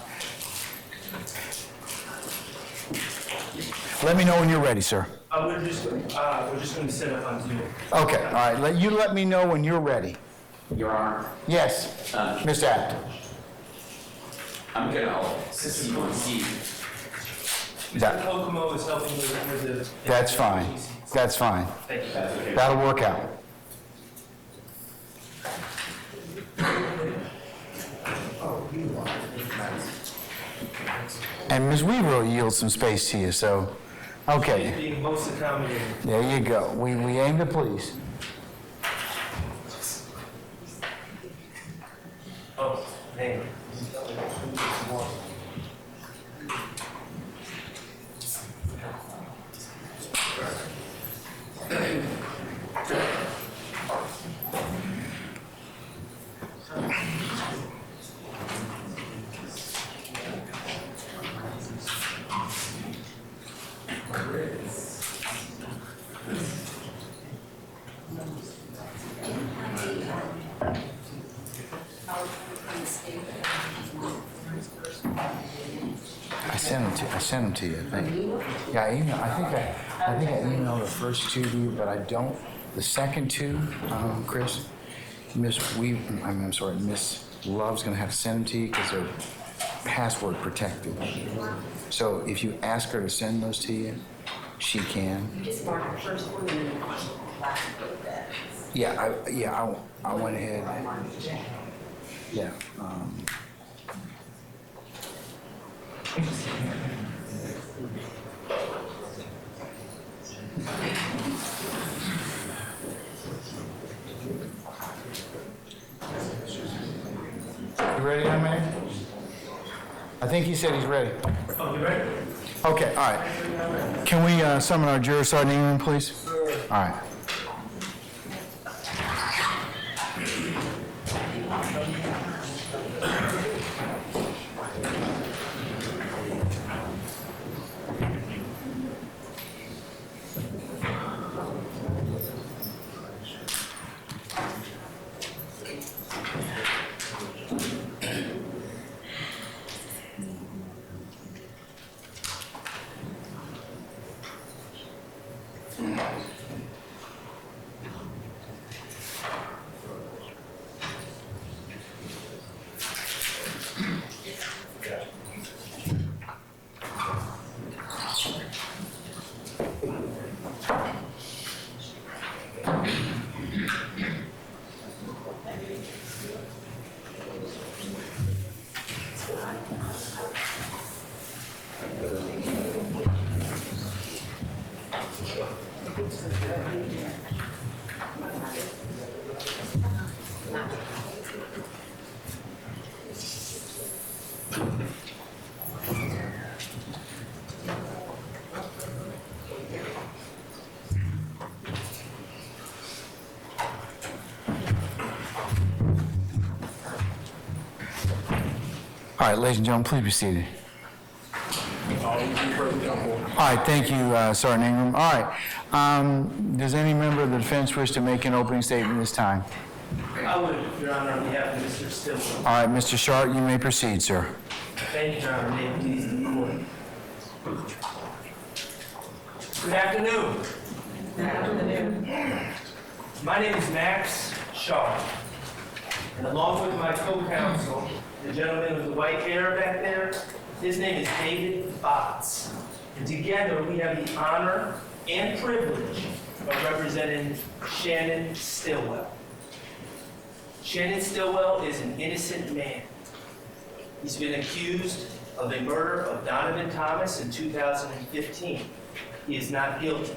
Let me know when you're ready, sir. We're just going to set up on Zoom. Okay, all right. You let me know when you're ready. Your Honor, Yes, Mr. Acton. I'm gonna see. That- Mr. Kokomo is helping with the... That's fine. That's fine. Thank you. That'll work out. And Ms. Weaver will yield some space to you, so, okay. Being most accommodating. There you go. We aim to please. Oh, man. I sent them to you, I think. Yeah, I think I emailed the first two to you, but I don't, the second two, Chris, Miss Love's gonna have to send them to you because they're password protected. So if you ask her to send those to you, she can. Just mark the first one and then the last one. Yeah, I went ahead. Yeah. You ready, young man? I think he said he's ready. Oh, you ready? Okay, all right. Can we summon our juror, Sergeant Ingram, please? All right. All right, ladies and gentlemen, please be seated. All right, thank you, Sergeant Ingram. All right, does any member of the defense wish to make an opening statement this time? I would, Your Honor, on behalf of Mr. Stillwell. All right, Mr. Sharp, you may proceed, sir. Thank you, Your Honor. May it please the court. Good afternoon. Good afternoon. My name is Max Sharp, and along with my co-counsel, the gentleman with the white hair back there, his name is David Botts. And together, we have the honor and privilege of representing Shannon Stillwell. Shannon Stillwell is an innocent man. He's been accused of the murder of Donovan Thomas in 2015. He is not guilty.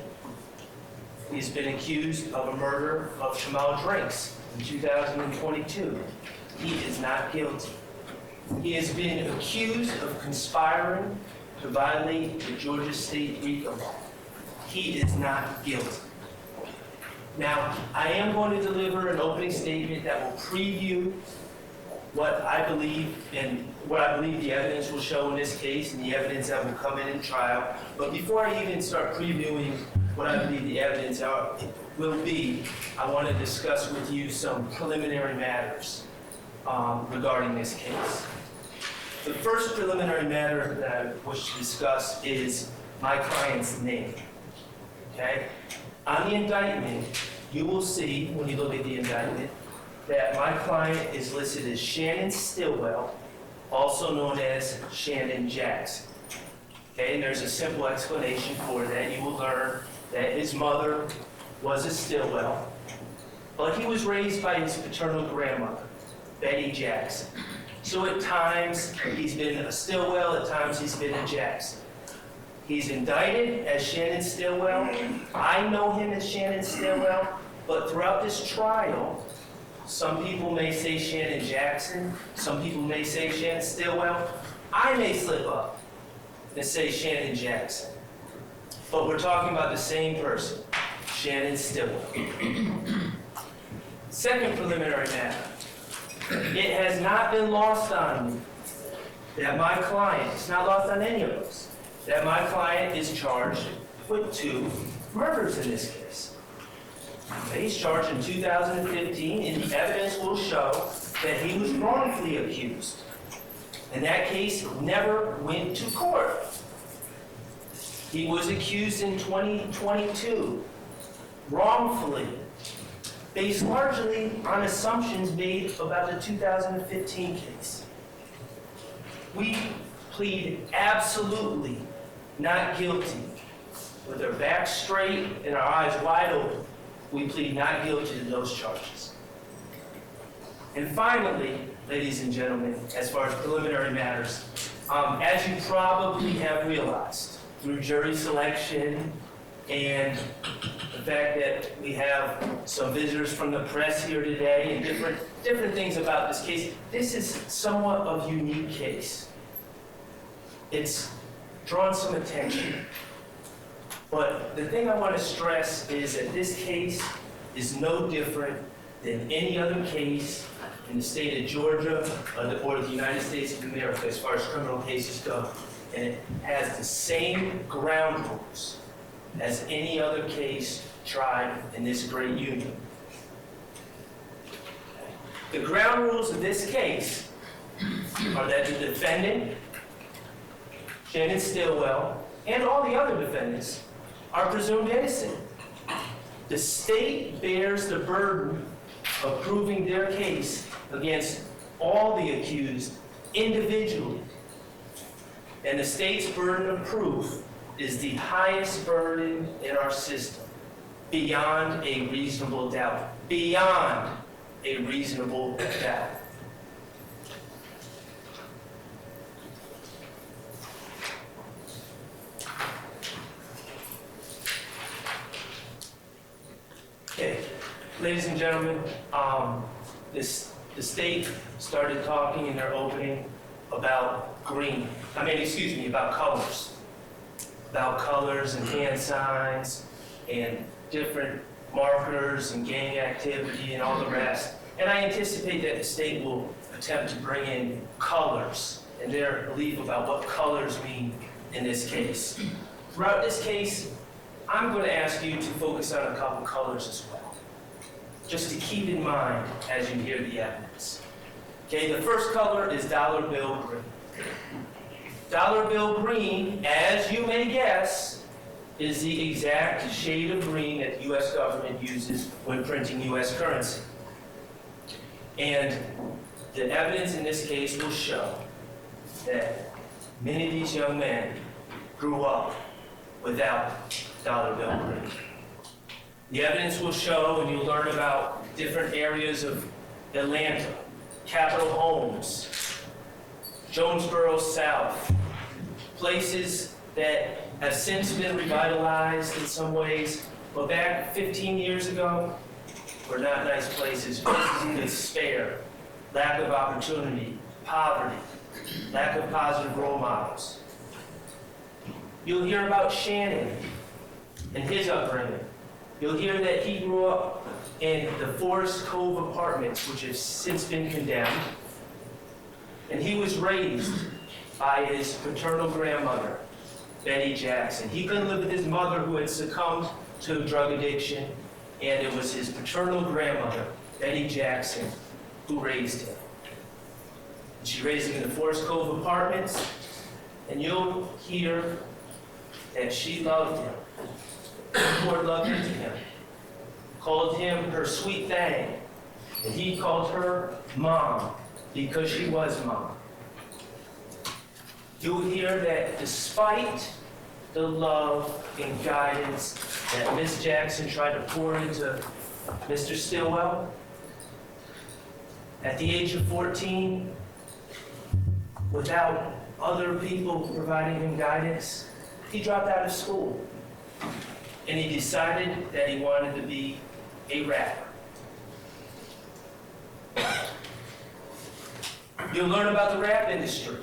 He's been accused of a murder of Jamal Drinks in 2022. He is not guilty. He has been accused of conspiring to violate the Georgia State RICO law. He is not guilty. Now, I am going to deliver an opening statement that will preview what I believe and what I believe the evidence will show in this case and the evidence that will come in trial. But before I even start previewing what I believe the evidence will be, I want to discuss with you some preliminary matters regarding this case. The first preliminary matter that I wish to discuss is my client's name. Okay? On the indictment, you will see, when you look at the indictment, that my client is listed as Shannon Stillwell, also known as Shannon Jackson. Okay, and there's a simple explanation for that. You will learn that his mother was a Stillwell, but he was raised by his paternal grandmother, Betty Jackson. So at times he's been a Stillwell, at times he's been a Jackson. He's indicted as Shannon Stillwell. I know him as Shannon Stillwell, but throughout this trial, some people may say Shannon Jackson, some people may say Shannon Stillwell. I may slip up and say Shannon Jackson. But we're talking about the same person, Shannon Stillwell. Second preliminary matter. It has not been lost on me that my client, it's not lost on any of us, that my client is charged with 2 murders in this case. He's charged in 2015, and the evidence will show that he was wrongfully accused. And that case never went to court. He was accused in 2022, wrongfully, based largely on assumptions made about the 2015 case. We plead absolutely not guilty. With our backs straight and our eyes wide open, we plead not guilty to those charges. And finally, ladies and gentlemen, as far as preliminary matters, as you probably have realized through jury selection and the fact that we have some visitors from the press here today and different things about this case, this is somewhat of a unique case. It's drawn some attention. But the thing I want to stress is that this case is no different than any other case in the state of Georgia or the United States of America as far as criminal cases go. And it has the same ground rules as any other case tried in this great union. The ground rules of this case are that the defendant, Shannon Stillwell, and all the other defendants are presumed innocent. The state bears the burden of proving their case against all the accused individually. And the state's burden of proof is the highest burden in our system, beyond a reasonable doubt. Beyond a reasonable doubt. Okay, ladies and gentlemen, the state started talking in their opening about about colors. About colors and hand signs and different markers and gang activity and all the rest. And I anticipate that the state will attempt to bring in colors and their belief about what colors mean in this case. Throughout this case, I'm going to ask you to focus on a couple colors as well, just to keep in mind as you hear the evidence. Okay, the first color is dollar bill green. Dollar bill green, as you may guess, is the exact shade of green that the U.S. government uses when printing U.S. currency. And the evidence in this case will show that many of these young men grew up without dollar bill green. The evidence will show, and you'll learn about different areas of Atlanta, Capitol Homes, Jonesboro South, places that have since been revitalized in some ways, but back 15 years ago were not nice places. Places in despair, lack of opportunity, poverty, lack of positive role models. You'll hear about Shannon and his upbringing. You'll hear that he grew up in the Forest Cove apartments, which have since been condemned. And he was raised by his paternal grandmother, Betty Jackson. He couldn't live with his mother who had succumbed to drug addiction, and it was his paternal grandmother, Betty Jackson, who raised him. She raised him in the Forest Cove Apartments, and you'll hear that she loved him, poured love into him, called him her sweet thing, and he called her Mom because she was Mom. You'll hear that despite the love and guidance that Miss Jackson tried to pour into Mr. Stillwell, at the age of 14, without other people providing him guidance, he dropped out of school. And he decided that he wanted to be a rapper. You'll learn about the rap industry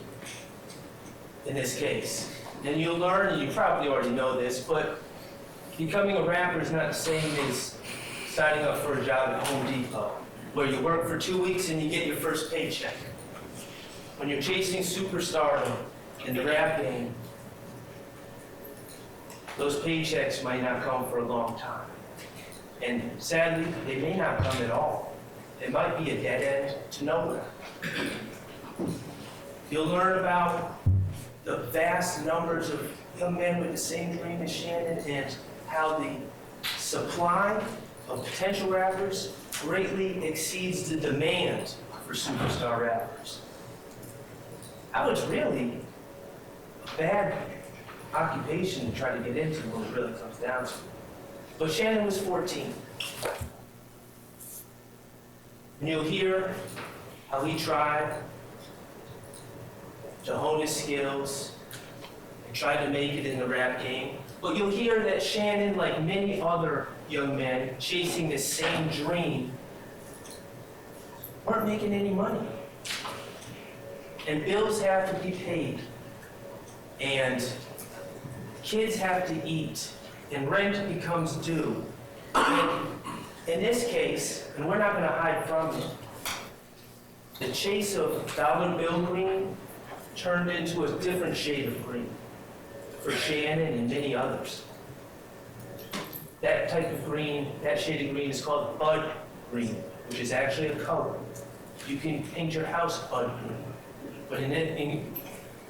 in this case. And you'll learn, and you probably already know this, but becoming a rapper is not the same as signing up for a job at Home Depot, where you work for 2 weeks and you get your first paycheck. When you're chasing superstardom in the rap game, those paychecks might not come for a long time. And sadly, they may not come at all. It might be a dead end to nowhere. You'll learn about the vast numbers of young men with the same dream as Shannon and how the supply of potential rappers greatly exceeds the demand for superstar rappers. How it's really a bad occupation to try to get into when it really comes down to it. But Shannon was 14. And you'll hear how he tried to hone his skills and tried to make it in the rap game. But you'll hear that Shannon, like many other young men chasing the same dream, weren't making any money. And bills have to be paid. And kids have to eat. And rent becomes due. And in this case, and we're not going to hide from it, the chase of dollar bill green turned into a different shade of green for Shannon and many others. That type of green, that shade of green is called bud green, which is actually a color. You can paint your house bud green. But in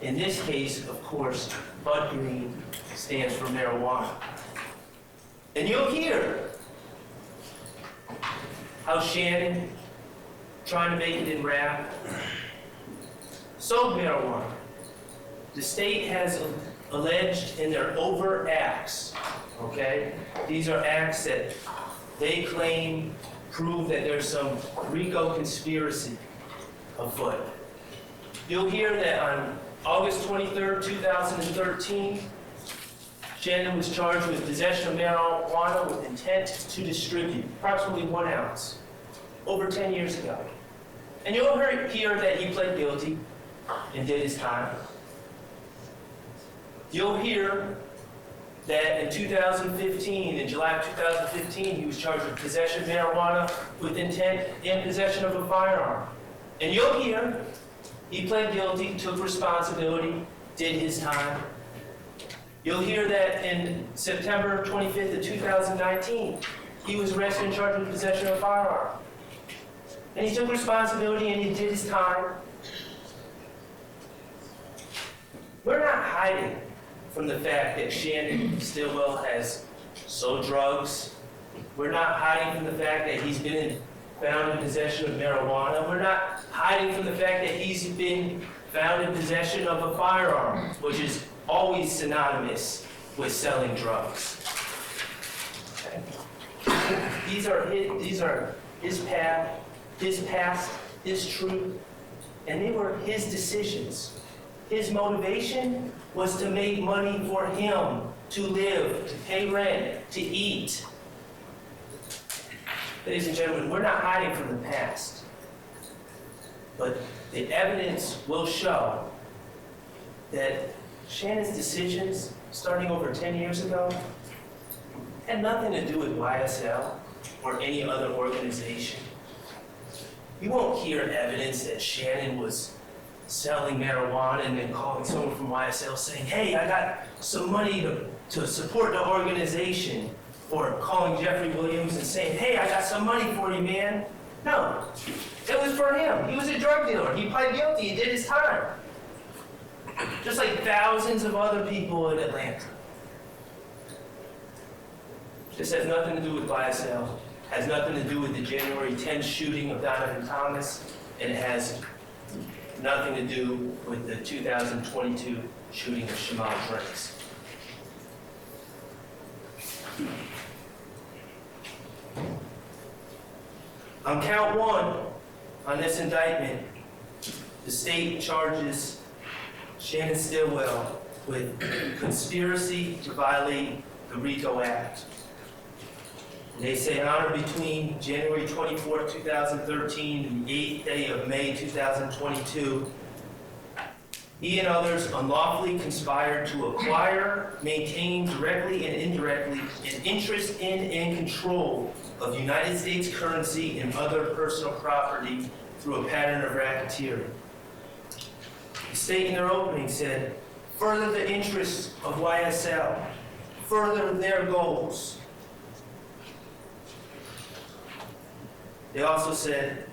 this case, of course, bud green stands for marijuana. And you'll hear how Shannon, trying to make it in rap, sold marijuana. The state has alleged in their overt acts, okay? These are acts that they claim prove that there's some RICO conspiracy afoot. You'll hear that on August 23rd, 2013, Shannon was charged with possession of marijuana with intent to distribute, approximately 1 ounce, over 10 years ago. And you'll hear that he pled guilty and did his time. You'll hear that in 2015, in July of 2015, he was charged with possession of marijuana with intent and possession of a firearm. And you'll hear he pled guilty, took responsibility, did his time. You'll hear that in September 25th of 2019, he was arrested and charged with possession of a firearm. And he took responsibility and he did his time. We're not hiding from the fact that Shannon Stillwell has sold drugs. We're not hiding from the fact that he's been found in possession of marijuana. We're not hiding from the fact that he's been found in possession of a firearm, which is always synonymous with selling drugs. Okay. These are his path, his past, his truth, and they were his decisions. His motivation was to make money for him, to live, to pay rent, to eat. Ladies and gentlemen, we're not hiding from the past, but the evidence will show that Shannon's decisions, starting over 10 years ago, had nothing to do with YSL or any other organization. You won't hear evidence that Shannon was selling marijuana and then calling someone from YSL saying, hey, I got some money to support the organization, or calling Jeffrey Williams and saying, hey, I got some money for you, man. No, it was for him. He was a drug dealer. He pled guilty. He did his time. Just like thousands of other people in Atlanta. This has nothing to do with YSL, has nothing to do with the January 10th shooting of Donovan Thomas, and it has nothing to do with the 2022 shooting of Shamal Drakes. On count one, on this indictment, the state charges Shannon Stillwell with conspiracy to violate the RICO Act. They say on or between January 24, 2013 and the 8th day of May 2022, he and others unlawfully conspired to acquire, maintain directly and indirectly an interest in and control of United States currency and other personal property through a pattern of racketeering. The state in their opening said, further the interests of YSL, further their goals. They also said